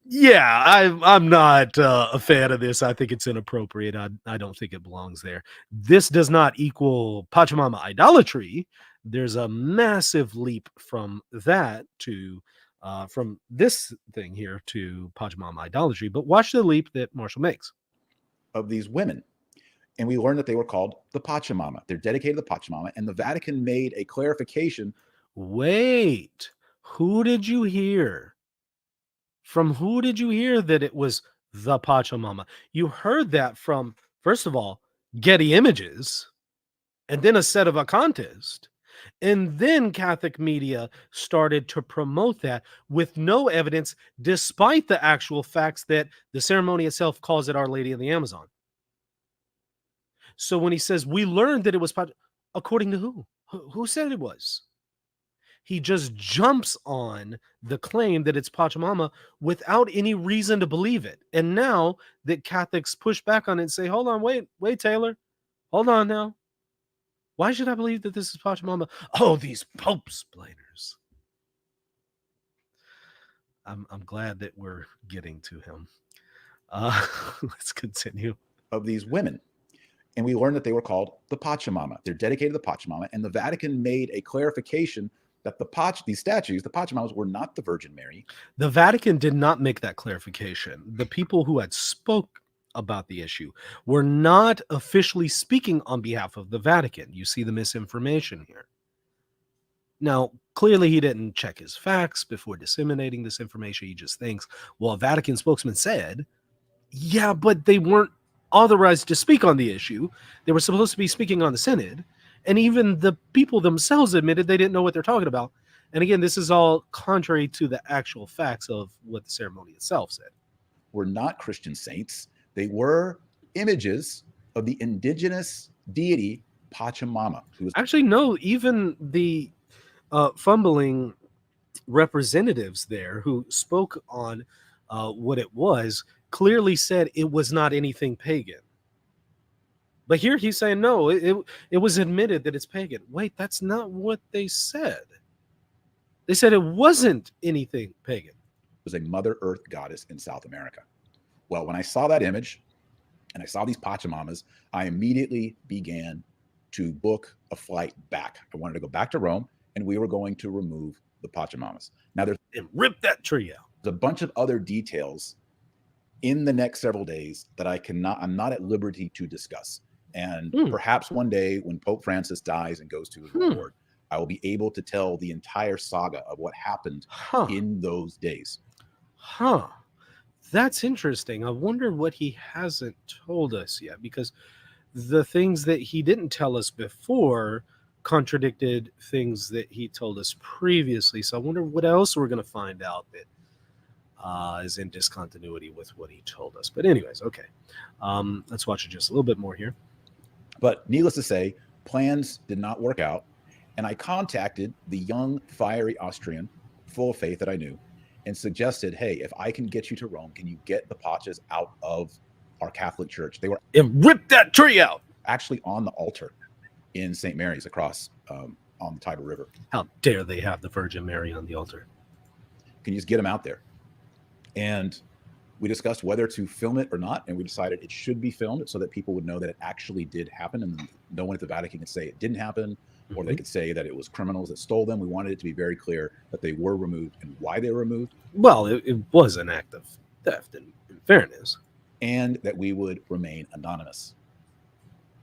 Speaker 6: yeah, I'm not a fan of this. I think it's inappropriate. I don't think it belongs there. This does not equal Pachamama idolatry. There's a massive leap from that to from this thing here to Pachamama idolatry. But watch the leap that Marshall makes.
Speaker 8: Of these women. And we learned that they were called the Pachamama. They're dedicated to the Pachamama. And the Vatican made a clarification.
Speaker 6: Wait, who did you hear? From who did you hear that it was the Pachamama? You heard that from, first of all, Getty Images, and then a set of a contest. And then Catholic media started to promote that with no evidence, despite the actual facts that the ceremony itself calls it Our Lady of the Amazon. So when he says, we learned that it was according to who? Who said it was? He just jumps on the claim that it's Pachamama without any reason to believe it. And now that Catholics push back on it and say, hold on, wait, Taylor, hold on now. Why should I believe that this is Pachamama? Oh, these Pope splainers. I'm glad that we're getting to him. Let's continue.
Speaker 8: Of these women. And we learned that they were called the Pachamama. They're dedicated to the Pachamama. And the Vatican made a clarification that these statues, the Pachamamas, were not the Virgin Mary.
Speaker 6: The Vatican did not make that clarification. The people who had spoke about the issue were not officially speaking on behalf of the Vatican. You see the misinformation here. Now, clearly he didn't check his facts before disseminating this information. He just thinks, well, a Vatican spokesman said, yeah, but they weren't authorized to speak on the issue. They were supposed to be speaking on the synod. And even the people themselves admitted they didn't know what they're talking about. And again, this is all contrary to the actual facts of what the ceremony itself said.
Speaker 8: Were not Christian saints. They were images of the indigenous deity Pachamama. Who was
Speaker 6: actually, no, even the fumbling representatives there who spoke on what it was clearly said it was not anything pagan. But here he's saying, no, it was admitted that it's pagan. Wait, that's not what they said. They said it wasn't anything pagan.
Speaker 8: It was a Mother Earth goddess in South America. Well, when I saw that image and I saw these Pachamamas, I immediately began to book a flight back. I wanted to go back to Rome, and we were going to remove the Pachamamas. Now,
Speaker 6: and rip that tree out.
Speaker 8: There's a bunch of other details in the next several days that I'm not at liberty to discuss. And perhaps one day when Pope Francis dies and goes to his reward, I will be able to tell the entire saga of what happened in those days.
Speaker 6: That's interesting. I wonder what he hasn't told us yet, because the things that he didn't tell us before contradicted things that he told us previously. So I wonder what else we're going to find out that is in discontinuity with what he told us. But anyways, okay. Let's watch it just a little bit more here.
Speaker 8: But needless to say, plans did not work out. And I contacted the young, fiery Austrian, full of faith that I knew, and suggested, hey, if I can get you to Rome, can you get the Pachas out of our Catholic Church? They were
Speaker 6: and rip that tree out.
Speaker 8: Actually on the altar in St. Mary's across on the Tiber River.
Speaker 6: How dare they have the Virgin Mary on the altar?
Speaker 8: Can you just get them out there? And we discussed whether to film it or not, and we decided it should be filmed so that people would know that it actually did happen, and no one at the Vatican could say it didn't happen, or they could say that it was criminals that stole them. We wanted it to be very clear that they were removed and why they were removed.
Speaker 6: Well, it was an act of theft, in fairness.
Speaker 8: And that we would remain anonymous.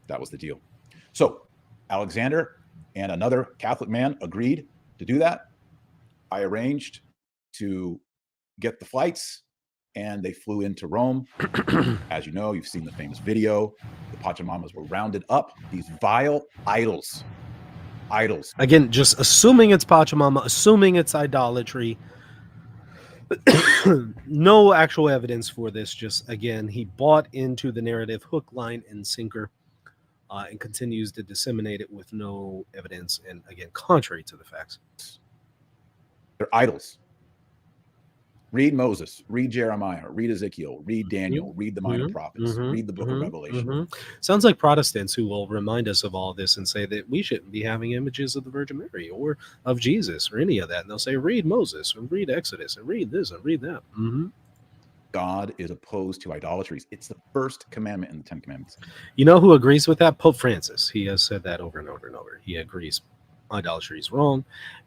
Speaker 8: That was the deal. So Alexander and another Catholic man agreed to do that. I arranged to get the flights, and they flew into Rome. As you know, you've seen the famous video. The Pachamamas were rounded up, these vile idols.
Speaker 6: Again, just assuming it's Pachamama, assuming it's idolatry. No actual evidence for this. Just, again, he bought into the narrative hook, line, and sinker, and continues to disseminate it with no evidence, and, again, contrary to the facts.
Speaker 8: They're idols. Read Moses, read Jeremiah, read Ezekiel, read Daniel, read the minor prophets, read the book of Revelation.
Speaker 6: Sounds like Protestants who will remind us of all this and say that we shouldn't be having images of the Virgin Mary or of Jesus or any of that. And they'll say, read Moses and read Exodus and read this and read that.
Speaker 8: God is opposed to idolatries. It's the first commandment in the 10 Commandments.
Speaker 6: You know who agrees with that? Pope Francis. He has said that over and over and over. He agrees idolatry is wrong,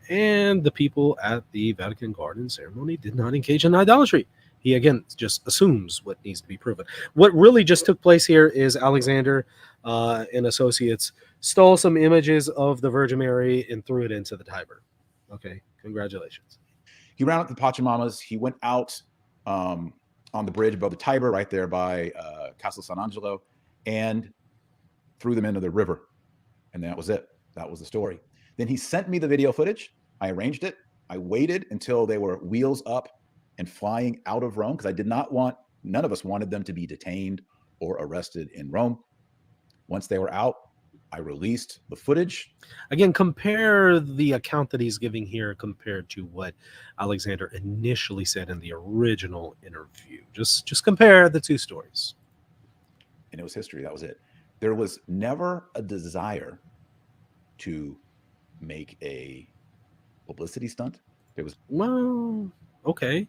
Speaker 6: and the people at the Vatican Garden ceremony did not engage in idolatry. He, again, just assumes what needs to be proven. What really just took place here is Alexander and associates stole some images of the Virgin Mary and threw it into the Tiber. Okay, congratulations.
Speaker 8: He rounded up the Pachamamas. He went out on the bridge above the Tiber, right there by Castle San Angelo, and threw them into the river. And that was it. That was the story. Then he sent me the video footage. I arranged it. I waited until they were wheels up and flying out of Rome, because I did not want, none of us wanted them to be detained or arrested in Rome. Once they were out, I released the footage.
Speaker 6: Again, compare the account that he's giving here compared to what Alexander initially said in the original interview. Just compare the two stories.
Speaker 8: And it was history. That was it. There was never a desire to make a publicity stunt. There was,
Speaker 6: well, okay,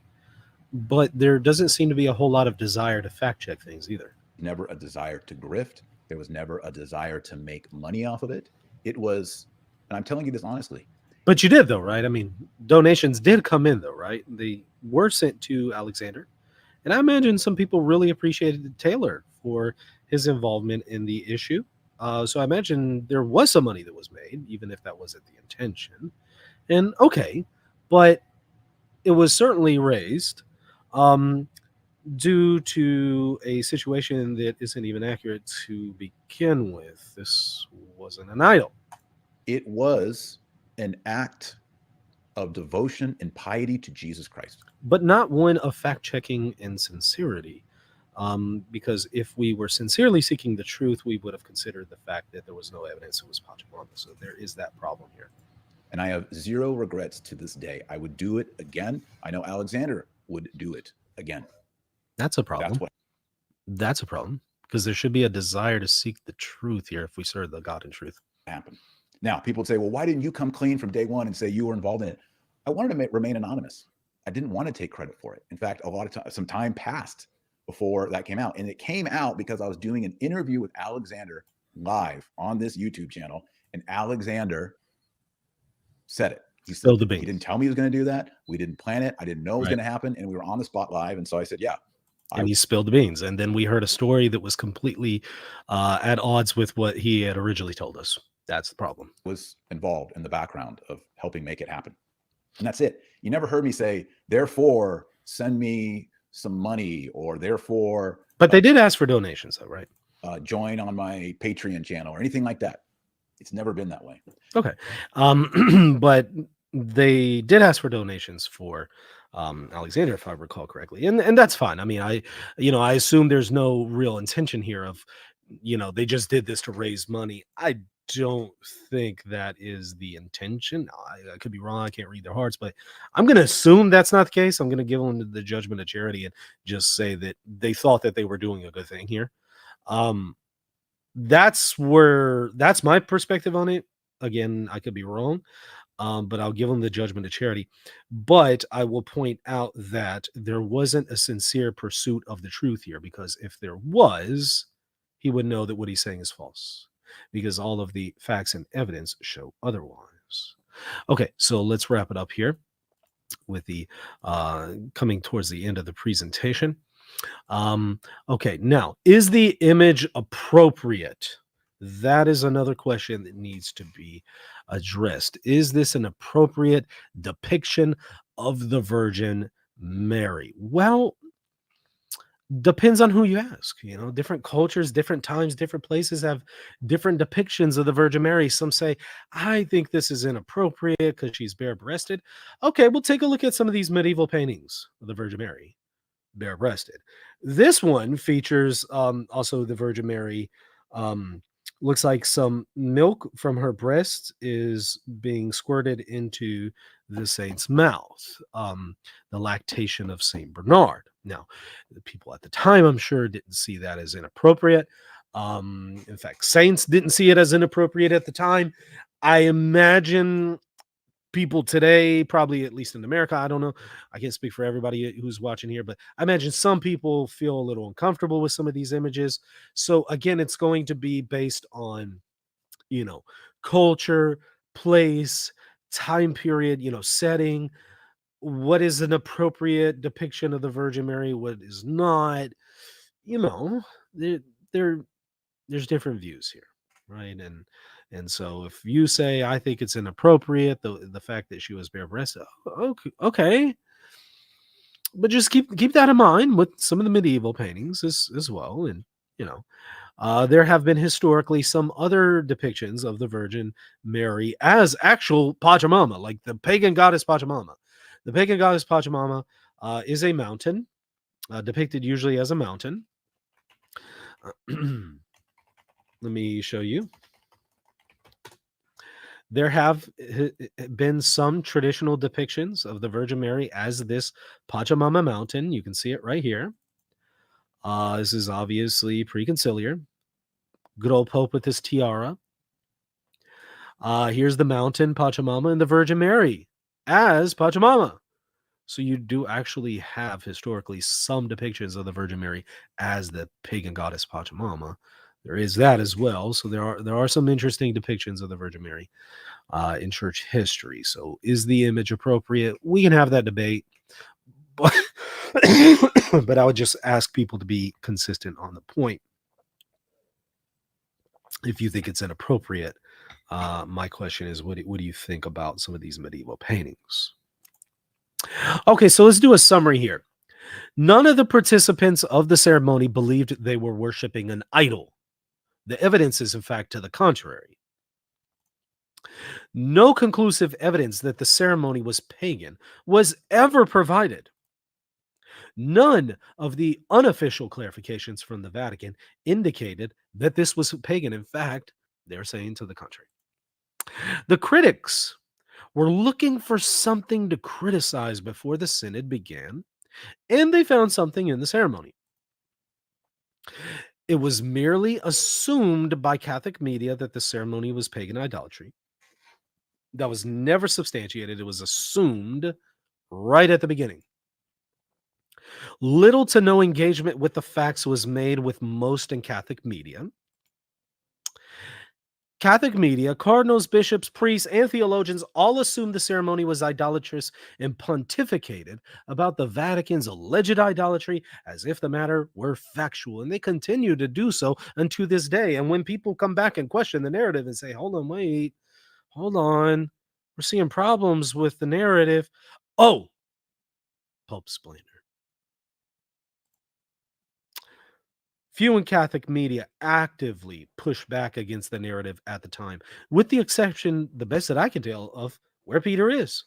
Speaker 6: but there doesn't seem to be a whole lot of desire to fact check things either.
Speaker 8: Never a desire to grift. There was never a desire to make money off of it. It was, and I'm telling you this honestly.
Speaker 6: But you did, though, right? I mean, donations did come in, though, right? They were sent to Alexander, and I imagine some people really appreciated Taylor for his involvement in the issue. So I imagine there was some money that was made, even if that wasn't the intention. And okay, but it was certainly raised due to a situation that isn't even accurate to begin with. This wasn't an idol.
Speaker 8: It was an act of devotion and piety to Jesus Christ.
Speaker 6: But not one of fact-checking and sincerity. Because if we were sincerely seeking the truth, we would have considered the fact that there was no evidence it was Pachamama. So there is that problem here.
Speaker 8: And I have zero regrets to this day. I would do it again. I know Alexander would do it again.
Speaker 6: That's a problem. That's a problem, because there should be a desire to seek the truth here if we serve the God in truth.
Speaker 8: Happen. Now, people would say, well, why didn't you come clean from day one and say you were involved in it? I wanted to remain anonymous. I didn't want to take credit for it. In fact, a lot of time, some time passed before that came out. And it came out because I was doing an interview with Alexander live on this YouTube channel. And Alexander said it. He said, he didn't tell me he was going to do that. We didn't plan it. I didn't know it was going to happen. And we were on the spot live. And so I said, yeah.
Speaker 6: And he spilled the beans. And then we heard a story that was completely at odds with what he had originally told us. That's the problem.
Speaker 8: Was involved in the background of helping make it happen. And that's it. You never heard me say, therefore, send me some money, or therefore.
Speaker 6: But they did ask for donations, though, right?
Speaker 8: Join on my Patreon channel or anything like that. It's never been that way.
Speaker 6: Okay. But they did ask for donations for Alexander, if I recall correctly. And that's fine. I mean, I assume there's no real intention here of, they just did this to raise money. I don't think that is the intention. I could be wrong. I can't read their hearts, but I'm going to assume that's not the case. I'm going to give them the judgment of charity and just say that they thought that they were doing a good thing here. That's my perspective on it. Again, I could be wrong, but I'll give them the judgment of charity. But I will point out that there wasn't a sincere pursuit of the truth here, because if there was, he would know that what he's saying is false, because all of the facts and evidence show otherwise. Okay, so let's wrap it up here with the coming towards the end of the presentation. Okay, now, is the image appropriate? That is another question that needs to be addressed. Is this an appropriate depiction of the Virgin Mary? Well, depends on who you ask. You know, different cultures, different times, different places have different depictions of the Virgin Mary. Some say, I think this is inappropriate because she's bare-breasted. Okay, we'll take a look at some of these medieval paintings of the Virgin Mary, bare-breasted. This one features also the Virgin Mary. Looks like some milk from her breast is being squirted into the saint's mouth. The lactation of Saint Bernard. Now, the people at the time, I'm sure, didn't see that as inappropriate. In fact, saints didn't see it as inappropriate at the time. I imagine people today, probably at least in America, I don't know, I can't speak for everybody who's watching here, but I imagine some people feel a little uncomfortable with some of these images. So again, it's going to be based on, you know, culture, place, time period, you know, setting. What is an appropriate depiction of the Virgin Mary? What is not? You know, there's different views here, right? And so if you say I think it's inappropriate, the fact that she was bare-breasted, okay, but just keep that in mind with some of the medieval paintings as well, and you know. There have been historically some other depictions of the Virgin Mary as actual Pachamama, like the pagan goddess Pachamama. The pagan goddess Pachamama is a mountain, depicted usually as a mountain. Let me show you. There have been some traditional depictions of the Virgin Mary as this Pachamama mountain. You can see it right here. This is obviously pre-conciliar. Good old Pope with his tiara. Here's the mountain Pachamama and the Virgin Mary as Pachamama. So you do actually have historically some depictions of the Virgin Mary as the pagan goddess Pachamama. There is that as well. So there are some interesting depictions of the Virgin Mary in church history. So is the image appropriate? We can have that debate, but but I would just ask people to be consistent on the point. If you think it's inappropriate, my question is, what do you think about some of these medieval paintings? Okay, so let's do a summary here. None of the participants of the ceremony believed they were worshiping an idol. The evidence is, in fact, to the contrary. No conclusive evidence that the ceremony was pagan was ever provided. None of the unofficial clarifications from the Vatican indicated that this was pagan. In fact, they're saying to the contrary. The critics were looking for something to criticize before the synod began, and they found something in the ceremony. It was merely assumed by Catholic media that the ceremony was pagan idolatry. That was never substantiated. It was assumed right at the beginning. Little to no engagement with the facts was made with most in Catholic media. Catholic media, cardinals, bishops, priests, and theologians all assumed the ceremony was idolatrous and pontificated about the Vatican's alleged idolatry as if the matter were factual. And they continue to do so unto this day. And when people come back and question the narrative and say, hold on, wait, hold on, we're seeing problems with the narrative. Oh, Pope splander. Few in Catholic media actively pushed back against the narrative at the time, with the exception, the best that I can tell, of Where Peter Is.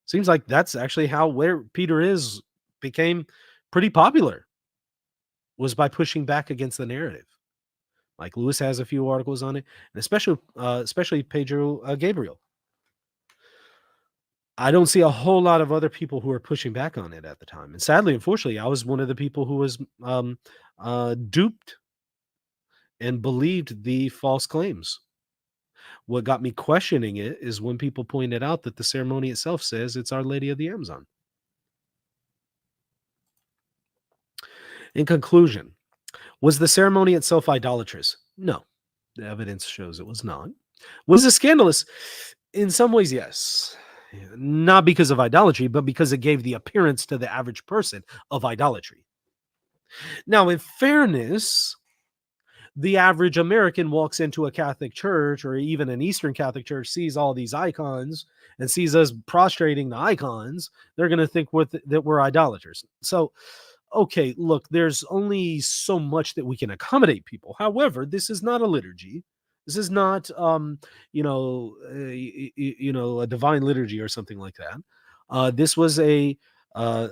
Speaker 6: Seems like that's actually how Where Peter Is became pretty popular, was by pushing back against the narrative. Mike Lewis has a few articles on it, and especially Pedro Gabriel. I don't see a whole lot of other people who are pushing back on it at the time. And sadly, unfortunately, I was one of the people who was duped and believed the false claims. What got me questioning it is when people pointed out that the ceremony itself says it's Our Lady of the Amazon. In conclusion, was the ceremony itself idolatrous? No. The evidence shows it was not. Was it scandalous? In some ways, yes. Not because of idolatry, but because it gave the appearance to the average person of idolatry. Now, in fairness, the average American walks into a Catholic church or even an Eastern Catholic church, sees all these icons and sees us prostrating the icons, they're going to think that we're idolaters. So, okay, look, there's only so much that we can accommodate people. However, this is not a liturgy. This is not, a divine liturgy or something like that. This was a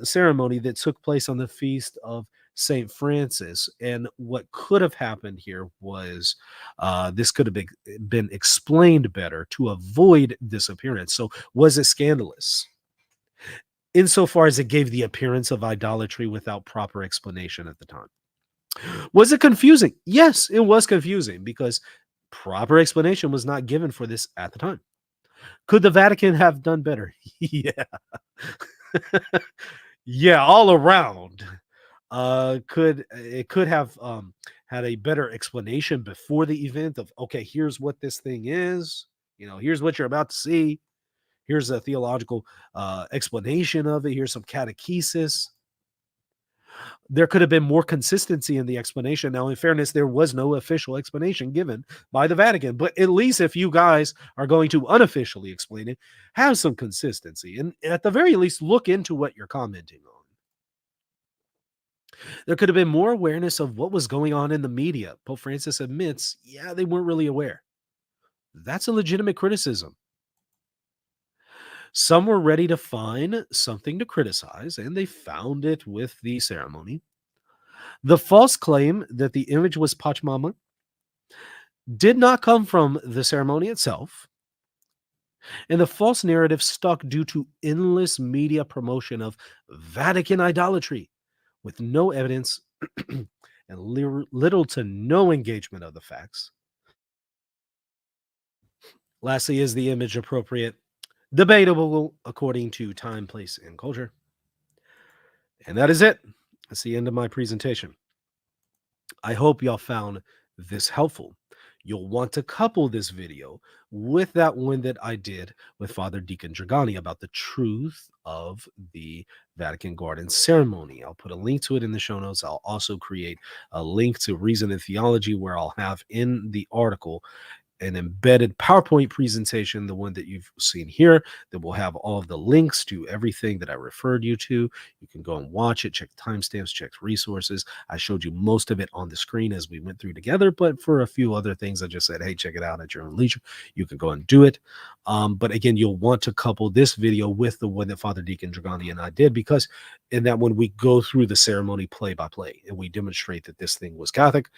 Speaker 6: ceremony that took place on the feast of Saint Francis, and what could have happened here was this could have been explained better to avoid this appearance. So, was it scandalous? Insofar as it gave the appearance of idolatry without proper explanation at the time. Was it confusing? Yes, it was confusing because proper explanation was not given for this at the time. Could the Vatican have done better? Yeah. Yeah, all around. Could have had a better explanation before the event of, okay, here's what this thing is, here's what you're about to see. Here's a theological explanation of it. Here's some catechesis. There could have been more consistency in the explanation. Now, in fairness, there was no official explanation given by the Vatican, but at least if you guys are going to unofficially explain it, have some consistency. And at the very least, look into what you're commenting on. There could have been more awareness of what was going on in the media. Pope Francis admits, yeah, they weren't really aware. That's a legitimate criticism. Some were ready to find something to criticize, and they found it with the ceremony. The false claim that the image was Pachamama did not come from the ceremony itself, and the false narrative stuck due to endless media promotion of Vatican idolatry with no evidence and little to no engagement of the facts. Lastly, is the image appropriate? Debatable according to time, place, and culture. And that is it. That's the end of my presentation. I hope y'all found this helpful. You'll want to couple this video with that one that I did with Father Deacon Dragani about the truth of the Vatican Garden ceremony. I'll put a link to it in the show notes. I'll also create a link to Reason and Theology where I'll have in the article an embedded PowerPoint presentation, the one that you've seen here, that will have all of the links to everything that I referred you to. You can go and watch it, check timestamps, check resources. I showed you most of it on the screen as we went through together, but for a few other things, I just said, hey, check it out at your own leisure. You can go and do it. But again, you'll want to couple this video with the one that Father Deacon Dragani and I did, because in that one, we go through the ceremony play by play, and we demonstrate that this thing was Catholic.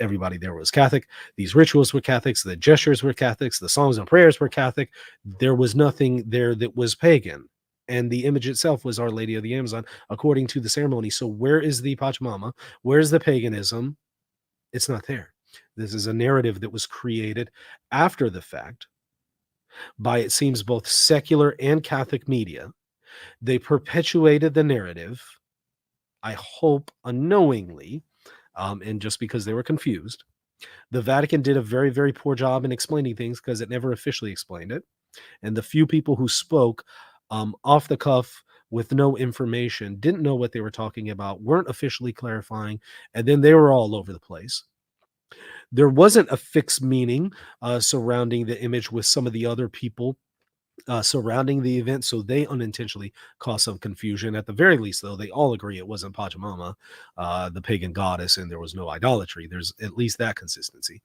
Speaker 6: Everybody there was Catholic. These rituals were Catholics. The gestures were Catholics. The songs and prayers were Catholic. There was nothing there that was pagan. And the image itself was Our Lady of the Amazon, according to the ceremony. So where is the Pachamama? Where's the paganism? It's not there. This is a narrative that was created after the fact by, it seems, both secular and Catholic media. They perpetuated the narrative, I hope unknowingly, and just because they were confused. The Vatican did a very, very poor job in explaining things because it never officially explained it. And the few people who spoke off the cuff with no information, didn't know what they were talking about, weren't officially clarifying, and then they were all over the place. There wasn't a fixed meaning surrounding the image with some of the other people surrounding the event, so they unintentionally caused some confusion. At the very least, though, they all agree it wasn't Pachamama, the pagan goddess, and there was no idolatry. There's at least that consistency.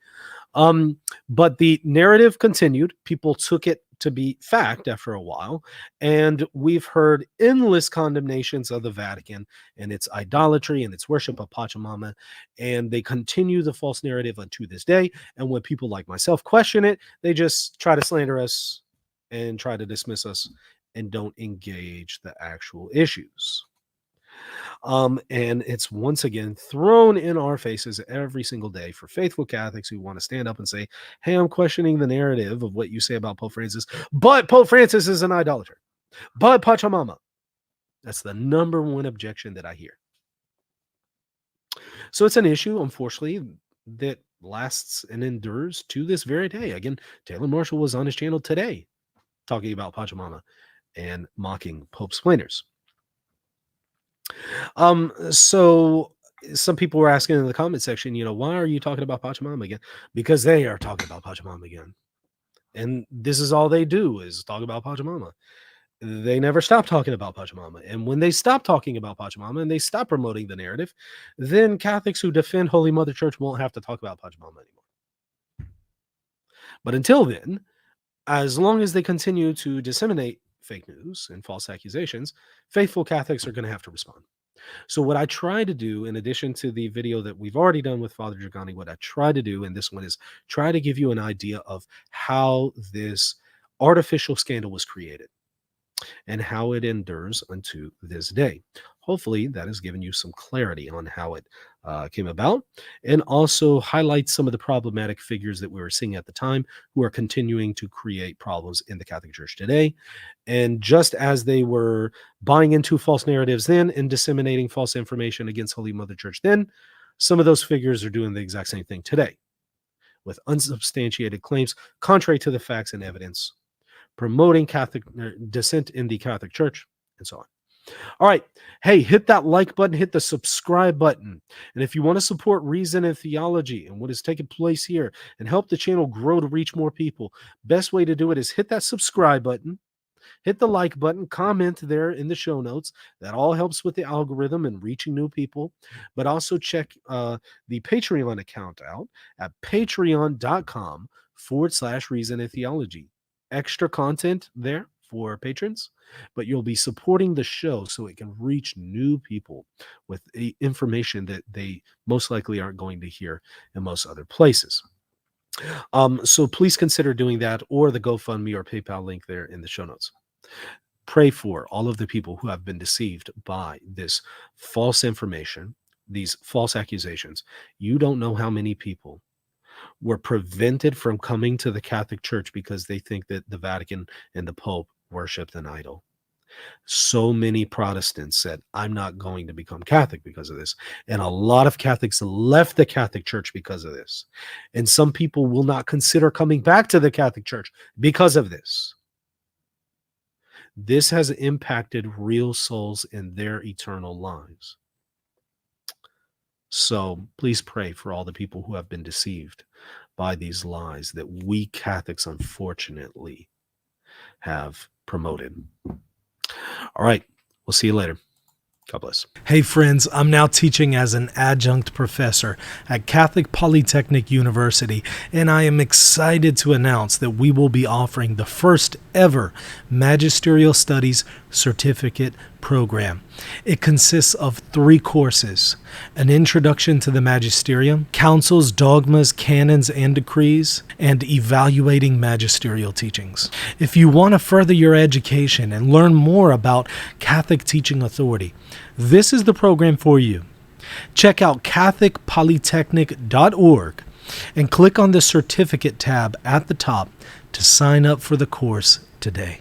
Speaker 6: But the narrative continued. People took it to be fact after a while, and we've heard endless condemnations of the Vatican and its idolatry and its worship of Pachamama, and they continue the false narrative unto this day. And when people like myself question it, they just try to slander us and try to dismiss us and don't engage the actual issues. And it's once again thrown in our faces every single day for faithful Catholics who want to stand up and say, hey, I'm questioning the narrative of what you say about Pope Francis, but Pope Francis is an idolater, but Pachamama. That's the number one objection that I hear. So it's an issue, unfortunately, that lasts and endures to this very day. Again, Taylor Marshall was on his channel today talking about Pachamama and mocking Pope splainers. So some people were asking in the comment section, why are you talking about Pachamama again? Because they are talking about Pachamama again. And this is all they do is talk about Pachamama. They never stop talking about Pachamama. And when they stop talking about Pachamama and they stop promoting the narrative, then Catholics who defend Holy Mother Church won't have to talk about Pachamama anymore. But until then, as long as they continue to disseminate fake news and false accusations, faithful Catholics are going to have to respond. So what I try to do, in addition to the video that we've already done with Father Dragani, what I try to do in this one is try to give you an idea of how this artificial scandal was created and how it endures unto this day. Hopefully that has given you some clarity on how it came about, and also highlights some of the problematic figures that we were seeing at the time who are continuing to create problems in the Catholic Church today. And just as they were buying into false narratives then and disseminating false information against Holy Mother Church then, some of those figures are doing the exact same thing today with unsubstantiated claims contrary to the facts and evidence, promoting Catholic dissent in the Catholic Church, and so on. All right. Hey, hit that like button, hit the subscribe button. And if you want to support Reason and Theology and what is taking place here and help the channel grow to reach more people, best way to do it is hit that subscribe button, hit the like button, comment there in the show notes. That all helps with the algorithm and reaching new people. But also check the Patreon account out at patreon.com/Reason and Theology. Extra content there for patrons, but you'll be supporting the show so it can reach new people with the information that they most likely aren't going to hear in most other places. So please consider doing that, or the GoFundMe or PayPal link there in the show notes. Pray for all of the people who have been deceived by this false information, these false accusations. You don't know how many people were prevented from coming to the Catholic Church because they think that the Vatican and the Pope worshiped an idol. So many Protestants said, I'm not going to become Catholic because of this. And a lot of Catholics left the Catholic Church because of this. And some people will not consider coming back to the Catholic Church because of this. This has impacted real souls in their eternal lives. So please pray for all the people who have been deceived by these lies that we Catholics, unfortunately, have promoted. All right. We'll see you later. God bless.
Speaker 1: Hey friends, I'm now teaching as an adjunct professor at Catholic Polytechnic University, and I am excited to announce that we will be offering the first ever Magisterial Studies Certificate program. It consists of 3 courses: an introduction to the magisterium, councils, dogmas, canons, and decrees, and evaluating magisterial teachings. If you want to further your education and learn more about Catholic teaching authority, this is the program for you. Check out catholicpolytechnic.org and click on the certificate tab at the top to sign up for the course today.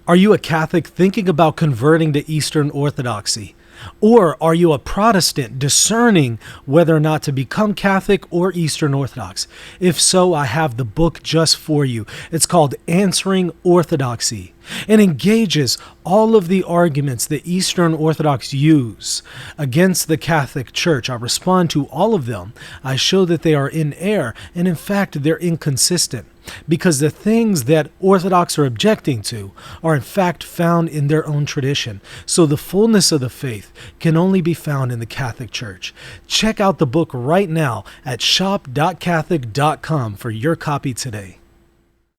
Speaker 1: Are you a Catholic thinking about converting to Eastern Orthodoxy? Or are you a Protestant discerning whether or not to become Catholic or Eastern Orthodox? If so, I have the book just for you. It's called Answering Orthodoxy, and engages all of the arguments that Eastern Orthodox use against the Catholic Church. I respond to all of them. I show that they are in error, and in fact, they're inconsistent, because the things that Orthodox are objecting to are in fact found in their own tradition. So the fullness of the faith can only be found in the Catholic Church. Check out the book right now at shop.catholic.com for your copy today.